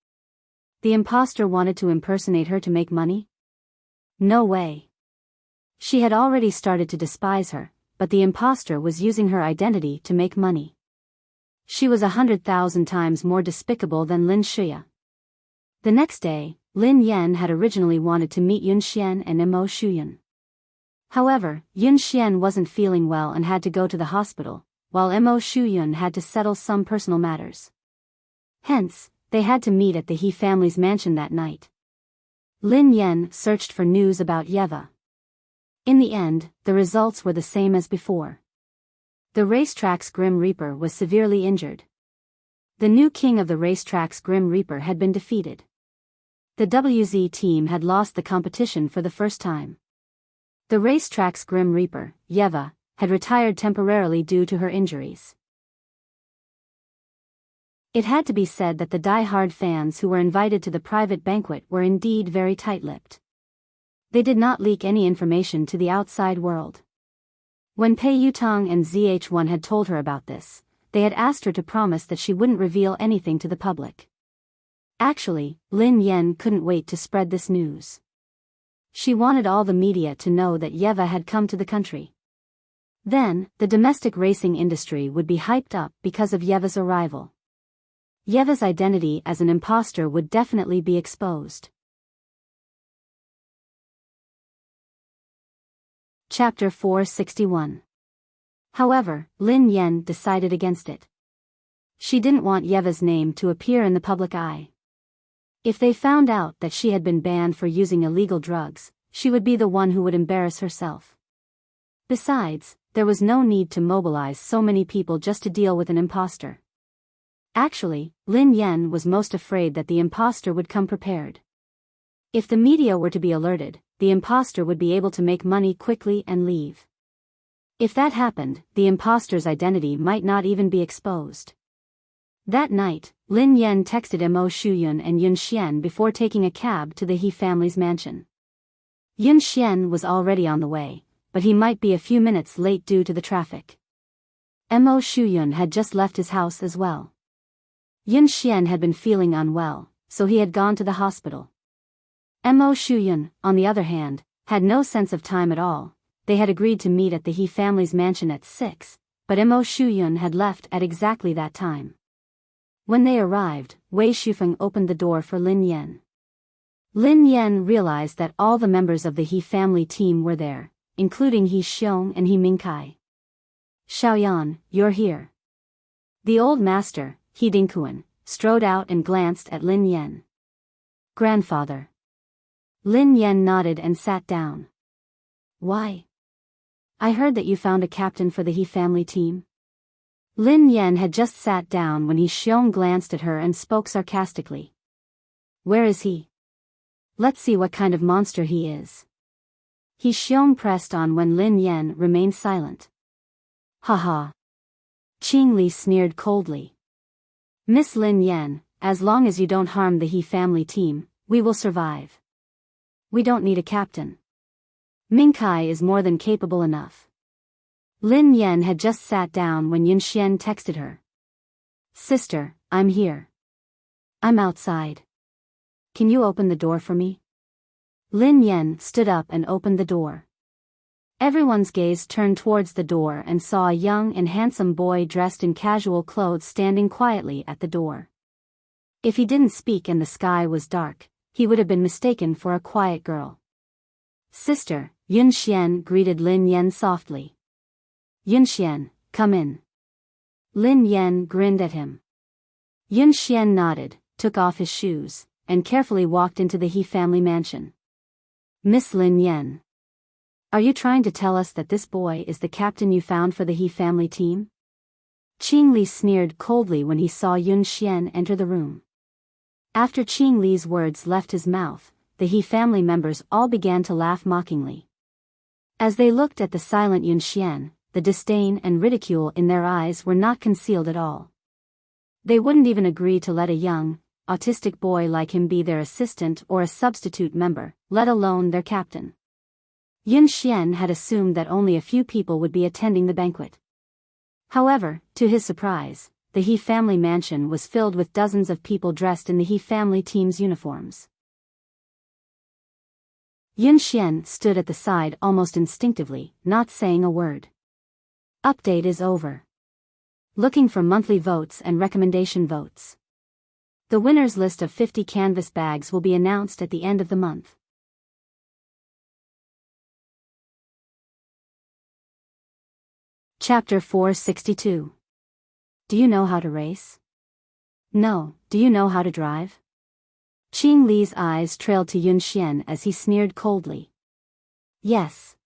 The impostor wanted to impersonate her to make money? No way. She had already started to despise her, but the impostor was using her identity to make money. She was 100,000 times more despicable than Lin Shia. The next day, Lin Yan had originally wanted to meet Yun Xian and Mo Shuyan. However, Yun Xian wasn't feeling well and had to go to the hospital, while Mo Shuyun had to settle some personal matters. Hence, they had to meet at the He family's mansion that night. Lin Yen searched for news about Yeva. In the end, the results were the same as before. The racetrack's Grim Reaper was severely injured. The new king of the racetrack's Grim Reaper had been defeated. The WZ team had lost the competition for the first time. The racetrack's Grim Reaper, Yeva, had retired temporarily due to her injuries. It had to be said that the die-hard fans who were invited to the private banquet were indeed very tight-lipped. They did not leak any information to the outside world. When Pei Yutong and ZH1 had told her about this, they had asked her to promise that she wouldn't reveal anything to the public. Actually, Lin Yen couldn't wait to spread this news. She wanted all the media to know that Yeva had come to the country. Then, the domestic racing industry would be hyped up because of Yeva's arrival. Yeva's identity as an imposter would definitely be exposed. Chapter 461. However, Lin Yen decided against it. She didn't want Yeva's name to appear in the public eye. If they found out that she had been banned for using illegal drugs, she would be the one who would embarrass herself. Besides, there was no need to mobilize so many people just to deal with an imposter. Actually, Lin Yen was most afraid that the imposter would come prepared. If the media were to be alerted, the imposter would be able to make money quickly and leave. If that happened, the imposter's identity might not even be exposed. That night, Lin Yen texted Mo Shuyun and Yun Xian before taking a cab to the He family's mansion. Yun Xian was already on the way, but he might be a few minutes late due to the traffic. Mo Shuyun had just left his house as well. Yun Xian had been feeling unwell, so he had gone to the hospital. Mo Shuyun, on the other hand, had no sense of time at all. They had agreed to meet at the He family's mansion at 6, but Mo Shuyun had left at exactly that time. When they arrived, Wei Shufeng opened the door for Lin Yen. Lin Yen realized that all the members of the He family team were there, including He Xiong and He Mingkai. Xiaoyan, you're here. The old master, He Dingkuan, strode out and glanced at Lin Yen. Grandfather. Lin Yen nodded and sat down. Why? I heard that you found a captain for the He family team. Lin Yen had just sat down when He Xiong glanced at her and spoke sarcastically. Where is he? Let's see what kind of monster he is. He Xiong pressed on when Lin Yen remained silent. Haha. Qing Li sneered coldly. Miss Lin Yen, as long as you don't harm the He family team, we will survive. We don't need a captain. Mingkai is more than capable enough. Lin Yen had just sat down when Yun Xian texted her. Sister, I'm here. I'm outside. Can you open the door for me? Lin Yen stood up and opened the door. Everyone's gaze turned towards the door and saw a young and handsome boy dressed in casual clothes standing quietly at the door. If he didn't speak and the sky was dark, he would have been mistaken for a quiet girl. Sister, Yun Xian greeted Lin Yen softly. Yun Xian, come in. Lin Yen grinned at him. Yun Xian nodded, took off his shoes, and carefully walked into the He family mansion. Miss Lin Yen. Are you trying to tell us that this boy is the captain you found for the He family team? Qing Li sneered coldly when he saw Yun Xian enter the room. After Qing Li's words left his mouth, the He family members all began to laugh mockingly. As they looked at the silent Yun Xian, the disdain and ridicule in their eyes were not concealed at all. They wouldn't even agree to let a young, autistic boy like him be their assistant or a substitute member, let alone their captain. Yun Xian had assumed that only a few people would be attending the banquet. However, to his surprise, the He family mansion was filled with dozens of people dressed in the He family team's uniforms. Yun Xian stood at the side almost instinctively, not saying a word. Update is over. Looking for monthly votes and recommendation votes. The winner's list of 50 canvas bags will be announced at the end of the month. Chapter 462. Do you know how to race? No. Do you know how to drive? Qing Li's eyes trailed to Yun Xian as he sneered coldly. Yes.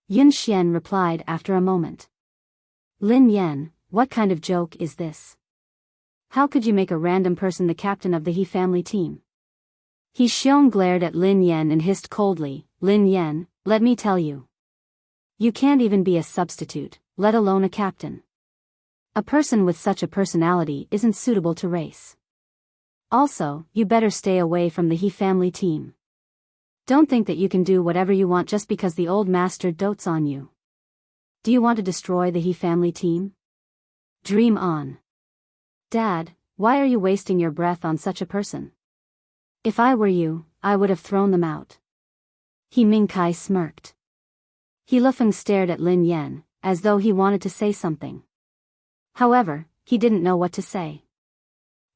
Yun Xian replied after a moment. Lin Yan, what kind of joke is this? How could you make a random person the captain of the He family team? He Xiong glared at Lin Yan and hissed coldly, Lin Yan, let me tell you. You can't even be a substitute, let alone a captain. A person with such a personality isn't suitable to race. Also, you better stay away from the He family team. Don't think that you can do whatever you want just because the old master dotes on you. Do you want to destroy the He family team? Dream on. Dad, why are you wasting your breath on such a person? If I were you, I would have thrown them out. He Mingkai smirked. He Lufeng stared at Lin Yan, as though he wanted to say something. However, he didn't know what to say.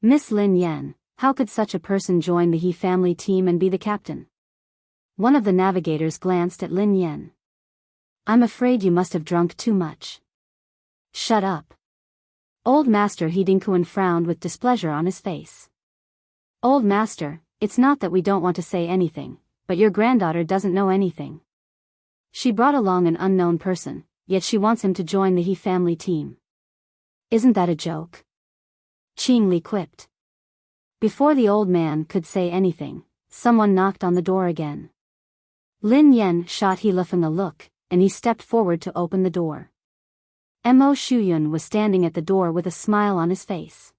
Miss Lin Yan, how could such a person join the He family team and be the captain? One of the navigators glanced at Lin Yan. I'm afraid you must have drunk too much. Shut up. Old Master He Dingkuan frowned with displeasure on his face. Old Master, it's not that we don't want to say anything, but your granddaughter doesn't know anything. She brought along an unknown person, yet she wants him to join the He family team. Isn't that a joke? Qing Li quipped. Before the old man could say anything, someone knocked on the door again. Lin Yan shot He Lufeng a look, and he stepped forward to open the door. Mo Shuyun was standing at the door with a smile on his face.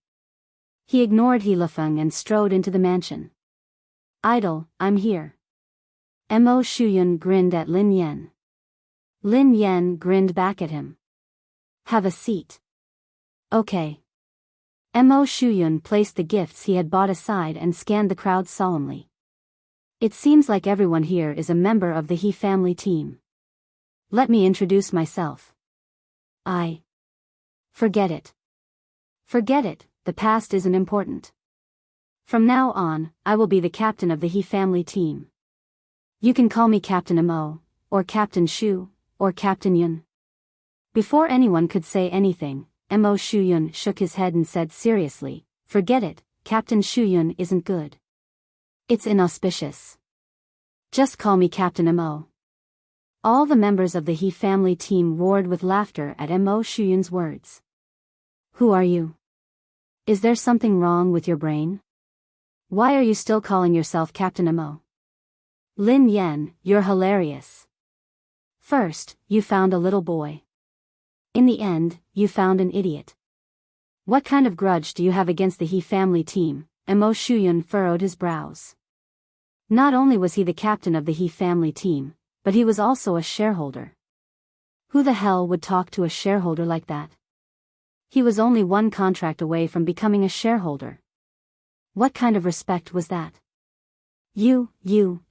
He ignored He Lufeng and strode into the mansion. Idol, I'm here. Mo Shuyun grinned at Lin Yan. Lin Yan grinned back at him. Have a seat. Okay. Mo Shuyun placed the gifts he had bought aside and scanned the crowd solemnly. It seems like everyone here is a member of the He family team. Let me introduce myself. Forget it. Forget it, the past isn't important. From now on, I will be the captain of the He family team. You can call me Captain Mo, or Captain Shu, or Captain Yun. Before anyone could say anything, Mo Shuyun shook his head and said seriously, forget it, Captain Shuyun isn't good. It's inauspicious. Just call me Captain Mo. All the members of the He family team roared with laughter at Mo Shuyun's words. Who are you? Is there something wrong with your brain? Why are you still calling yourself Captain Mo? Lin Yan, you're hilarious. First, you found a little boy. In the end, you found an idiot. What kind of grudge do you have against the He family team? Mo Shuyun furrowed his brows. Not only was he the captain of the He family team, but he was also a shareholder. Who the hell would talk to a shareholder like that? He was only one contract away from becoming a shareholder. What kind of respect was that? You,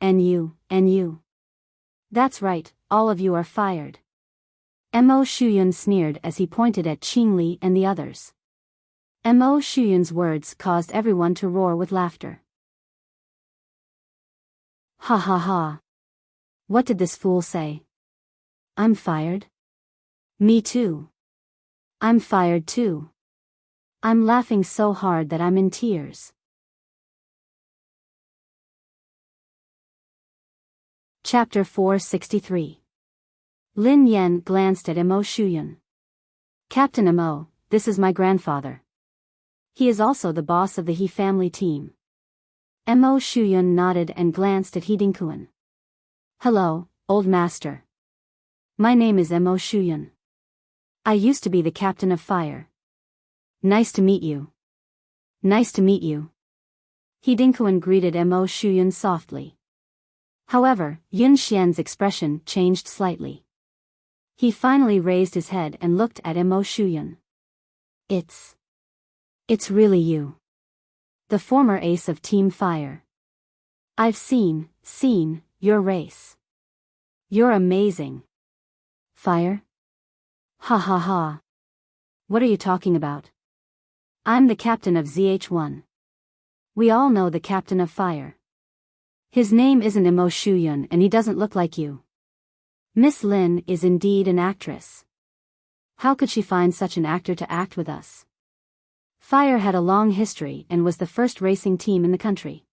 and you, and you. That's right, all of you are fired. Mo Shuyun sneered as he pointed at Qing Li and the others. Mo Shuyun's words caused everyone to roar with laughter. Ha ha ha. What did this fool say? I'm fired? Me too. I'm fired too. I'm laughing so hard that I'm in tears. Chapter 463. Lin Yan glanced at Mo Shuyun. Captain Mo, this is my grandfather. He is also the boss of the He family team. Mo Shuyun nodded and glanced at He Dingkuan. Hello, old master. My name is Mo Shuyun. I used to be the captain of fire. Nice to meet you. Nice to meet you. He Dingkuan greeted Mo Shuyun softly. However, Yun Xian's expression changed slightly. He finally raised his head and looked at Mo Shuyun. It's really you. The former ace of Team Fire. I've seen your race. You're amazing. Fire? Ha ha ha. What are you talking about? I'm the captain of ZH1. We all know the captain of fire. His name isn't Mo Shuyun and he doesn't look like you. Miss Lin is indeed an actress. How could she find such an actor to act with us? Fire had a long history and was the first racing team in the country.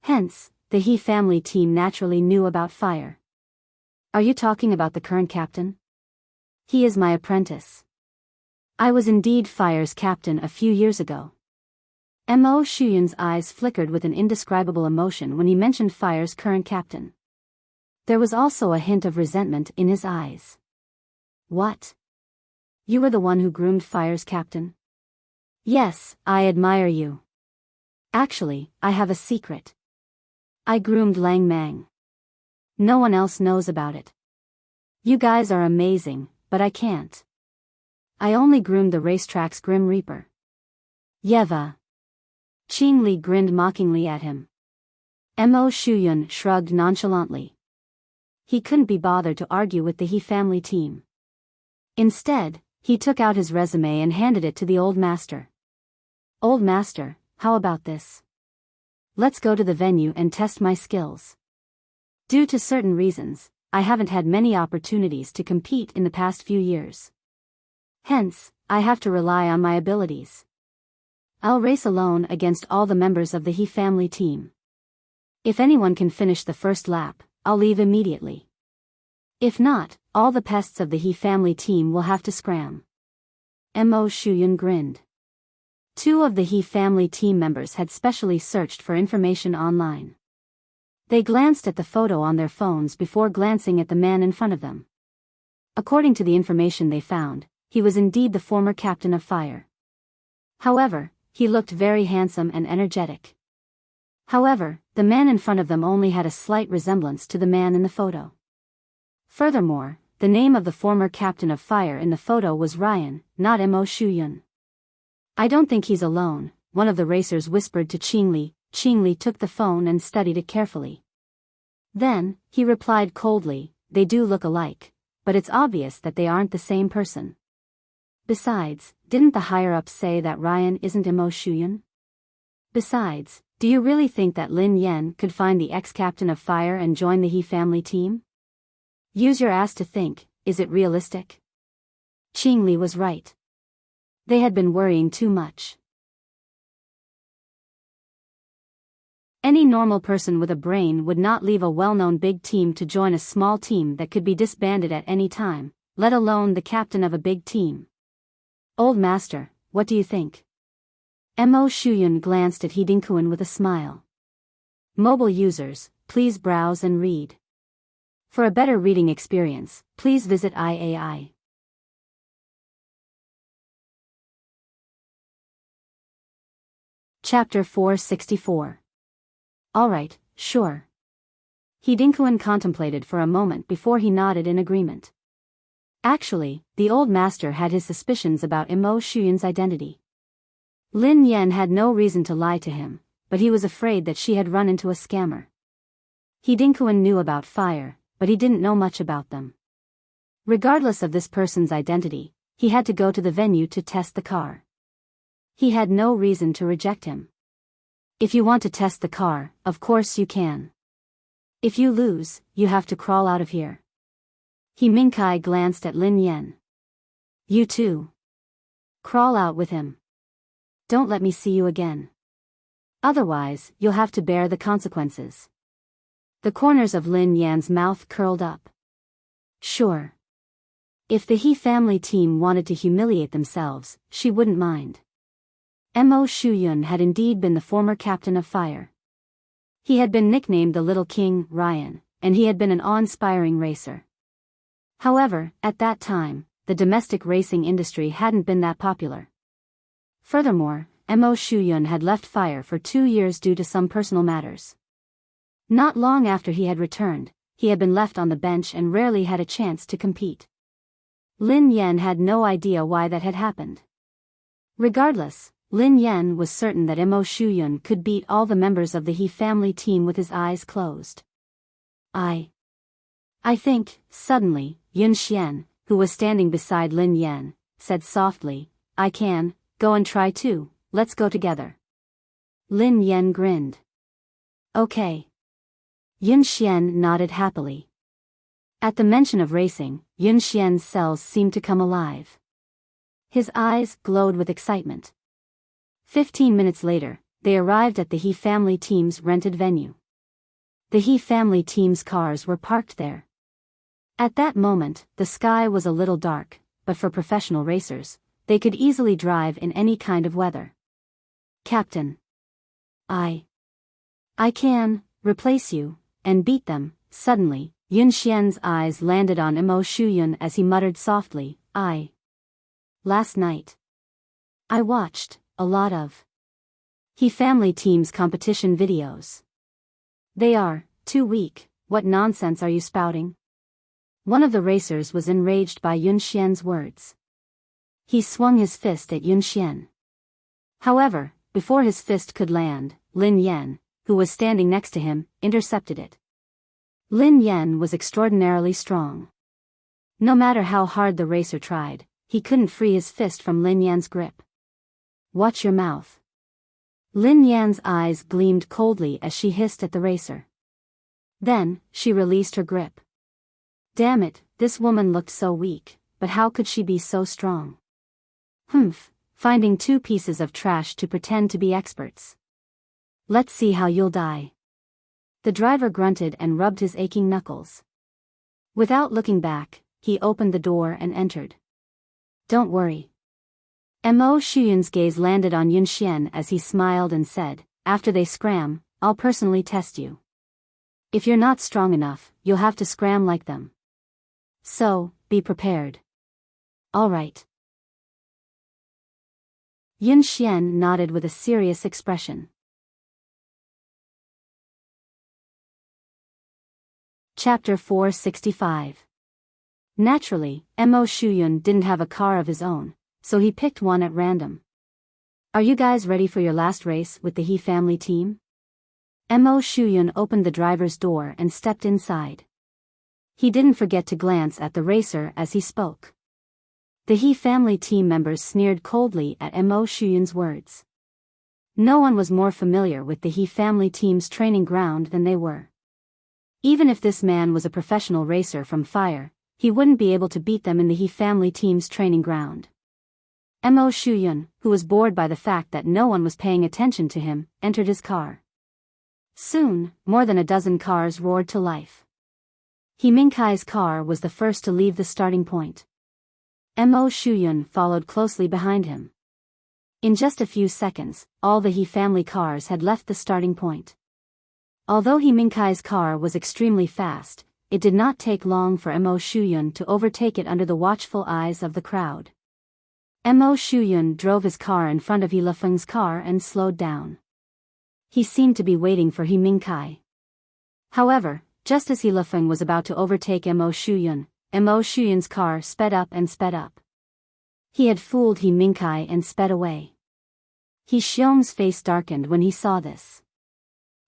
Hence, the He family team naturally knew about Fire. Are you talking about the current captain? He is my apprentice. I was indeed Fire's captain a few years ago. Mo Shuyun's eyes flickered with an indescribable emotion when he mentioned Fire's current captain. There was also a hint of resentment in his eyes. What? You were the one who groomed Fire's captain? Yes, I admire you. Actually, I have a secret. I groomed Lang Mang. No one else knows about it. You guys are amazing, but I can't. I only groomed the racetrack's Grim Reaper. Yeva. Qing Li grinned mockingly at him. Mo Shuyun shrugged nonchalantly. He couldn't be bothered to argue with the He family team. Instead, he took out his resume and handed it to the old master. Old master, how about this? Let's go to the venue and test my skills. Due to certain reasons, I haven't had many opportunities to compete in the past few years. Hence, I have to rely on my abilities. I'll race alone against all the members of the He family team. If anyone can finish the first lap, I'll leave immediately. If not, all the pests of the He family team will have to scram. Mo Shuyun grinned. Two of the He family team members had specially searched for information online. They glanced at the photo on their phones before glancing at the man in front of them. According to the information they found, he was indeed the former captain of Fire. However, he looked very handsome and energetic. However, the man in front of them only had a slight resemblance to the man in the photo. Furthermore, the name of the former captain of Fire in the photo was Ryan, not Mo Shuyun. I don't think he's alone, one of the racers whispered to Qing Li. Qing Li took the phone and studied it carefully. Then, he replied coldly, they do look alike, but it's obvious that they aren't the same person. Besides, didn't the higher-ups say that Ryan isn't Mo Shuyun? Besides, do you really think that Lin Yan could find the ex-captain of Fire and join the He family team? Use your ass to think, is it realistic? Qing Li was right. They had been worrying too much. Any normal person with a brain would not leave a well-known big team to join a small team that could be disbanded at any time, let alone the captain of a big team. Old master, what do you think? Mo Shuyun glanced at He Dinkuan with a smile. Mobile users, please browse and read. For a better reading experience, please visit IAI. Chapter 464. Alright, sure. He Dinkuan contemplated for a moment before he nodded in agreement. Actually, the old master had his suspicions about Mo Shuyun's identity. Lin Yan had no reason to lie to him, but he was afraid that she had run into a scammer. He Dinkuan knew about Fire, but he didn't know much about them. Regardless of this person's identity, he had to go to the venue to test the car. He had no reason to reject him. If you want to test the car, of course you can. If you lose, you have to crawl out of here. He Minkai glanced at Lin Yan. You too. Crawl out with him. Don't let me see you again. Otherwise, you'll have to bear the consequences. The corners of Lin Yan's mouth curled up. Sure. If the He family team wanted to humiliate themselves, she wouldn't mind. Mo Shuyun had indeed been the former captain of Fire. He had been nicknamed the Little King, Ryan, and he had been an awe-inspiring racer. However, at that time, the domestic racing industry hadn't been that popular. Furthermore, Mo Shuyun had left Fire for 2 years due to some personal matters. Not long after he had returned, he had been left on the bench and rarely had a chance to compete. Lin Yan had no idea why that had happened. Regardless, Lin Yan was certain that Mo Shuyun could beat all the members of the He family team with his eyes closed. I think, suddenly, Yun Xian, who was standing beside Lin Yan, said softly, I can, go and try too, let's go together. Lin Yan grinned. Okay. Yun Xian nodded happily. At the mention of racing, Yun Xian's cells seemed to come alive. His eyes glowed with excitement. 15 minutes later, they arrived at the He family team's rented venue. The He family team's cars were parked there. At that moment, the sky was a little dark, but for professional racers, they could easily drive in any kind of weather. Captain. I can replace you and beat them. Suddenly, Yun Xian's eyes landed on Mo Shuyun as he muttered softly, Last night, I watched a lot of He family team's competition videos. They are too weak. What nonsense are you spouting? One of the racers was enraged by Yun Xian's words. He swung his fist at Yun Xian. However, before his fist could land, Lin Yan, who was standing next to him, intercepted it. Lin Yan was extraordinarily strong. No matter how hard the racer tried, he couldn't free his fist from Lin Yan's grip. Watch your mouth. Lin Yan's eyes gleamed coldly as she hissed at the racer. Then, she released her grip. Damn it, this woman looked so weak, but how could she be so strong? Humph, finding two pieces of trash to pretend to be experts. Let's see how you'll die. The driver grunted and rubbed his aching knuckles. Without looking back, he opened the door and entered. Don't worry. Mo Shuyun's gaze landed on Yun Xian as he smiled and said, after they scram, I'll personally test you. If you're not strong enough, you'll have to scram like them. So, be prepared. All right. Yun Xian nodded with a serious expression. Chapter 465. Naturally, Mo Shuyun didn't have a car of his own, so he picked one at random. Are you guys ready for your last race with the He family team? Mo Shuyun opened the driver's door and stepped inside. He didn't forget to glance at the racer as he spoke. The He family team members sneered coldly at Mo Shuyun's words. No one was more familiar with the He family team's training ground than they were. Even if this man was a professional racer from Fire, he wouldn't be able to beat them in the He family team's training ground. Mo Shuyun, who was bored by the fact that no one was paying attention to him, entered his car. Soon, more than a dozen cars roared to life. He Minkai's car was the first to leave the starting point. Mo Shuyun followed closely behind him. In just a few seconds, all the He family cars had left the starting point. Although He Minkai's car was extremely fast, it did not take long for Mo Shuyun to overtake it under the watchful eyes of the crowd. Mo Shuyun drove his car in front of He Lefeng's car and slowed down. He seemed to be waiting for He Minkai. However, just as He Lefeng was about to overtake Mo Shuyun's car sped up and sped up. He had fooled He Minkai and sped away. He Xiong's face darkened when he saw this.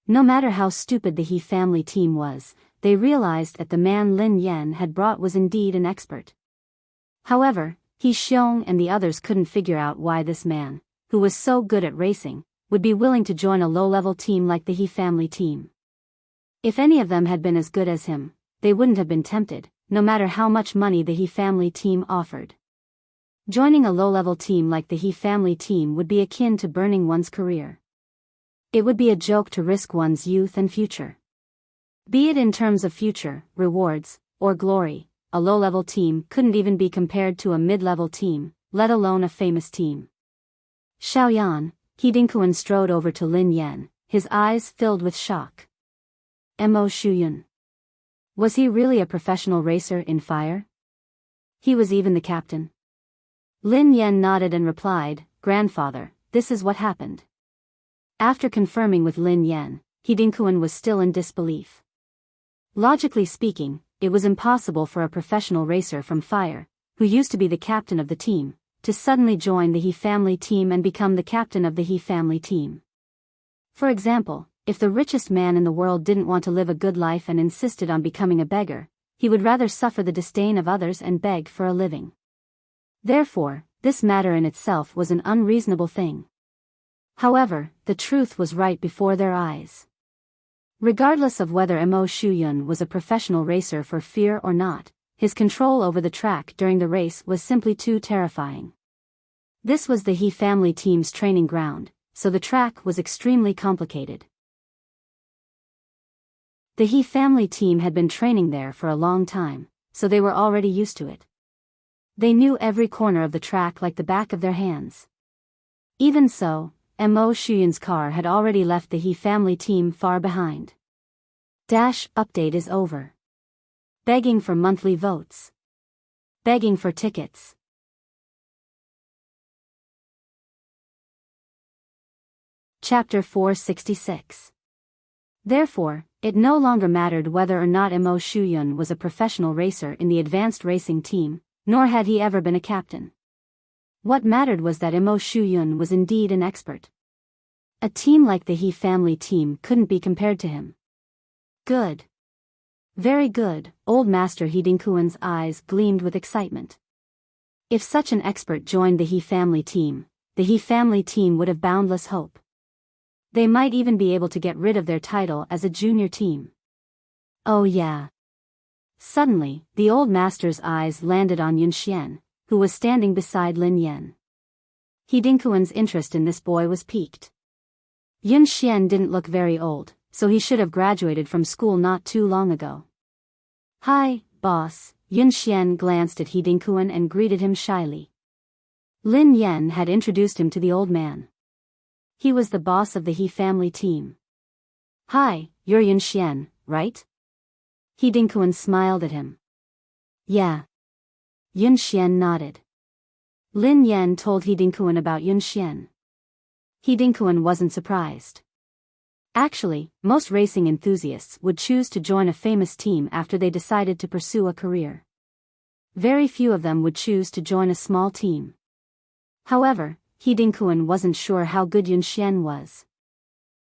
No matter how stupid the He family team was, they realized that the man Lin Yan had brought was indeed an expert. However, He Xiong and the others couldn't figure out why this man, who was so good at racing, would be willing to join a low-level team like the He family team. If any of them had been as good as him, they wouldn't have been tempted, no matter how much money the He family team offered. Joining a low-level team like the He family team would be akin to burning one's career. It would be a joke to risk one's youth and future. Be it in terms of future, rewards, or glory, a low-level team couldn't even be compared to a mid-level team, let alone a famous team. Xiaoyan, He Dingkuan strode over to Lin Yan, his eyes filled with shock. Mo Shuyun. Was he really a professional racer in Fire? He was even the captain. Lin Yan nodded and replied, Grandfather, this is what happened. After confirming with Lin Yan, He Dingkuan was still in disbelief. Logically speaking, it was impossible for a professional racer from Fire, who used to be the captain of the team, to suddenly join the He family team and become the captain of the He family team. For example, if the richest man in the world didn't want to live a good life and insisted on becoming a beggar, he would rather suffer the disdain of others and beg for a living. Therefore, this matter in itself was an unreasonable thing. However, the truth was right before their eyes. Regardless of whether Mo Shuyun was a professional racer for fear or not, his control over the track during the race was simply too terrifying. This was the He family team's training ground, so the track was extremely complicated. The He family team had been training there for a long time, so they were already used to it. They knew every corner of the track like the back of their hands. Even so, Mo Shuyun's car had already left the He family team far behind. Update is over. Begging for monthly votes. Begging for tickets. Chapter 466. Therefore, it no longer mattered whether or not Mo Shuyun was a professional racer in the advanced racing team, nor had he ever been a captain. What mattered was that Mo Shuyun was indeed an expert. A team like the He family team couldn't be compared to him. Good. Very good, old Master He Dinkuan's eyes gleamed with excitement. If such an expert joined the He family team, the He family team would have boundless hope. They might even be able to get rid of their title as a junior team. Oh yeah. Suddenly, the old master's eyes landed on Yun Xian, who was standing beside Lin Yan. He Dinkuan's interest in this boy was piqued. Yun Xian didn't look very old, so he should have graduated from school not too long ago. Hi, boss. Yun Xian glanced at He Dinkuan and greeted him shyly. Lin Yan had introduced him to the old man. He was the boss of the He family team. Hi, you're Yun Xian, right? He Dinkuan smiled at him. Yeah. Yun Xian nodded. Lin Yan told He Dinkuan about Yun Xian. He Dinkuan wasn't surprised. Actually, most racing enthusiasts would choose to join a famous team after they decided to pursue a career. Very few of them would choose to join a small team. However, He Dinkuan wasn't sure how good Yun Xian was.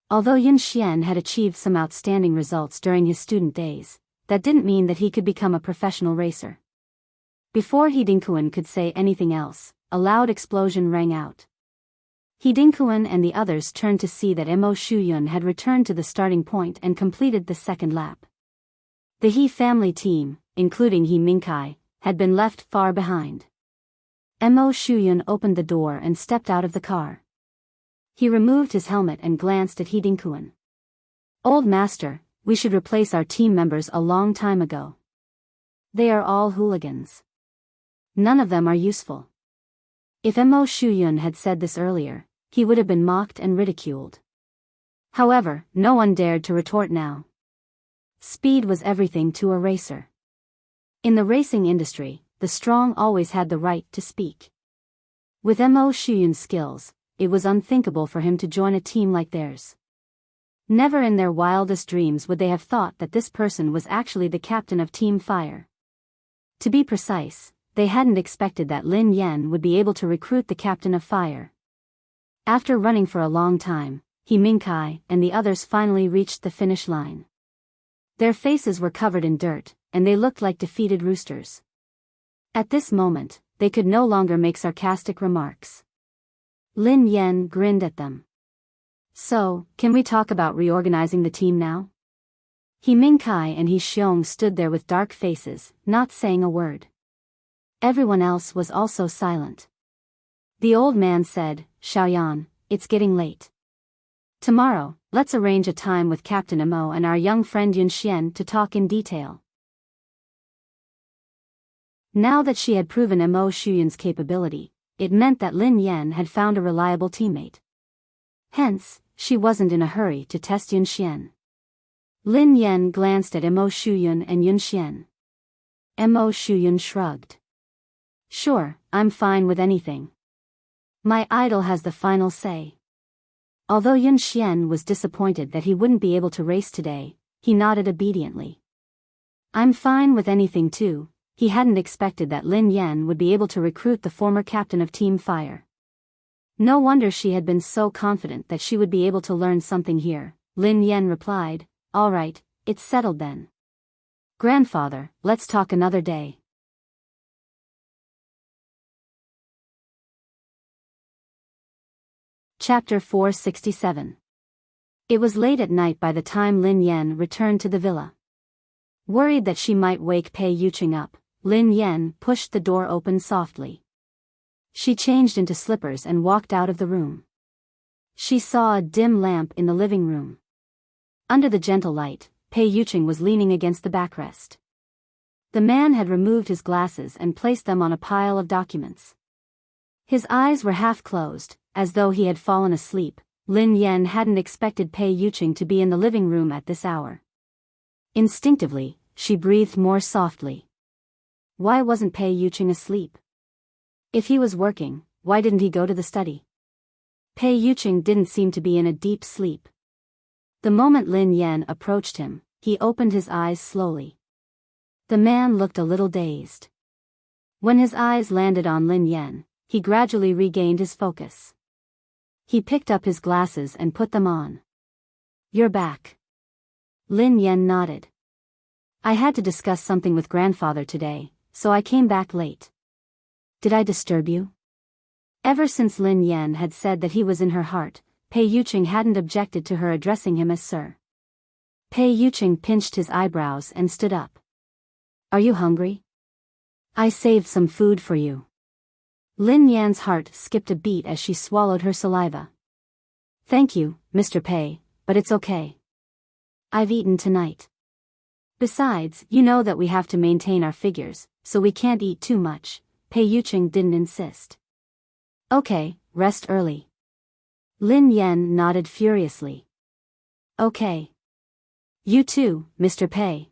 Although Yun Xian had achieved some outstanding results during his student days, that didn't mean that he could become a professional racer. Before He Dinkuan could say anything else, a loud explosion rang out. He Dinkuan and the others turned to see that Mo Shuyun had returned to the starting point and completed the second lap. The He family team, including He Mingkai, had been left far behind. Mo Shuyun opened the door and stepped out of the car. He removed his helmet and glanced at He Dinkuan. Old master, we should replace our team members a long time ago. They are all hooligans. None of them are useful. If Mo Shuyun had said this earlier, he would have been mocked and ridiculed. However, no one dared to retort now. Speed was everything to a racer. In the racing industry, the strong always had the right to speak. With Mo Shuyun's skills, it was unthinkable for him to join a team like theirs. Never in their wildest dreams would they have thought that this person was actually the captain of Team Fire. To be precise, they hadn't expected that Lin Yan would be able to recruit the captain of Fire. After running for a long time, He Mingkai and the others finally reached the finish line. Their faces were covered in dirt, and they looked like defeated roosters. At this moment, they could no longer make sarcastic remarks. Lin Yan grinned at them. So, can we talk about reorganizing the team now? He Mingkai and He Xiong stood there with dark faces, not saying a word. Everyone else was also silent. The old man said, Xiaoyan, it's getting late. Tomorrow, let's arrange a time with Captain Mo and our young friend Yun Xian to talk in detail. Now that she had proven Mo Shuyun's capability, it meant that Lin Yan had found a reliable teammate. Hence, she wasn't in a hurry to test Yun Xian. Lin Yan glanced at Mo Shuyun and Yun Xian. Mo Shuyun shrugged. Sure, I'm fine with anything. My idol has the final say. Although Yun Xian was disappointed that he wouldn't be able to race today, he nodded obediently. I'm fine with anything too. He hadn't expected that Lin Yan would be able to recruit the former captain of Team Fire. No wonder she had been so confident that she would be able to learn something here. Lin Yan replied, all right, it's settled then. Grandfather, let's talk another day. Chapter 467. It was late at night by the time Lin Yan returned to the villa. Worried that she might wake Pei Yuqing up, Lin Yan pushed the door open softly. She changed into slippers and walked out of the room. She saw a dim lamp in the living room. Under the gentle light, Pei Yuqing was leaning against the backrest. The man had removed his glasses and placed them on a pile of documents. His eyes were half closed, as though he had fallen asleep. Lin Yan hadn't expected Pei Yuqing to be in the living room at this hour. Instinctively, she breathed more softly. Why wasn't Pei Yuqing asleep? If he was working, why didn't he go to the study? Pei Yuqing didn't seem to be in a deep sleep. The moment Lin Yan approached him, he opened his eyes slowly. The man looked a little dazed. When his eyes landed on Lin Yan, he gradually regained his focus. He picked up his glasses and put them on. "You're back." Lin Yan nodded. "I had to discuss something with grandfather today, so I came back late. Did I disturb you?" Ever since Lin Yan had said that he was in her heart, Pei Yuqing hadn't objected to her addressing him as sir. Pei Yuqing pinched his eyebrows and stood up. "Are you hungry? I saved some food for you." Lin Yan's heart skipped a beat as she swallowed her saliva. "Thank you, Mr. Pei, but it's okay. I've eaten tonight. Besides, you know that we have to maintain our figures, so we can't eat too much." Pei Yuqing didn't insist. "Okay, rest early." Lin Yan nodded furiously. "Okay. You too, Mr. Pei."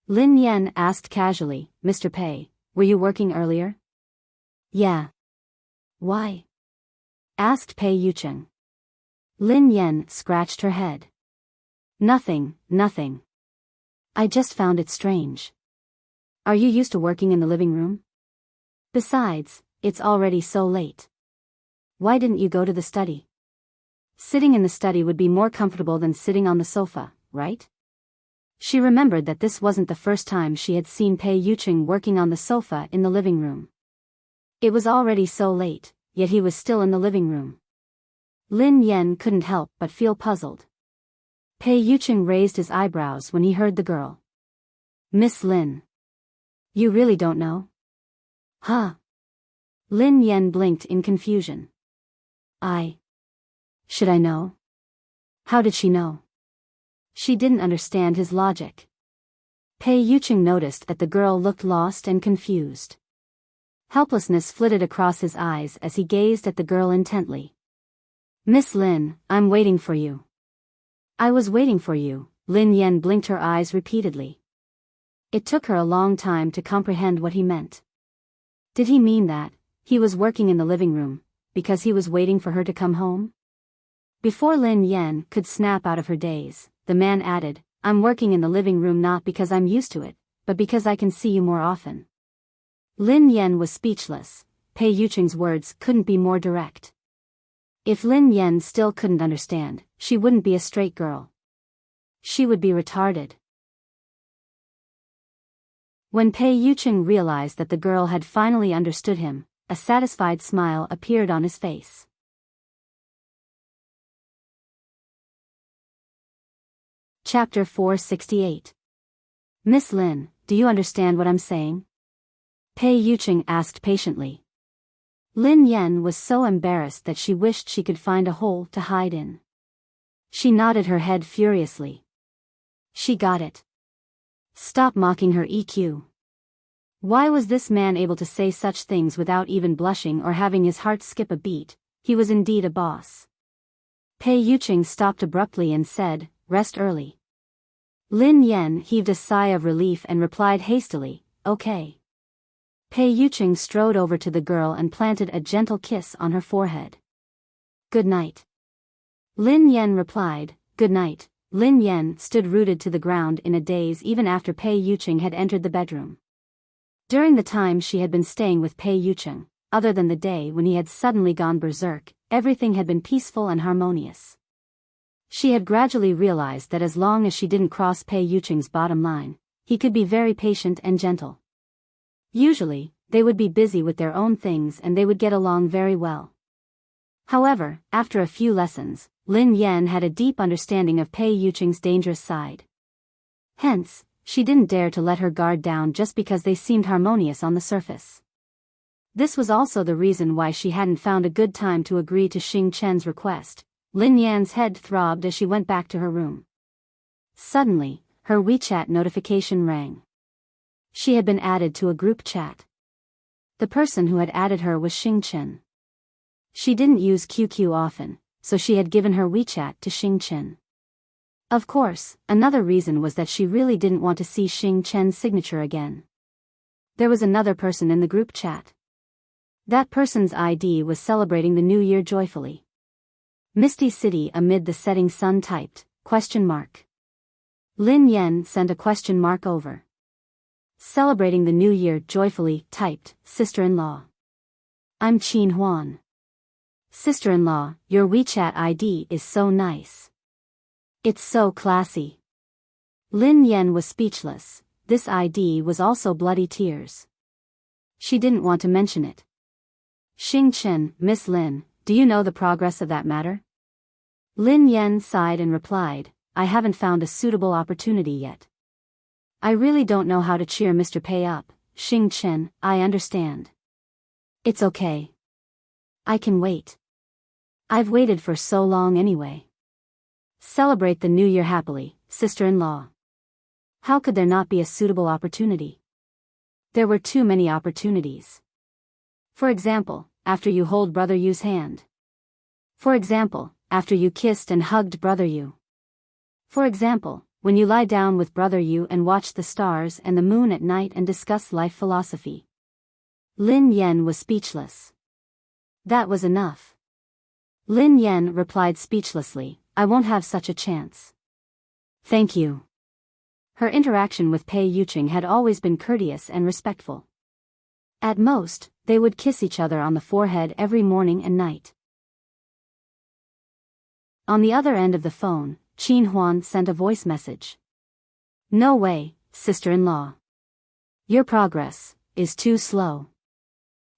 Lin Yan asked casually, "Mr. Pei, were you working earlier?" "Yeah." "Why?" asked Pei Yuqing. Lin Yan scratched her head. Nothing. I just found it strange." "Are you used to working in the living room? Besides, it's already so late. Why didn't you go to the study? Sitting in the study would be more comfortable than sitting on the sofa, right?" She remembered that this wasn't the first time she had seen Pei Yuqing working on the sofa in the living room. It was already so late, yet he was still in the living room. Lin Yan couldn't help but feel puzzled. Pei Yuqing raised his eyebrows when he heard the girl. "Miss Lin. You really don't know?" "Huh?" Lin Yan blinked in confusion. Should I know? How did she know?" She didn't understand his logic. Pei Yuqing noticed that the girl looked lost and confused. Helplessness flitted across his eyes as he gazed at the girl intently. "Miss Lin, I'm waiting for you." "I was waiting for you." Lin Yan blinked her eyes repeatedly. It took her a long time to comprehend what he meant. Did he mean that he was working in the living room because he was waiting for her to come home? Before Lin Yan could snap out of her daze, the man added, "I'm working in the living room not because I'm used to it, but because I can see you more often." Lin Yan was speechless. Pei Yuqing's words couldn't be more direct. If Lin Yan still couldn't understand, she wouldn't be a straight girl. She would be retarded. When Pei Yuqing realized that the girl had finally understood him, a satisfied smile appeared on his face. Chapter 468. "Miss Lin, do you understand what I'm saying?" Pei Yuqing asked patiently. Lin Yan was so embarrassed that she wished she could find a hole to hide in. She nodded her head furiously. She got it. Stop mocking her EQ. Why was this man able to say such things without even blushing or having his heart skip a beat? He was indeed a boss. Pei Yuqing stopped abruptly and said, "Rest early." Lin Yan heaved a sigh of relief and replied hastily, "Okay." Pei Yuqing strode over to the girl and planted a gentle kiss on her forehead. "Good night." Lin Yan replied, "Good night." Lin Yan stood rooted to the ground in a daze even after Pei Yuqing had entered the bedroom. During the time she had been staying with Pei Yuqing, other than the day when he had suddenly gone berserk, everything had been peaceful and harmonious. She had gradually realized that as long as she didn't cross Pei Yuqing's bottom line, he could be very patient and gentle. Usually, they would be busy with their own things and they would get along very well. However, after a few lessons, Lin Yan had a deep understanding of Pei Yuqing's dangerous side. Hence, she didn't dare to let her guard down just because they seemed harmonious on the surface. This was also the reason why she hadn't found a good time to agree to Xing Chen's request. Lin Yan's head throbbed as she went back to her room. Suddenly, her WeChat notification rang. She had been added to a group chat. The person who had added her was Xing Chen. She didn't use QQ often, so she had given her WeChat to Xing Chen. Of course, another reason was that she really didn't want to see Xing Chen's signature again. There was another person in the group chat. That person's ID was celebrating the new year joyfully. Misty City amid the setting sun typed, ? Lin Yan sent a question mark over. Celebrating the new year joyfully typed, sister-in-law. I'm Qin Huan. Sister-in-law, your WeChat ID is so nice. It's so classy. Lin Yan was speechless. This ID was also bloody tears. She didn't want to mention it. Xing Chen, Miss Lin, do you know the progress of that matter? Lin Yan sighed and replied, I haven't found a suitable opportunity yet. I really don't know how to cheer Mr. Pei up, Xing Chen, I understand. It's okay. I can wait. I've waited for so long anyway. Celebrate the new year happily, sister-in-law. How could there not be a suitable opportunity? There were too many opportunities. For example, after you hold Brother Yu's hand. For example, after you kissed and hugged Brother Yu. For example, when you lie down with Brother Yu and watch the stars and the moon at night and discuss life philosophy. Lin Yan was speechless. That was enough. Lin Yan replied speechlessly, I won't have such a chance. Thank you. Her interaction with Pei Yuqing had always been courteous and respectful. At most, they would kiss each other on the forehead every morning and night. On the other end of the phone, Qin Huan sent a voice message. No way, sister-in-law. Your progress is too slow.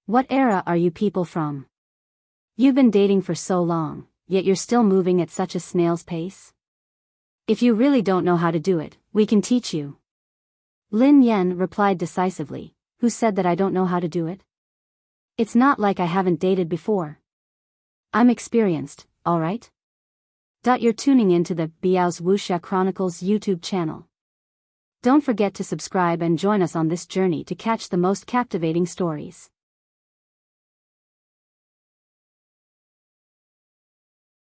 What era are you people from? You've been dating for so long, yet you're still moving at such a snail's pace? If you really don't know how to do it, we can teach you. Lin Yan replied decisively, who said that I don't know how to do it? It's not like I haven't dated before. I'm experienced, alright? You're tuning in to the Biyao's Wuxia Chronicles YouTube channel. Don't forget to subscribe and join us on this journey to catch the most captivating stories.